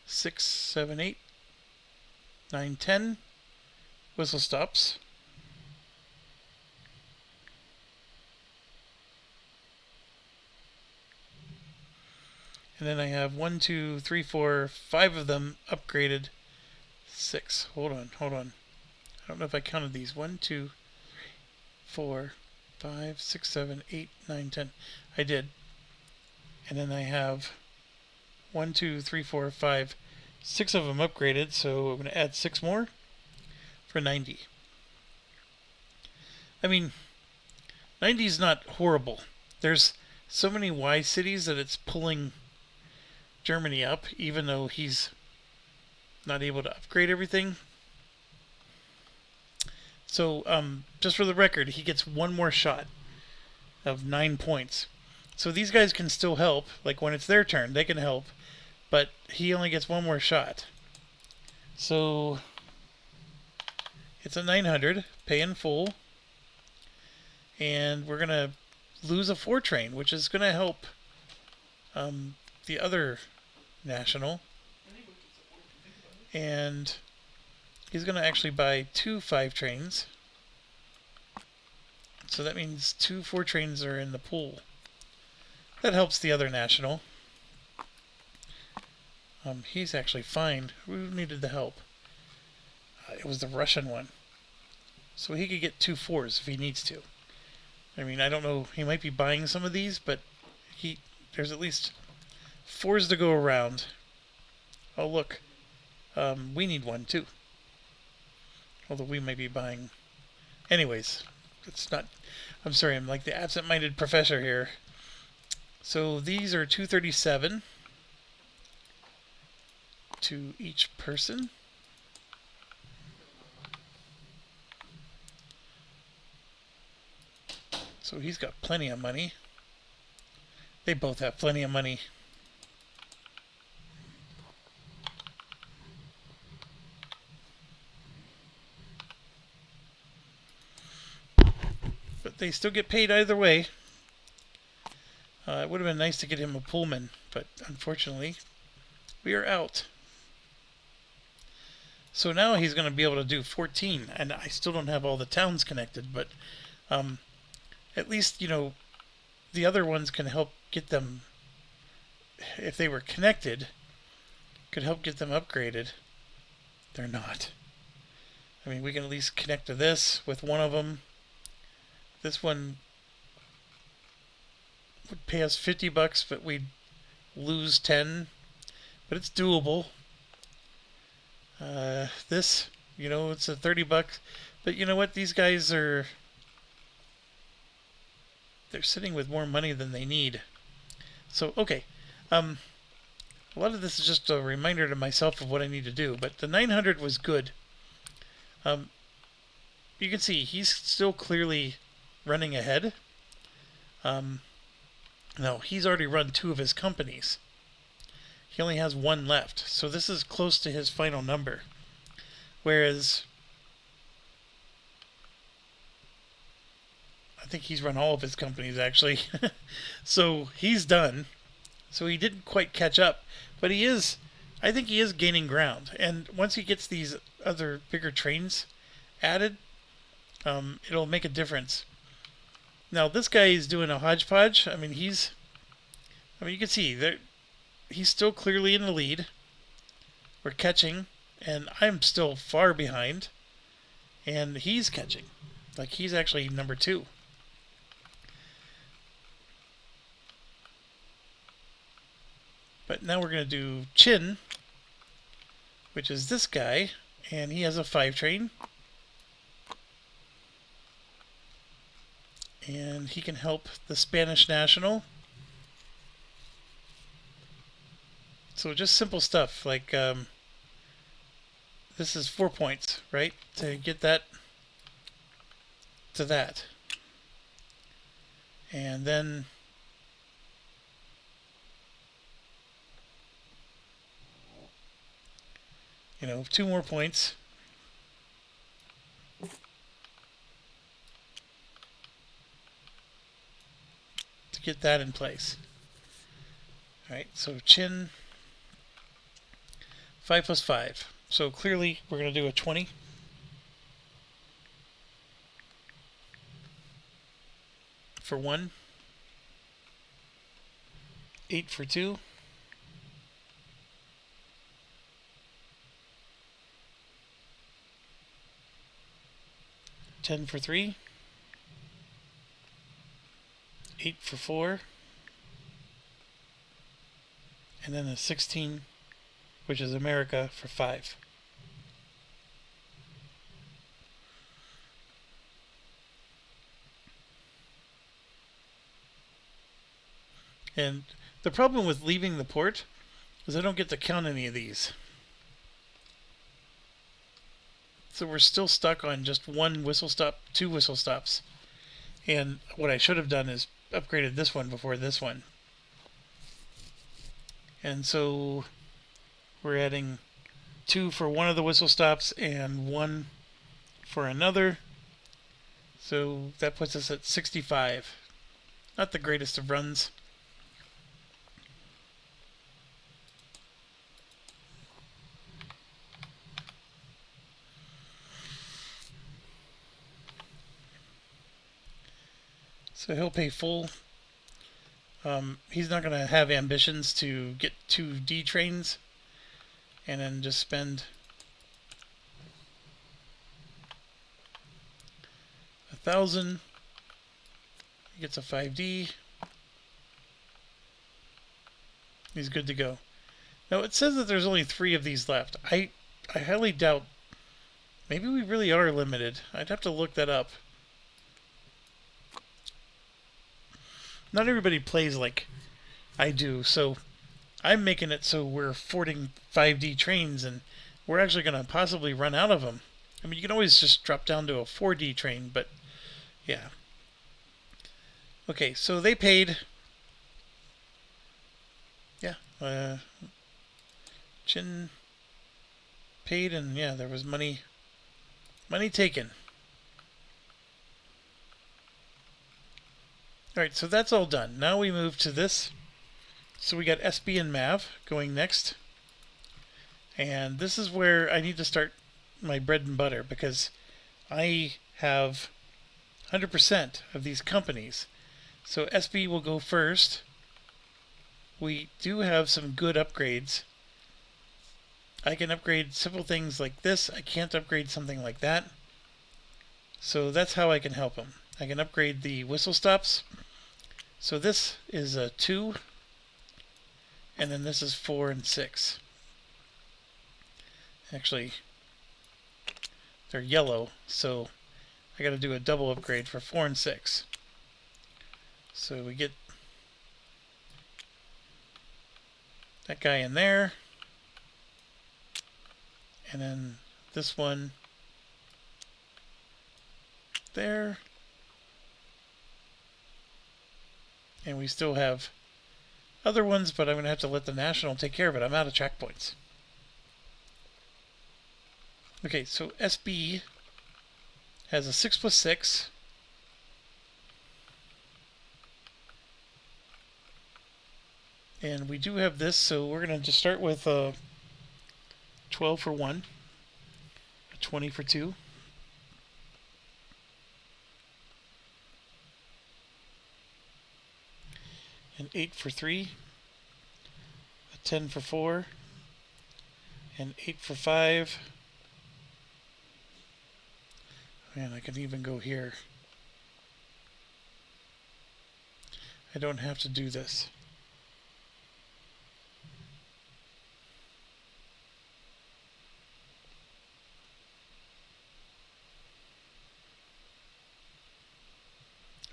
Speaker 1: 6, 7, 8, 9, 10. Whistle stops. And then I have 1, 2, 3, 4, 5 of them upgraded. 6. Hold on. I don't know if I counted these. 1, 2, 3, 4, 5, 6, 7, 8, 9, 10. I did. And then I have 1, 2, 3, 4, 5, 6 of them upgraded. So I'm going to add 6 more for 90. I mean, 90 is not horrible. There's so many Y cities that it's pulling Germany up, even though he's not able to upgrade everything. So, just for the record, he gets 1 more shot of 9 points. So these guys can still help. Like when it's their turn, they can help. But he only gets one more shot. So it's a 900, pay in full. And we're going to lose a 4 train, which is going to help the other national. And he's going to actually buy 2 5 trains. So that means 2 4 trains are in the pool. That helps the other national. He's actually fine. Who needed the help? It was the Russian one. So he could get 2 4s if he needs to. I mean, I don't know. He might be buying some of these, but there's at least 4s to go around. Oh, look. We need one, too. Although we may be buying... Anyways, it's not... I'm sorry, I'm like the absent-minded professor here. So these are 237 to each person. So he's got plenty of money. They both have plenty of money. But they still get paid either way. It would have been nice to get him a Pullman, but unfortunately, we are out. So now he's going to be able to do 14, and I still don't have all the towns connected, but at least, you know, the other ones can help get them, if they were connected, could help get them upgraded. They're not. I mean, we can at least connect to this with one of them. This one would pay us $50, but we'd lose 10. But it's doable. This, you know, it's a $30. But you know what? These guys are... They're sitting with more money than they need. So, okay. A lot of this is just a reminder to myself of what I need to do. But the 900 was good. You can see he's still clearly running ahead. No, he's already run 2 of his companies. He only has 1 left. So this is close to his final number. Whereas I think he's run all of his companies actually. So he's done. So he didn't quite catch up, but I think he is gaining ground. And once he gets these other bigger trains added, it'll make a difference. Now this guy is doing a hodgepodge. I mean, you can see there, he's still clearly in the lead. We're catching, and I'm still far behind. And he's catching. Like, he's actually number 2. But now we're going to do Chin, which is this guy, and he has a 5 train. And he can help the Spanish national. So just simple stuff like this is 4 points, right? To get that to that. And then you know, 2 more points. To get that in place. Alright, so Chin 5 plus 5. So clearly we're going to do a 20. For 1. 8 for 2. 10 for 3. 8 for 4. And then a 16, which is America, for 5. And the problem with leaving the port is I don't get to count any of these. So we're still stuck on just 1 whistle stop, 2 whistle stops. And what I should have done is upgraded this one before this one. And so we're adding 2 for one of the whistle stops and 1 for another. So that puts us at 65. Not the greatest of runs. So he'll pay full. He's not going to have ambitions to get 2 D trains and then just spend 1,000. He gets a 5D. He's good to go. Now it says that there's only 3 of these left. I highly doubt. Maybe we really are limited. I'd have to look that up. Not everybody plays like I do, so I'm making it so we're affording 5D trains, and we're actually going to possibly run out of them. I mean, you can always just drop down to a 4D train, but yeah. Okay, so they paid. Yeah, Chin paid, and yeah, there was money taken. Alright, so that's all done. Now we move to this. So we got SB and Mav going next. And this is where I need to start my bread and butter, because I have 100% of these companies. So SB will go first. We do have some good upgrades. I can upgrade simple things like this. I can't upgrade something like that. So that's how I can help them. I can upgrade the whistle stops. So this is a 2, and then this is 4 and 6. Actually, they're yellow, so I got to do a double upgrade for 4 and 6. So we get that guy in there, and then this one there. And we still have other ones, but I'm going to have to let the National take care of it. I'm out of track points. Okay, so SB has a 6+6. And we do have this, so we're going to just start with 12 for 1, a 20 for 2. An 8 for 3, a 10 for 4, an 8 for 5. Man, I can even go here. I don't have to do this.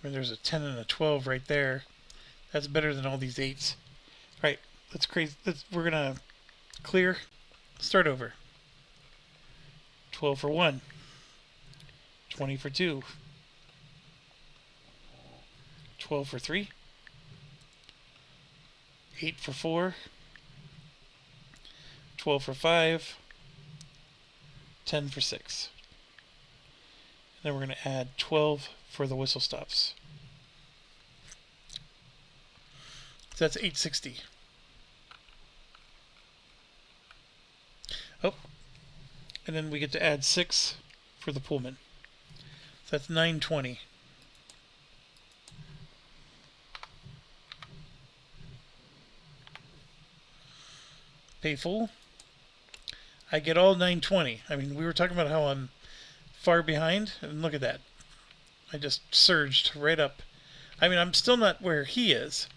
Speaker 1: I mean, there's a 10 and a 12 right there. That's better than all these 8s. Right, we're gonna clear, start over. 12 for 1, 20 for 2, 12 for 3, 8 for 4, 12 for 5, 10 for 6. And then we're going to add 12 for the whistle stops. So that's 860. Oh, and then we get to add 6 for the Pullman. So that's 920. Pay full. I get all 920. I mean, we were talking about how I'm far behind, and look at that. I just surged right up. I mean, I'm still not where he is,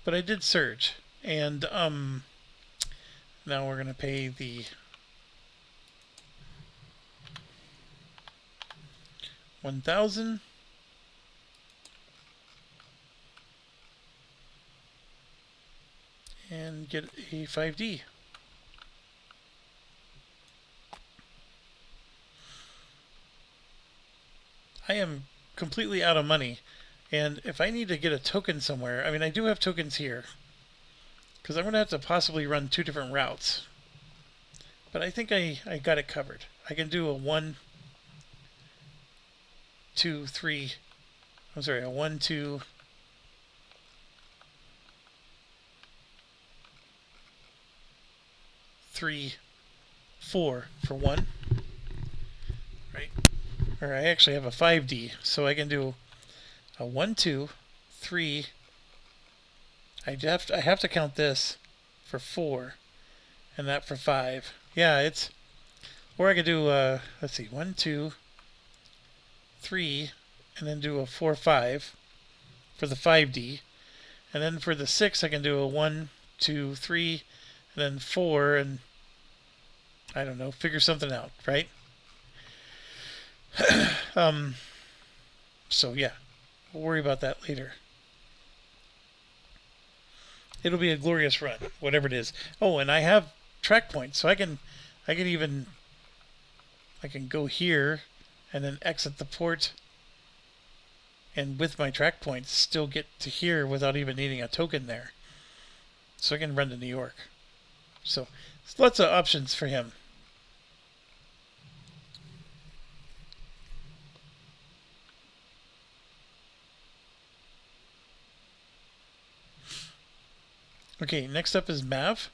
Speaker 1: but I did surge. And now we're going to pay the 1,000. And get a 5D. I am completely out of money. And if I need to get a token somewhere, I mean, I do have tokens here, because I'm going to have to possibly run 2 different routes. But I think I got it covered. I can do a 1, 2, 3. I'm sorry, a 1, 2, 3, 4 for 1. Right? Or I actually have a 5D, so I can do a 1, 2, 3. I have to count this for 4, and that for 5. Yeah, it's. Or I could do let's see, 1, 2, 3, and then do a 4, 5 for the 5D, and then for the 6 I can do a 1, 2, 3, and then 4, and I don't know, figure something out, right? So yeah, we'll worry about that later. It'll be a glorious run, whatever it is. Oh, and I have track points, so I can go here and then exit the port, and with my track points still get to here without even needing a token there. So I can run to New York. So there's lots of options for him. Okay, next up is Mav,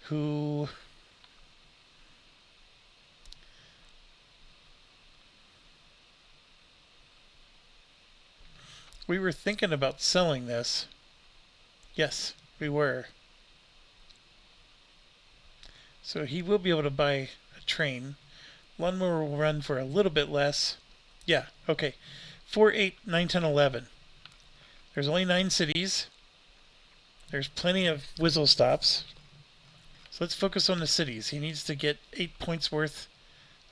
Speaker 1: who we were thinking about selling this. Yes, we were. So he will be able to buy a train. One more will run for a little bit less. Yeah, okay. 4, 8, 9, 10, 11. There's only 9 cities. There's plenty of whistle stops. So let's focus on the cities. He needs to get 8 points worth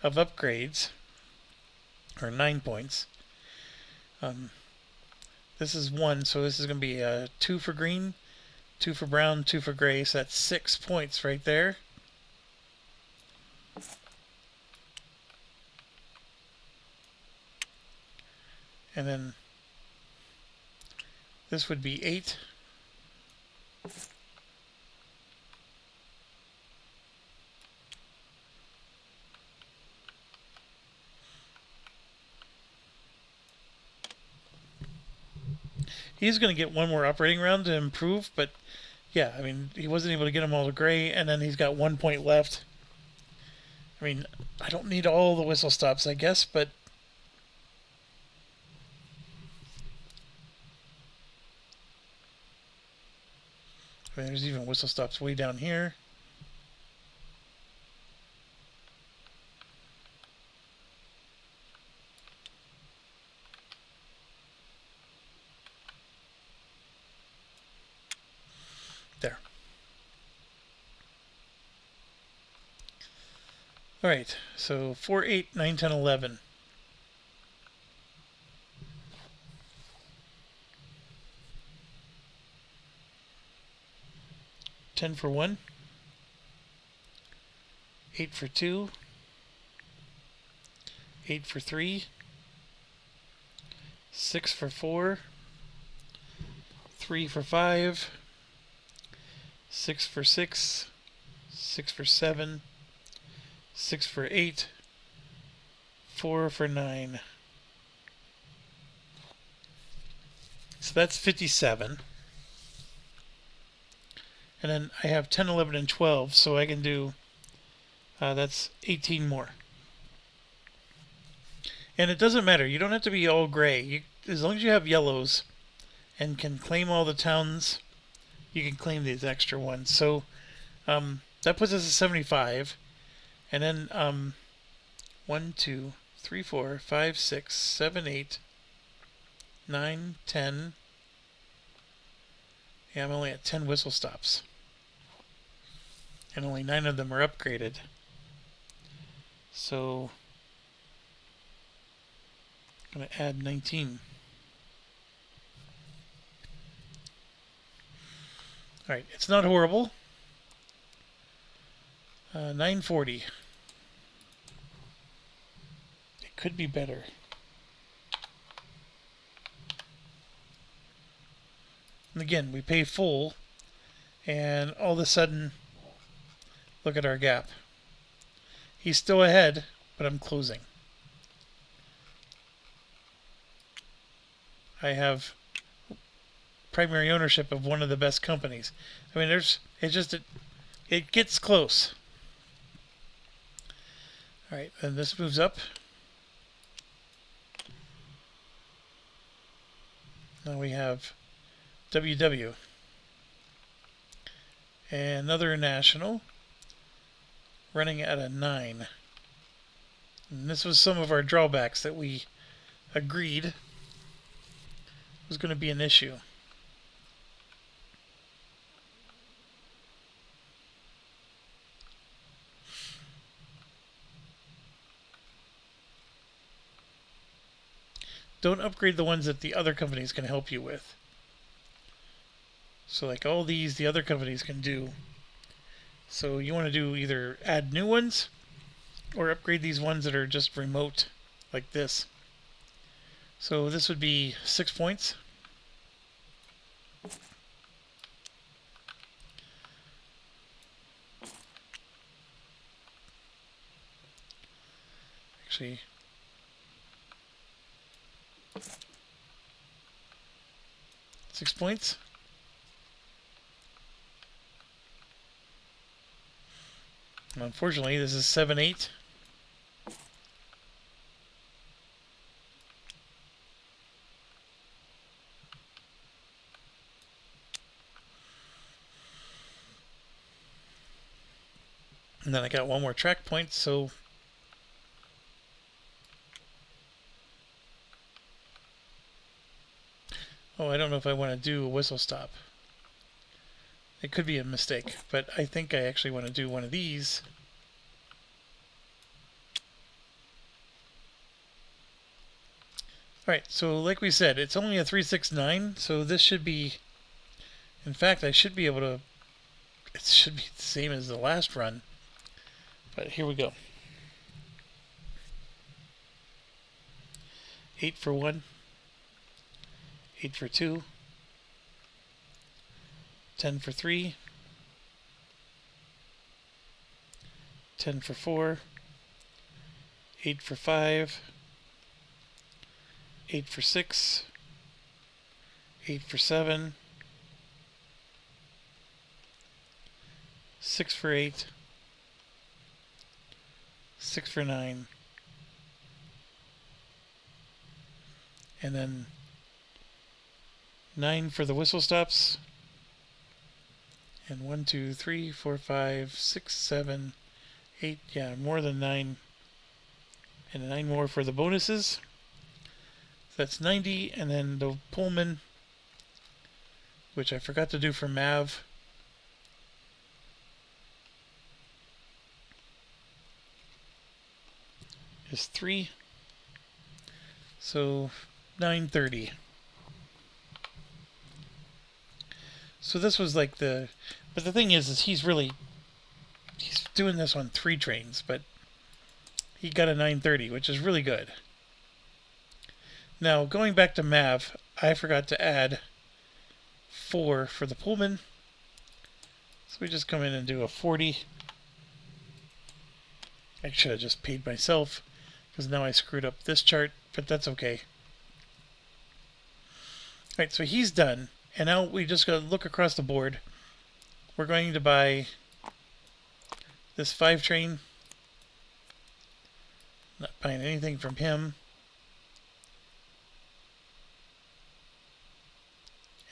Speaker 1: of upgrades. Or 9 points. This is 1, so this is going to be 2 for green, 2 for brown, 2 for gray. So that's 6 points right there. And then this would be 8. He's going to get one more operating round to improve, but yeah, I mean, he wasn't able to get them all to gray, and then he's got 1 point left. I mean, I don't need all the whistle stops, I guess, but I mean, there's even whistle stops way down here. There. Alright, so 4, 8, 9, 10, 11. $10 for 1. 8 for 2. 8 for 3. 6 for 4. 3 for 5. 6 for 6. 6 for 7. 6 for 8. 4 for 9. So that's 57. And then I have 10, 11, and 12, so I can do, that's 18 more. And it doesn't matter. You don't have to be all gray. As long as you have yellows and can claim all the towns, you can claim these extra ones. So that puts us at 75. And then 1, 2, 3, 4, 5, 6, 7, 8, 9, 10. Yeah, I'm only at 10 whistle stops. And only 9 of them are upgraded. So I'm going to add 19. Alright, it's not horrible. 940. It could be better. And again, we pay full, and all of a sudden, look at our gap. He's still ahead, but I'm closing. I have primary ownership of one of the best companies. I mean, it gets close. All right, and this moves up. Now we have WW. And another national running at a 9. And this was some of our drawbacks that we agreed was going to be an issue. Don't upgrade the ones that the other companies can help you with. So like all these, the other companies can do. So you want to do either add new ones or upgrade these ones that are just remote, like this. So this would be 6 points. Actually, six points. Unfortunately, this is 7, 8. And then I got one more track point, so oh, I don't know if I want to do a whistle stop. It could be a mistake, but I think I actually want to do one of these. Alright, so like we said, it's only a 369, so this should be, in fact, I should be able to, it should be the same as the last run. But here we go. 8 for 1. 8 for 2. 10 for 3. 10 for 4. 8 for 5. 8 for 6. 8 for 7. 6 for 8. 6 for 9. And then 9 for the whistle stops. And 1, 2, 3, 4, 5, 6, 7, 8. Yeah, more than 9. And 9 more for the bonuses. So that's 90. And then the Pullman, which I forgot to do for Mav. Is 3. So 930. So this was like the, but the thing is he's doing this on 3 trains, but he got a 930, which is really good. Now going back to Mav, I forgot to add 4 for the Pullman. So we just come in and do a 40. I should have just paid myself, because now I screwed up this chart, but that's okay. Alright, so he's done. And now we just got to look across the board. We're going to buy this 5 train. Not buying anything from him.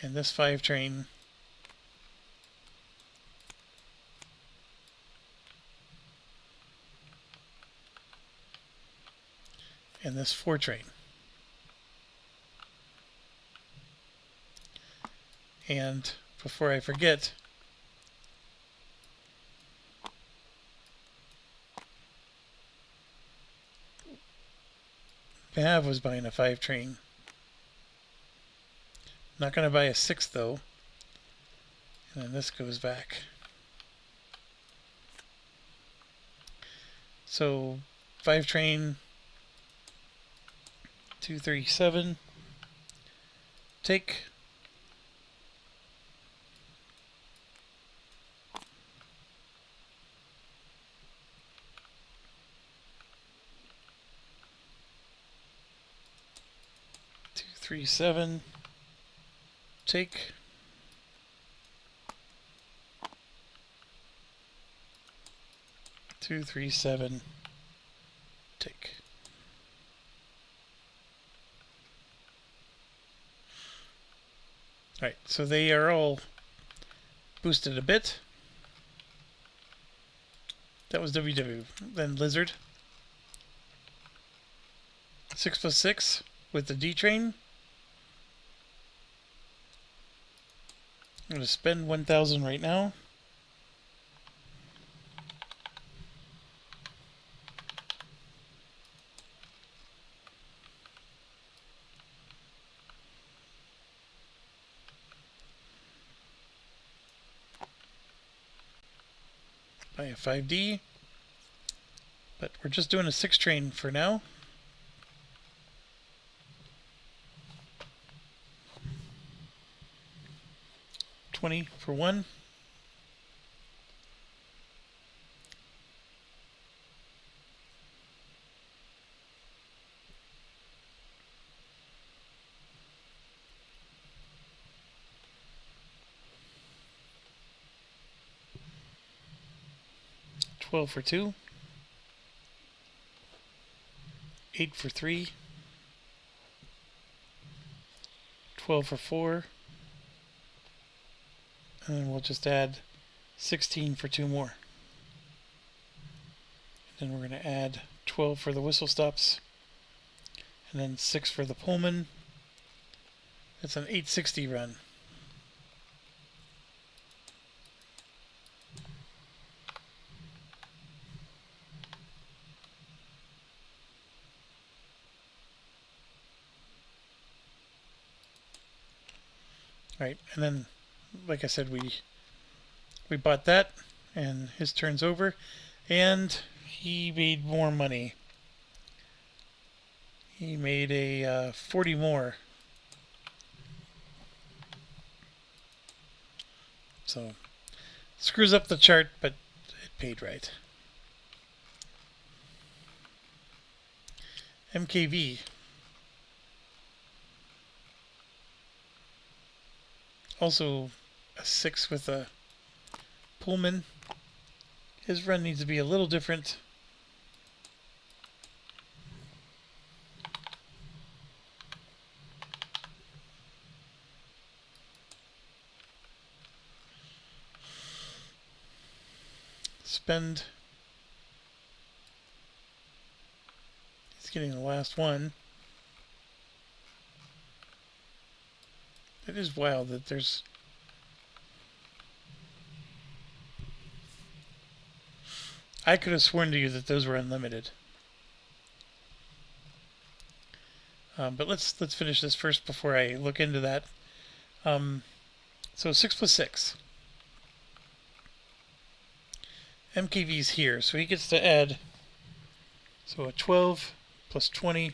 Speaker 1: And this 5 train. And this 4 train. And before I forget, Mav was buying a 5 train. Not going to buy a 6 though. And then this goes back. So 5 train, 237. Take 237. Take. Two, 3, 7. Take. Alright, so they are all boosted a bit. That was WW. Then Lizard. 6+6 with the D train. I'm going to spend 1,000 right now. Buy a 5D. But we're just doing a 6 train for now. $20 for 1. $12 for 2. 8 for 3. 12 for 4. And then we'll just add 16 for 2 more. And then we're going to add 12 for the whistle stops. And then 6 for the Pullman. That's an 860 run. Right, and then, like I said, we bought that, and his turn's over, and he made more money. He made a 40 more. So, screws up the chart, but it paid right. MKV. Also a 6 with a Pullman. His run needs to be a little different. Spend. He's getting the last one. It is wild that there's... I could have sworn to you that those were unlimited. But let's finish this first before I look into that. So 6+6. MKV's here, so he gets to add. So a 12 plus 20,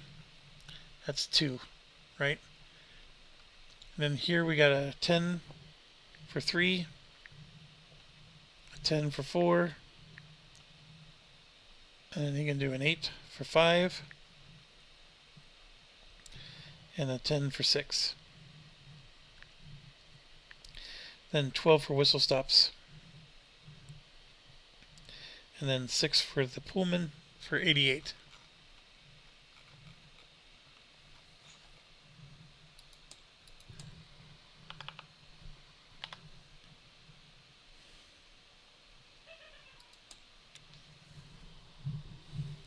Speaker 1: that's 2, right? And then here we got a 10 for 3, a 10 for 4, and then he can do an 8 for 5, and a 10 for 6. Then 12 for whistle stops. And then 6 for the Pullman for 88.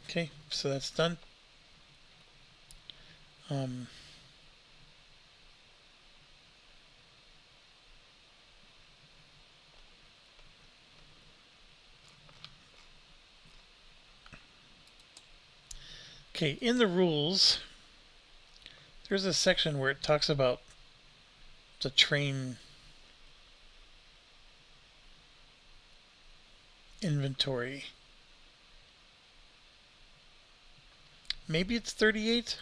Speaker 1: Okay, so that's done. Okay, in the rules, there's a section where it talks about the train inventory. Maybe it's 38?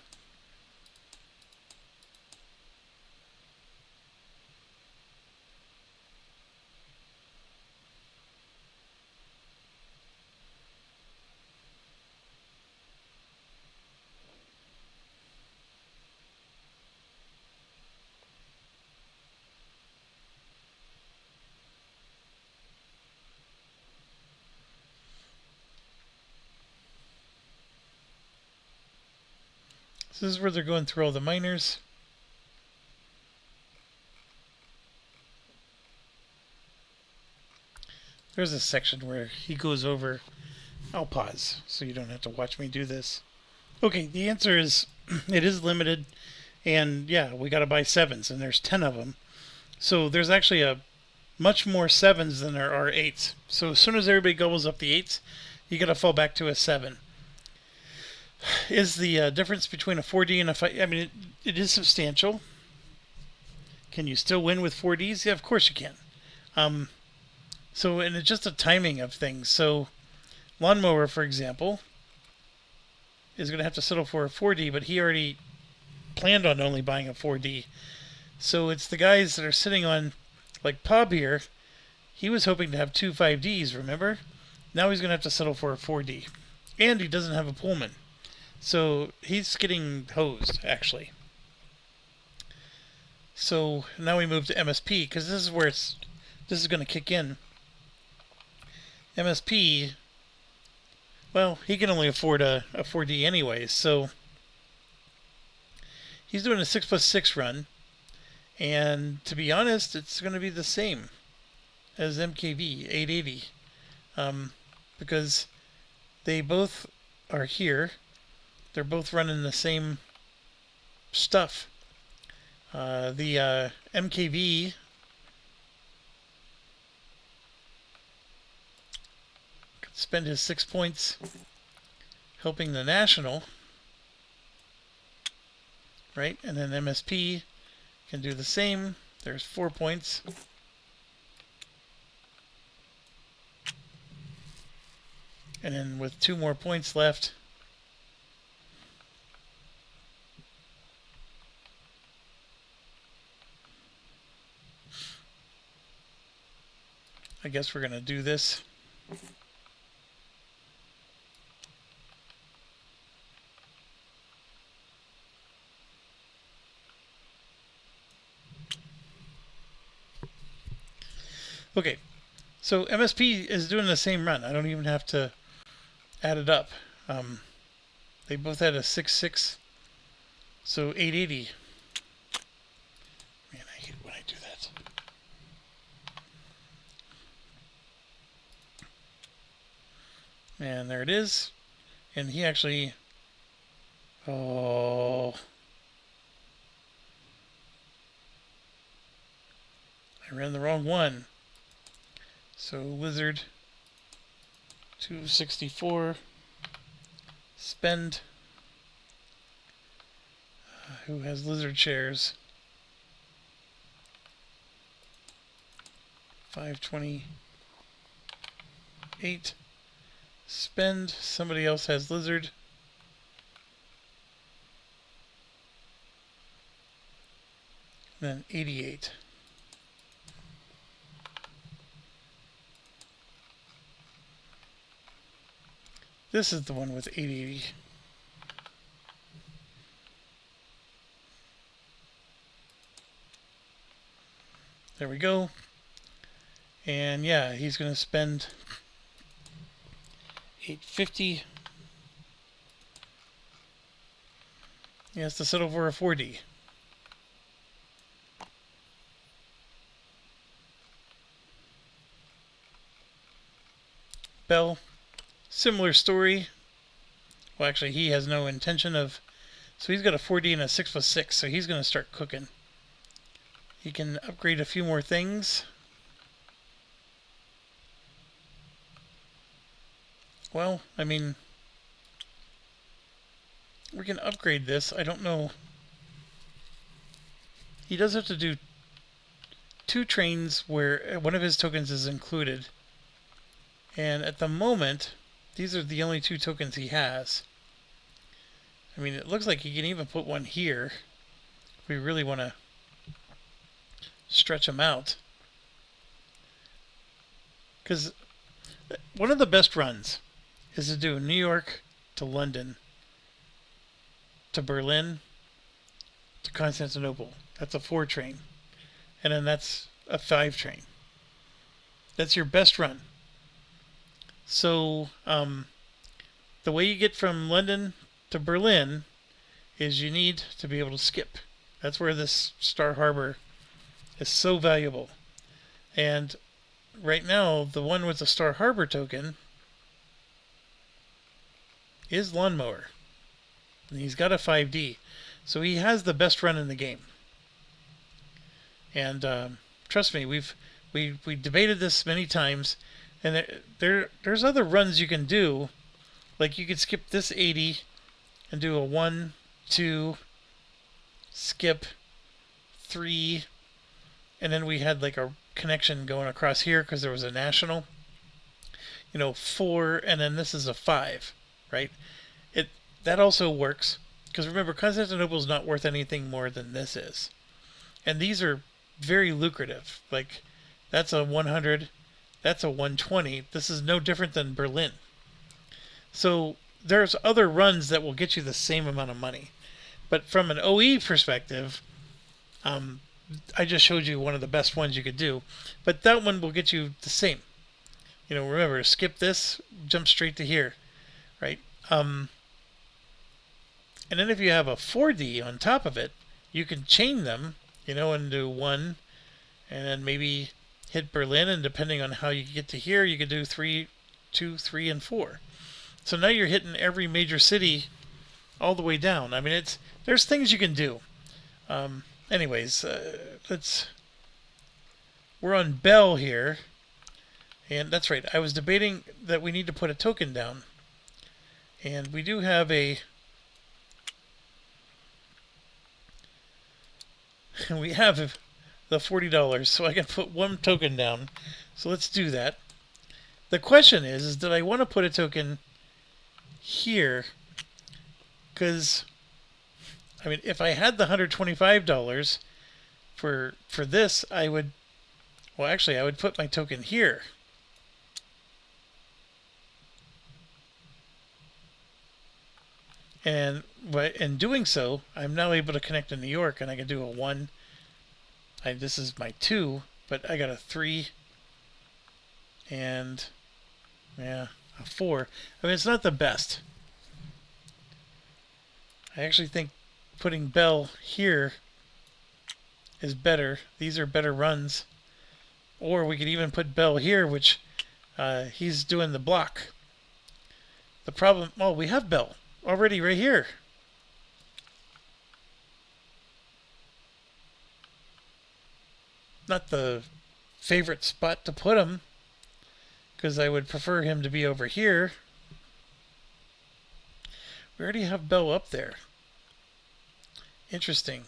Speaker 1: So this is where they're going through all the miners. There's a section where he goes over. I'll pause so you don't have to watch me do this. Okay, the answer is it is limited, and yeah, we got to buy 7s, and there's 10 of them. So there's actually a much more 7s than there are 8s. So as soon as everybody gobbles up the 8s, you got to fall back to a 7. Is the difference between a 4D and a 5? I mean, it is substantial. Can you still win with 4Ds? Yeah, of course you can. And it's just a timing of things. So Lawnmower, for example, is going to have to settle for a 4D, but he already planned on only buying a 4D. So it's the guys that are sitting on, like Pub here, he was hoping to have 2 5Ds, remember? Now he's going to have to settle for a 4D. And he doesn't have a Pullman. So he's getting hosed, actually. So now we move to MSP, because this is where this is going to kick in. MSP, well, he can only afford a 4D anyways, so he's doing a 6+6 run, and to be honest, it's going to be the same as MKV 880, because they both are here. They're both running the same stuff. The MKV could spend his 6 points helping the National, right? And then MSP can do the same. There's 4 points. And then with 2 more points left, I guess we're going to do this. Okay, so MSP is doing the same run. I don't even have to add it up. They both had a 6.6, so 880. Man, I hate when I do that. And there it is. And he actually... Oh... I ran the wrong one. So Lizard 264 spend. Who has Lizard shares? 528 spend. Somebody else has Lizard. Then 88. This is the one with 880. There we go. And yeah, he's going to spend 850. He has to settle for a 4D. Bell. Similar story. Well, actually, he has no intention of... So he's got a 4D and a 6+6, so he's going to start cooking. He can upgrade a few more things. Well, I mean... we can upgrade this. I don't know... He does have to do 2 trains where one of his tokens is included. And at the moment... these are the only 2 tokens he has. I mean, it looks like he can even put one here if we really want to stretch him out. Because one of the best runs is to do New York to London to Berlin to Constantinople. That's a 4 train. And then that's a 5 train. That's your best run. So, the way you get from London to Berlin is you need to be able to skip. That's where this Star Harbor is so valuable. And right now, the one with the Star Harbor token is Lawnmower. And he's got a 5D. So he has the best run in the game. And trust me, we debated this many times. And there's other runs you can do. Like you could skip this 80 and do a 1, 2, skip, 3, and then we had like a connection going across here because there was a national. 4, and then this is a 5, right? That also works because remember, Constantinople's not worth anything more than this is, and these are very lucrative. Like that's a 100, that's a 120. This is no different than Berlin. So there's other runs that will get you the same amount of money, but from an OE perspective, I just showed you one of the best ones you could do, but that one will get you the same. Remember, skip this, jump straight to here, right? And then if you have a 4D on top of it, you can chain them, and do 1, and then maybe hit Berlin, and depending on how you get to here, you could do 3, 2, 3, and 4. So now you're hitting every major city all the way down. I mean, there's things you can do. Anyways, we're on Bell here, and that's right. I was debating that we need to put a token down, and we do have we have the $40, so I can put one token down. So let's do that. The question is did I want to put a token here? Because I mean, if I had the $125 for this, I would put my token here. And in doing so, I'm now able to connect to New York, and I can do a 1. This is my 2, but I got a 3 and a 4. I mean, it's not the best. I actually think putting Bell here is better. These are better runs. Or we could even put Bell here, which he's doing the block. The problem, we have Bell already right here. Not the favorite spot to put him, because I would prefer him to be over here. We already have Bell up there. Interesting.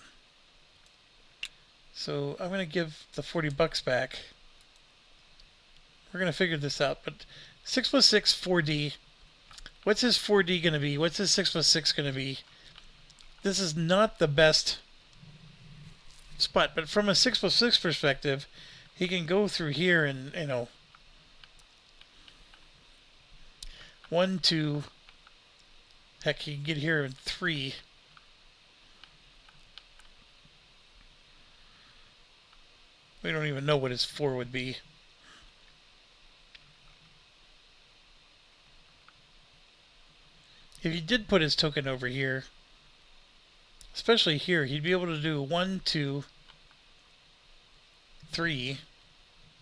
Speaker 1: So I'm going to give the $40 back. We're going to figure this out. But 6+6 4D. What's his 4D going to be? What's his 6+6 going to be? This is not the best spot. But from a 6+6 perspective, he can go through here and, 1, 2. Heck, he can get here in 3. We don't even know what his 4 would be. If he did put his token over here, especially here, he'd be able to do 1, 2, 3.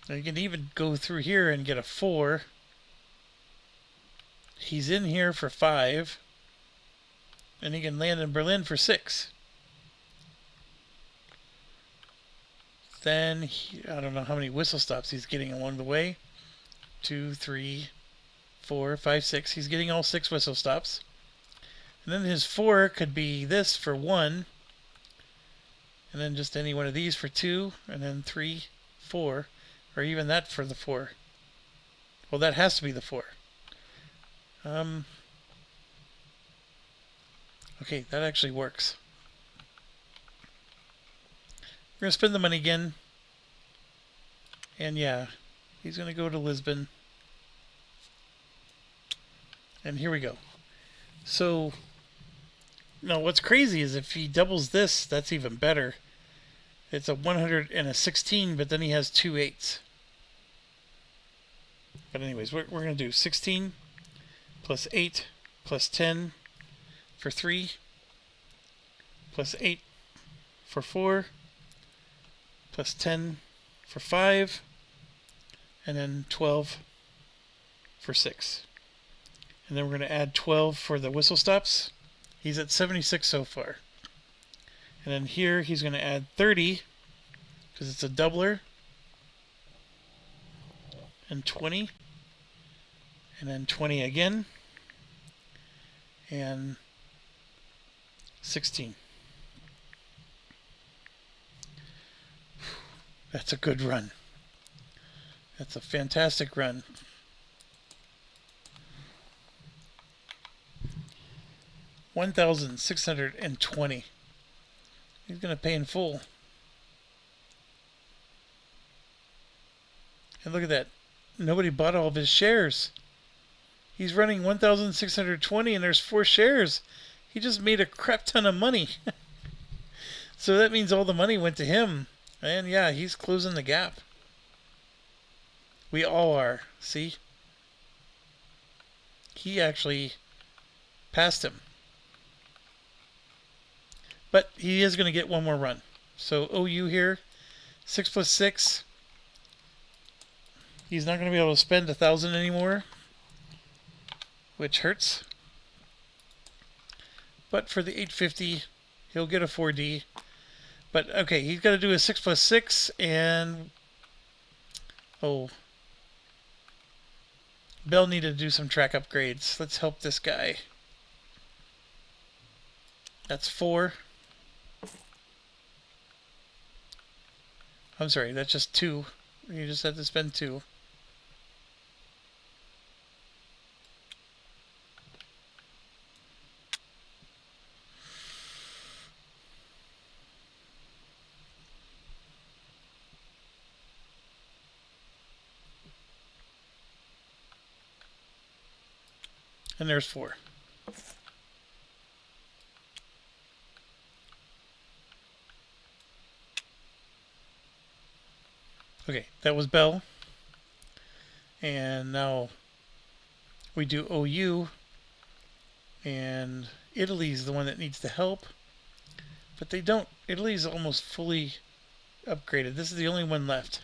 Speaker 1: And he can even go through here and get a 4. He's in here for 5. And he can land in Berlin for 6. Then, I don't know how many whistle stops he's getting along the way. 2, 3, 4, 5, 6. He's getting all 6 whistle stops. And then his 4 could be this for 1. And then just any one of these for 2. And then 3, 4. Or even that for the 4. Well, that has to be the 4. Okay, that actually works. We're going to spend the money again. And yeah, he's going to go to Lisbon. And here we go. So, now what's crazy is if he doubles this, that's even better. It's a 100 and a 16, but then he has 2 8s. But anyways, we're going to do 16 plus 8 plus 10 for 3. plus 8 for 4, plus 10 for 5, and then 12 for 6. And then we're going to add 12 for the whistle stops. He's at 76 so far. And then here he's going to add 30 because it's a doubler, and 20, and then 20 again, and 16. That's a good run. That's a fantastic run. $1,620. He's going to pay in full. And look at that. Nobody bought all of his shares. He's running 1,620 and there's 4 shares. He just made a crap ton of money. So that means all the money went to him. And yeah, he's closing the gap. We all are. See? He actually passed him. But he is going to get one more run. So OU here, 6 plus 6. He's not going to be able to spend 1,000 anymore, which hurts. But for the 850, he'll get a 4D. But okay, he's got to do a 6 plus 6, and oh, Bell needed to do some track upgrades. Let's help this guy. That's 4. I'm sorry, that's just 2. You just have to spend 2. And there's 4. Okay, that was Bell. And now we do OU. And Italy's the one that needs the help. But they don't. Italy's almost fully upgraded. This is the only one left.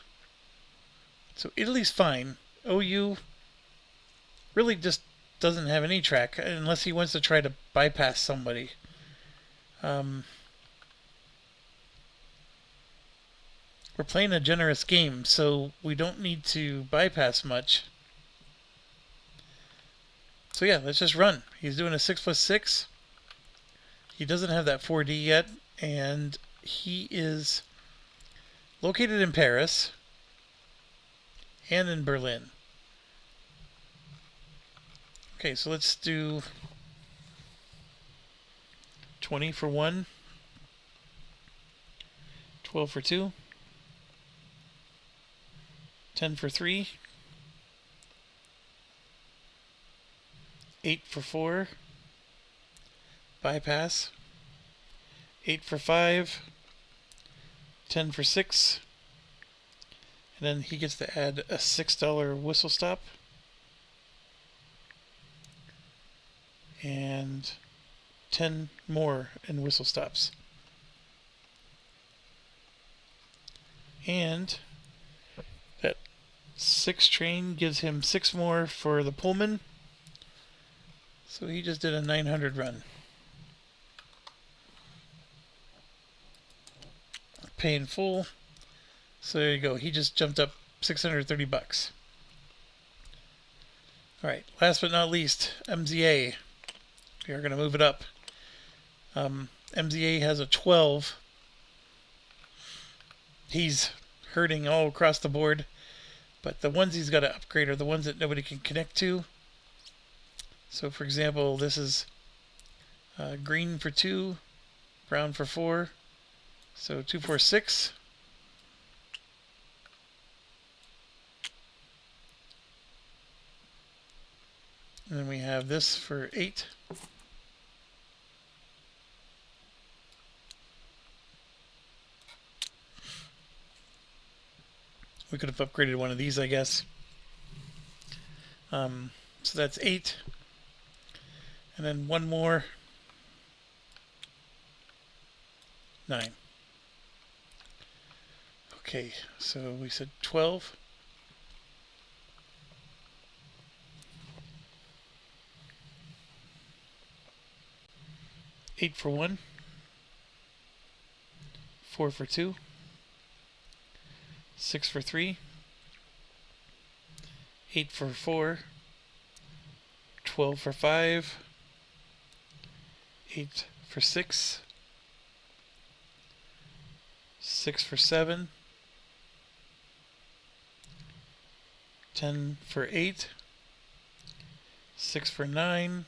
Speaker 1: So Italy's fine. OU really just doesn't have any track unless he wants to try to bypass somebody. We're playing a generous game, so we don't need to bypass much. So yeah, let's just run. He's doing a 6 plus 6. He doesn't have that 4D yet, and he is located in Paris and in Berlin. Okay, so let's do 20 for 1, 12 for 2, 10 for 3, 8 for 4, bypass, 8 for 5, 10 for 6, and then he gets to add a $6 whistle stop, and 10 more in whistle stops. And that 6 train gives him 6 more for the Pullman. So he just did a 900 run. Pay in full. So there you go. He just jumped up $630. Alright, last but not least, MZA. We are going to move it up. MZA has a 12. He's hurting all across the board. But the ones he's got to upgrade are the ones that nobody can connect to. So for example, this is green for 2, brown for 4. So 2, 4, 6. And then we have this for 8. We could have upgraded one of these, I guess. So that's 8. And then one more. 9. Okay, so we said 12. Eight for 1. 4 for 2. 6 for 3. 8 for 4. 12 for 5. 8 for 6. 6 for 7. 10 for 8. 6 for 9.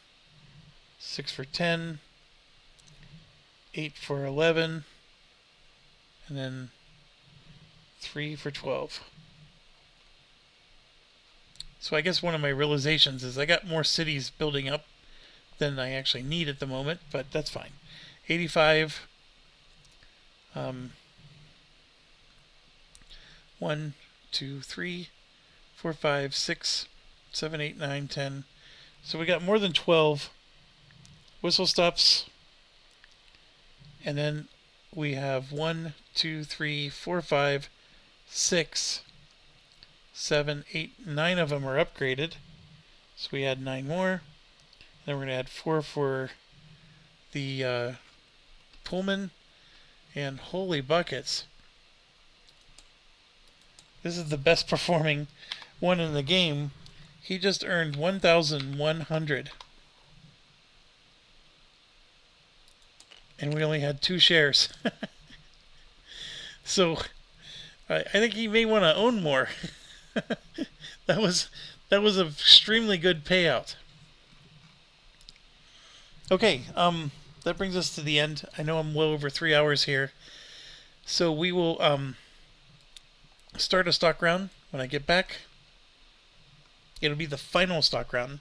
Speaker 1: 6 for 10. 8 for 11. And then 3 for 12. So I guess one of my realizations is I got more cities building up than I actually need at the moment, but that's fine. 85. 1, 2, 3, 4, 5, 6, 7, 8, 9, 10. So we got more than 12 whistle stops. And then we have 1, 2, 3, 4, 5, 6, 7, 8, 9 of them are upgraded. So we add 9 more. Then we're going to add 4 for the Pullman. And holy buckets. This is the best performing one in the game. He just earned 1,100. And we only had 2 shares. So I think he may want to own more. That was an extremely good payout. Okay, that brings us to the end. I know I'm well over 3 hours here. So we will start a stock round when I get back. It'll be the final stock round.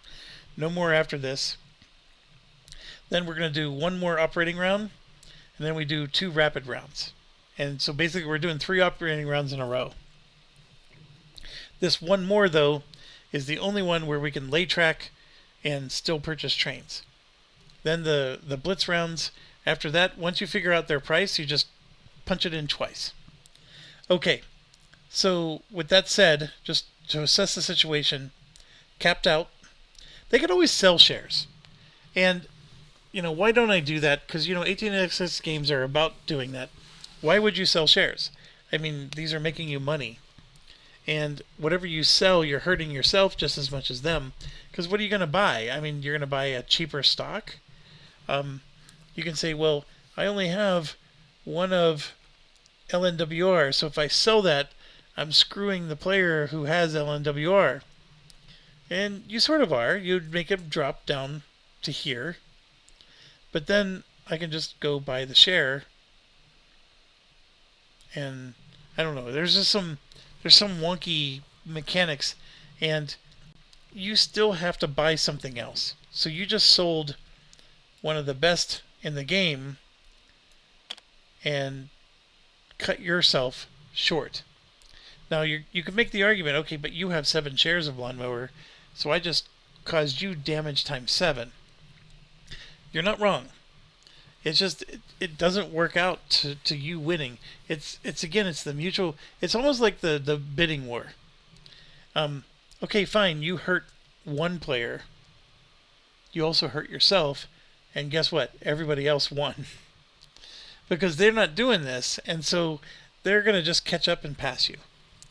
Speaker 1: No more after this. Then we're going to do 1 more operating round, and then we do 2 rapid rounds. And so basically we're doing 3 operating rounds in a row. This 1 more, though, is the only one where we can lay track and still purchase trains. Then the blitz rounds, after that, once you figure out their price, you just punch it in twice. Okay, so with that said, just to assess the situation, capped out, they could always sell shares. And why don't I do that? Because, 18xx games are about doing that. Why would you sell shares? I mean, these are making you money. And whatever you sell, you're hurting yourself just as much as them. Because what are you going to buy? I mean, you're going to buy a cheaper stock. You can say, well, I only have 1 of LNWR. So if I sell that, I'm screwing the player who has LNWR. And you sort of are. You'd make it drop down to here. But then I can just go buy the share. And I don't know. There's some wonky mechanics, and you still have to buy something else. So you just sold one of the best in the game and cut yourself short. Now you can make the argument, okay, but you have 7 shares of lawnmower, so I just caused you damage times 7. You're not wrong. It's just it doesn't work out to you winning. It's the mutual. It's almost like the bidding war. Okay, fine. You hurt one player. You also hurt yourself, and guess what? Everybody else won because they're not doing this, and so they're gonna just catch up and pass you.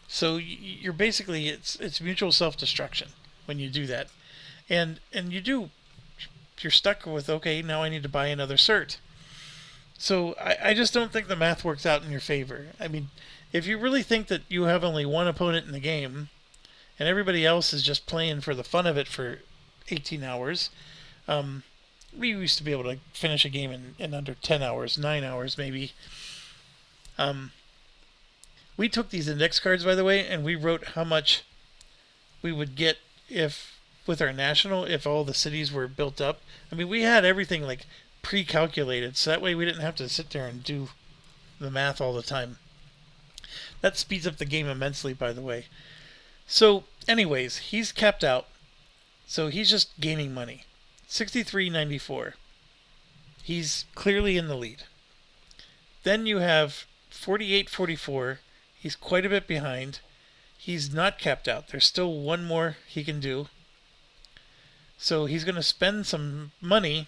Speaker 1: So you're basically it's mutual self-destruction when you do that, and you're stuck with, okay, now I need to buy another cert. So I just don't think the math works out in your favor. I mean, if you really think that you have only one opponent in the game and everybody else is just playing for the fun of it for 18 hours, we used to be able to finish a game in under 10 hours, 9 hours maybe. We took these index cards, by the way, and we wrote how much we would get with our national if all the cities were built up. I mean, we had everything like pre-calculated, so that way we didn't have to sit there and do the math all the time. That speeds up the game immensely, by the way. So, anyways, he's capped out, so he's just gaining money. 63.94. He's clearly in the lead. Then you have 48-44. He's quite a bit behind. He's not capped out. There's still one more he can do. So he's going to spend some money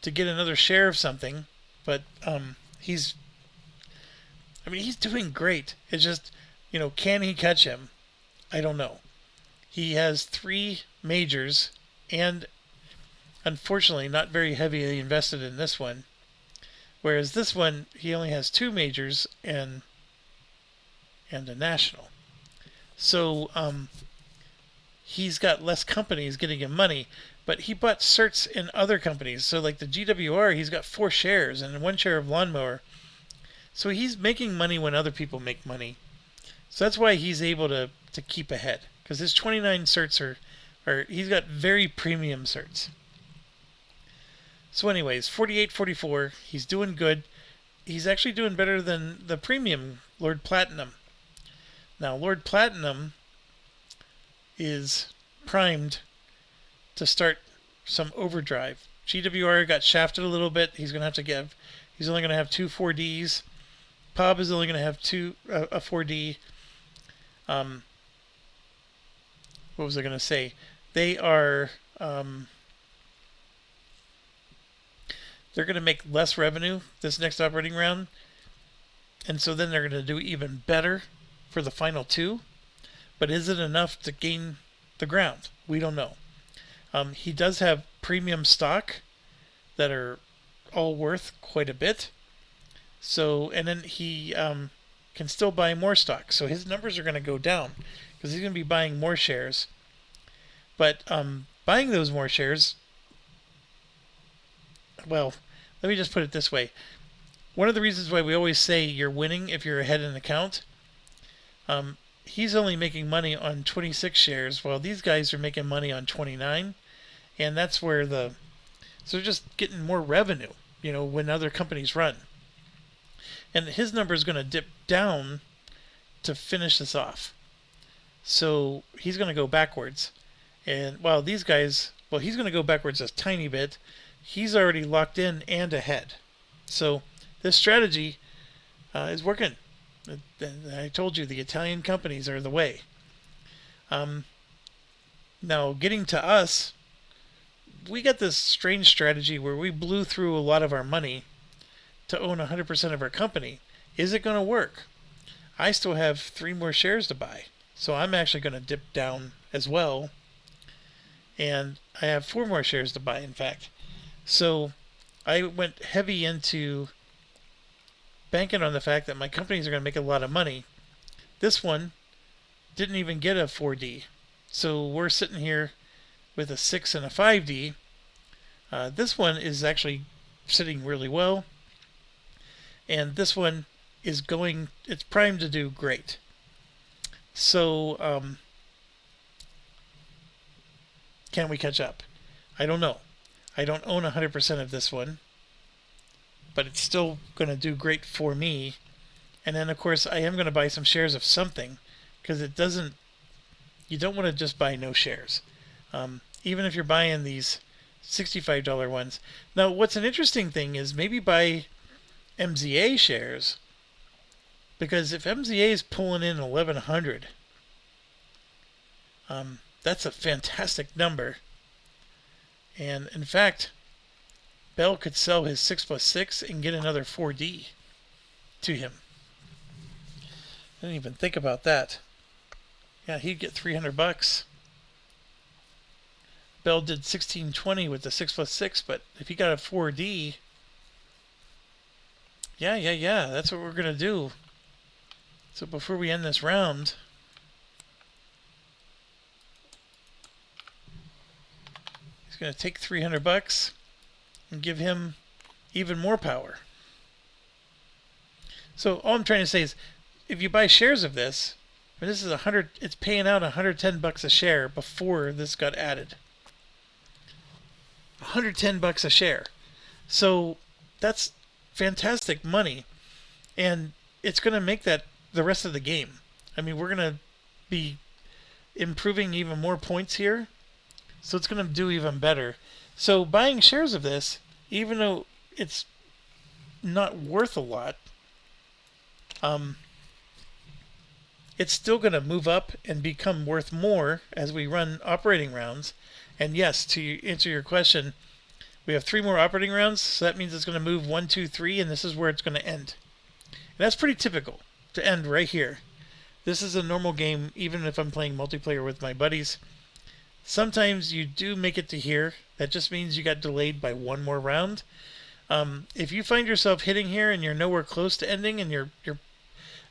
Speaker 1: to get another share of something. But he's doing great. It's just, can he catch him? I don't know. He has 3 majors and unfortunately not very heavily invested in this one. Whereas this one, he only has 2 majors and a national. So he's got less companies getting him money, but he bought certs in other companies. So like the GWR, he's got 4 shares and 1 share of Lawnmower. So he's making money when other people make money. So that's why he's able to keep ahead. Because his 29 certs are he's got very premium certs. So anyways, 48-44, he's doing good. He's actually doing better than the premium Lord Platinum. Now, Lord Platinum is primed to start some overdrive. GWR got shafted a little bit. He's only going to have 2 4Ds. Pob is only going to have a 4D. What was I going to say? They are they're going to make less revenue this next operating round, and so then they're going to do even better for the final 2. But is it enough to gain the ground? We don't know. He does have premium stock that are all worth quite a bit. So, and then he can still buy more stock. So his numbers are going to go down because he's going to be buying more shares. But buying those more shares, well, let me just put it this way. One of the reasons why we always say you're winning if you're ahead in the count, he's only making money on 26 shares, while these guys are making money on 29. And that's where so they're just getting more revenue, when other companies run. And his number is going to dip down to finish this off. So he's going to go backwards. And while these guys, he's going to go backwards a tiny bit. He's already locked in and ahead. So this strategy is working. I told you the Italian companies are the way. Now, getting to us, we got this strange strategy where we blew through a lot of our money to own 100% of our company. Is it going to work? I still have 3 more shares to buy. So I'm actually going to dip down as well. And I have 4 more shares to buy, in fact. So I went heavy into banking on the fact that my companies are going to make a lot of money. This one didn't even get a 4D. So we're sitting here with a 6 and a 5D. This one is actually sitting really well. And this one is it's primed to do great. So, can we catch up? I don't know. I don't own 100% of this one, but it's still going to do great for me. And then, of course, I am going to buy some shares of something, because you don't want to just buy no shares. Even if you're buying these $65 ones. Now, what's an interesting thing is maybe buy MZA shares, because if MZA is pulling in 1,100, that's a fantastic number. And in fact, Bell could sell his 6+6 and get another 4D to him. I didn't even think about that. Yeah, he'd get $300. Bell did 1620 with the 6+6, but if he got a 4D, yeah, that's what we're gonna do. So before we end this round, he's gonna take $300 and give him even more power. So all I'm trying to say is, if you buy shares of this, and this is it's paying out $110 a share before this got added. $110 a share. So that's fantastic money, and it's going to make that the rest of the game. I mean, we're going to be improving even more points here, so it's going to do even better. So buying shares of this, even though it's not worth a lot, it's still going to move up and become worth more as we run operating rounds. And yes, to answer your question, we have 3 more operating rounds, so that means it's going to move 1, 2, 3, and this is where it's going to end. And that's pretty typical to end right here. This is a normal game, even if I'm playing multiplayer with my buddies. Sometimes you do make it to here. That just means you got delayed by 1 more round. If you find yourself hitting here and you're nowhere close to ending, and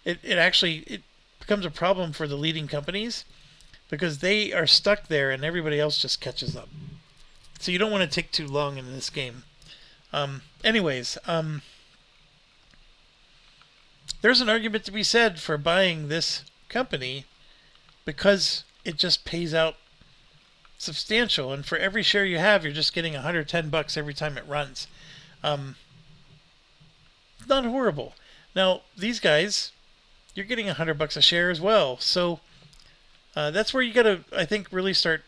Speaker 1: it becomes a problem for the leading companies because they are stuck there and everybody else just catches up. So you don't want to take too long in this game. Anyways, there's an argument to be said for buying this company because it just pays out substantial, and for every share you have, you're just getting $110 every time it runs. Not horrible. Now, these guys, you're getting $100 a share as well. So that's where you got to, I think, really start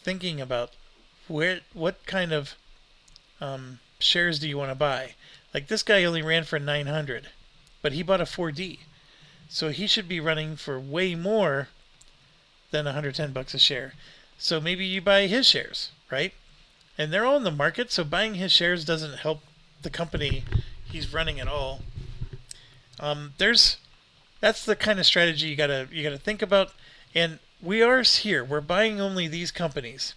Speaker 1: thinking about what kind of shares do you want to buy. Like this guy only ran for 900, but he bought a 4D. So he should be running for way more than $110 a share. So maybe you buy his shares, right? And they're all in the market, so buying his shares doesn't help the company he's running at all. That's the kind of strategy you gotta think about. And we are here. We're buying only these companies.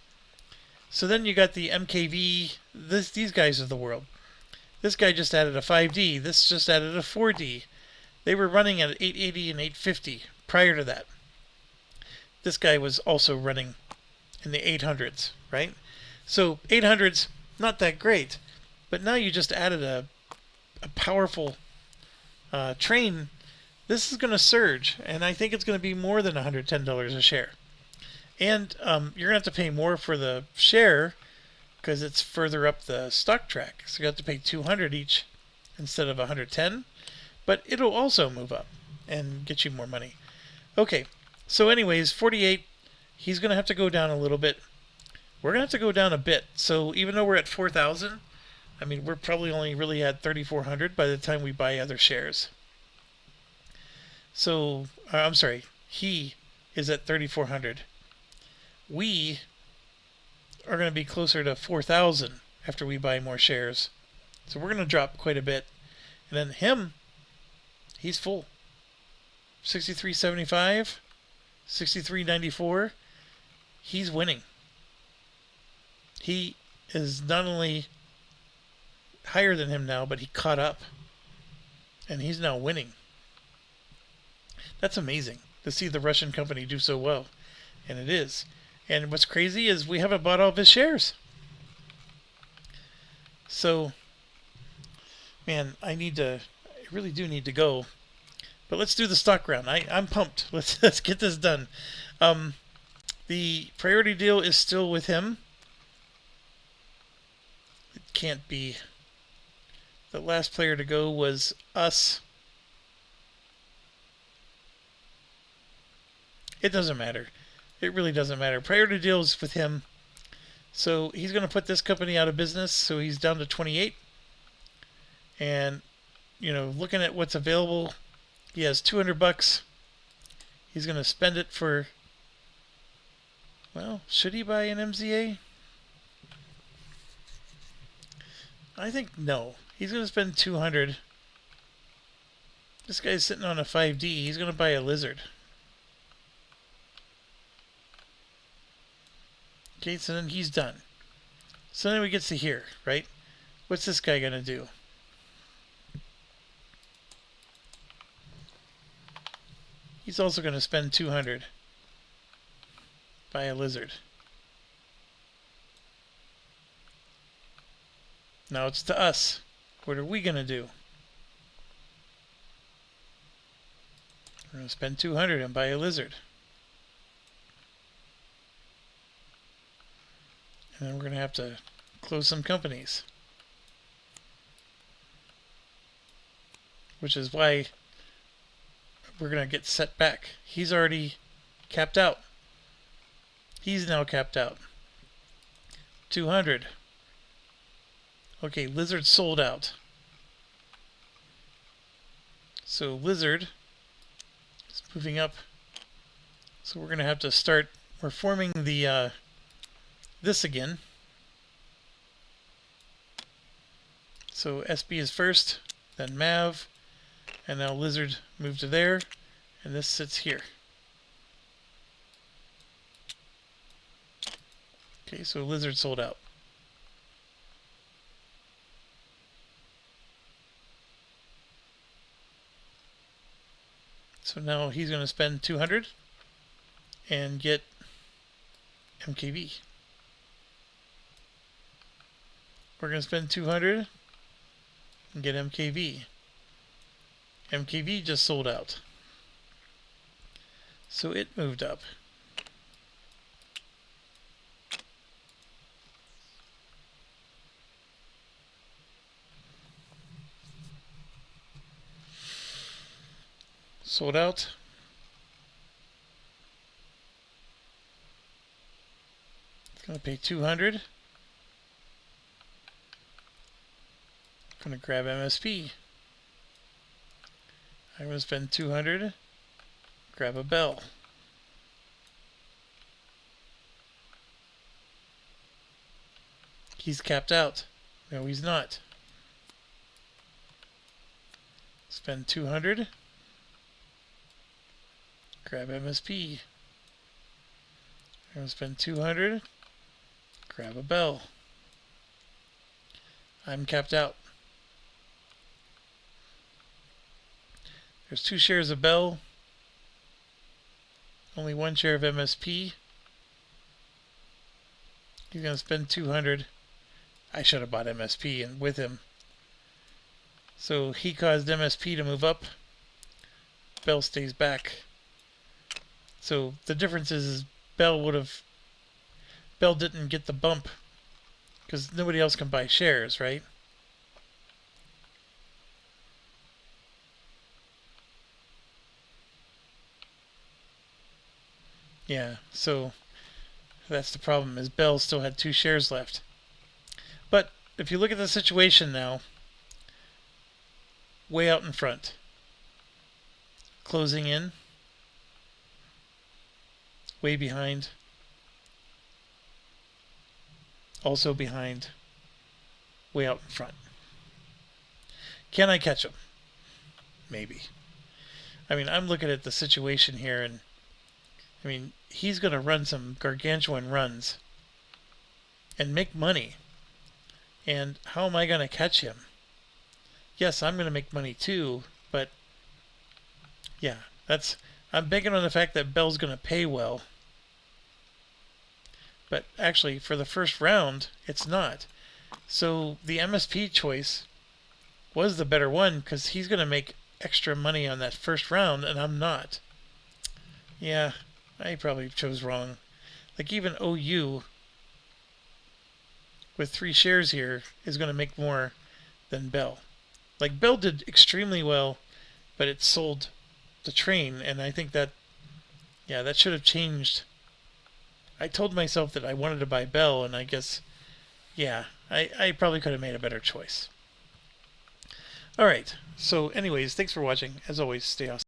Speaker 1: So then you got the MKV, these guys of the world. This guy just added a 5D. This just added a 4D. They were running at 880 and 850 prior to that. This guy was also running in the 800s, right? So 800s, not that great. But now you just added a powerful train. This is going to surge, and I think it's going to be more than $110 a share. And you're going to have to pay more for the share because it's further up the stock track. So you have to pay $200 each instead of $110. But it'll also move up and get you more money. Okay, so anyways, 48, he's going to have to go down a little bit. We're going to have to go down a bit. So even though we're at 4,000, I mean, we're probably only really at 3,400 by the time we buy other shares. So, I'm sorry, he is at 3,400. We are going to be closer to 4,000 after we buy more shares. So we're going to drop quite a bit. And then him, he's full. 63.75, 63.94. He's winning. He is not only higher than him now, but he caught up. And he's now winning. That's amazing to see the Russian company do so well. And it is. And what's crazy is we haven't bought all of his shares. So, man, I really do need to go. But let's do the stock round. I'm pumped. Let's get this done. The priority deal is still with him. It can't be. The last player to go was us. It doesn't matter. It really doesn't matter. Priority deal is with him. So he's going to put this company out of business. So he's down to 28. And, looking at what's available, he has $200. He's going to spend it for, well, should he buy an MZA? I think no. He's going to spend 200. This guy's sitting on a 5D. He's going to buy a Lizard. Okay, so then he's done. So then we get to here, right? What's this guy going to do? He's also going to spend 200. Buy a Lizard. Now it's to us. What are we going to do? We're going to spend 200 and buy a Lizard. And then we're going to have to close some companies. Which is why we're going to get set back. He's already capped out. He's now capped out. 200. Okay, Lizard sold out. So Lizard is moving up. So we're going to have to start, we're forming the this again. So SB is first, then Mav, and now Lizard moved to there, and this sits here. Okay, so Lizard sold out. So now he's going to spend 200 and get MKV. We're going to spend 200 and get MKV. MKV just sold out. So it moved up. Sold out. It's going to pay 200. Going to grab MSP. I'm going to spend 200. Grab a bell. He's capped out. No, he's not. Spend 200. Grab MSP. I'm going to spend 200. Grab a bell. I'm capped out. There's 2 shares of bell. Only 1 share of MSP. He's going to spend 200. I should have bought MSP and with him. So he caused MSP to move up. Bell stays back. So the difference is Bell didn't get the bump because nobody else can buy shares, right? Yeah, so that's the problem, is Bell still had 2 shares left. But if you look at the situation now, way out in front, closing in, way behind, also behind, way out in front. Can I catch him? Maybe. I mean, I'm looking at the situation here, and I mean, he's going to run some gargantuan runs and make money. And how am I going to catch him? Yes, I'm going to make money too, but yeah, I'm banking on the fact that Bell's going to pay well. But actually, for the first round, it's not. So the MSP choice was the better one because he's going to make extra money on that first round, and I'm not. Yeah, I probably chose wrong. Like even OU with 3 shares here is going to make more than Bell. Like Bell did extremely well, but it sold the train, and I think that, yeah, that should have changed. I told myself that I wanted to buy Bell, and I guess, yeah, I probably could have made a better choice. Alright, so anyways, thanks for watching. As always, stay awesome.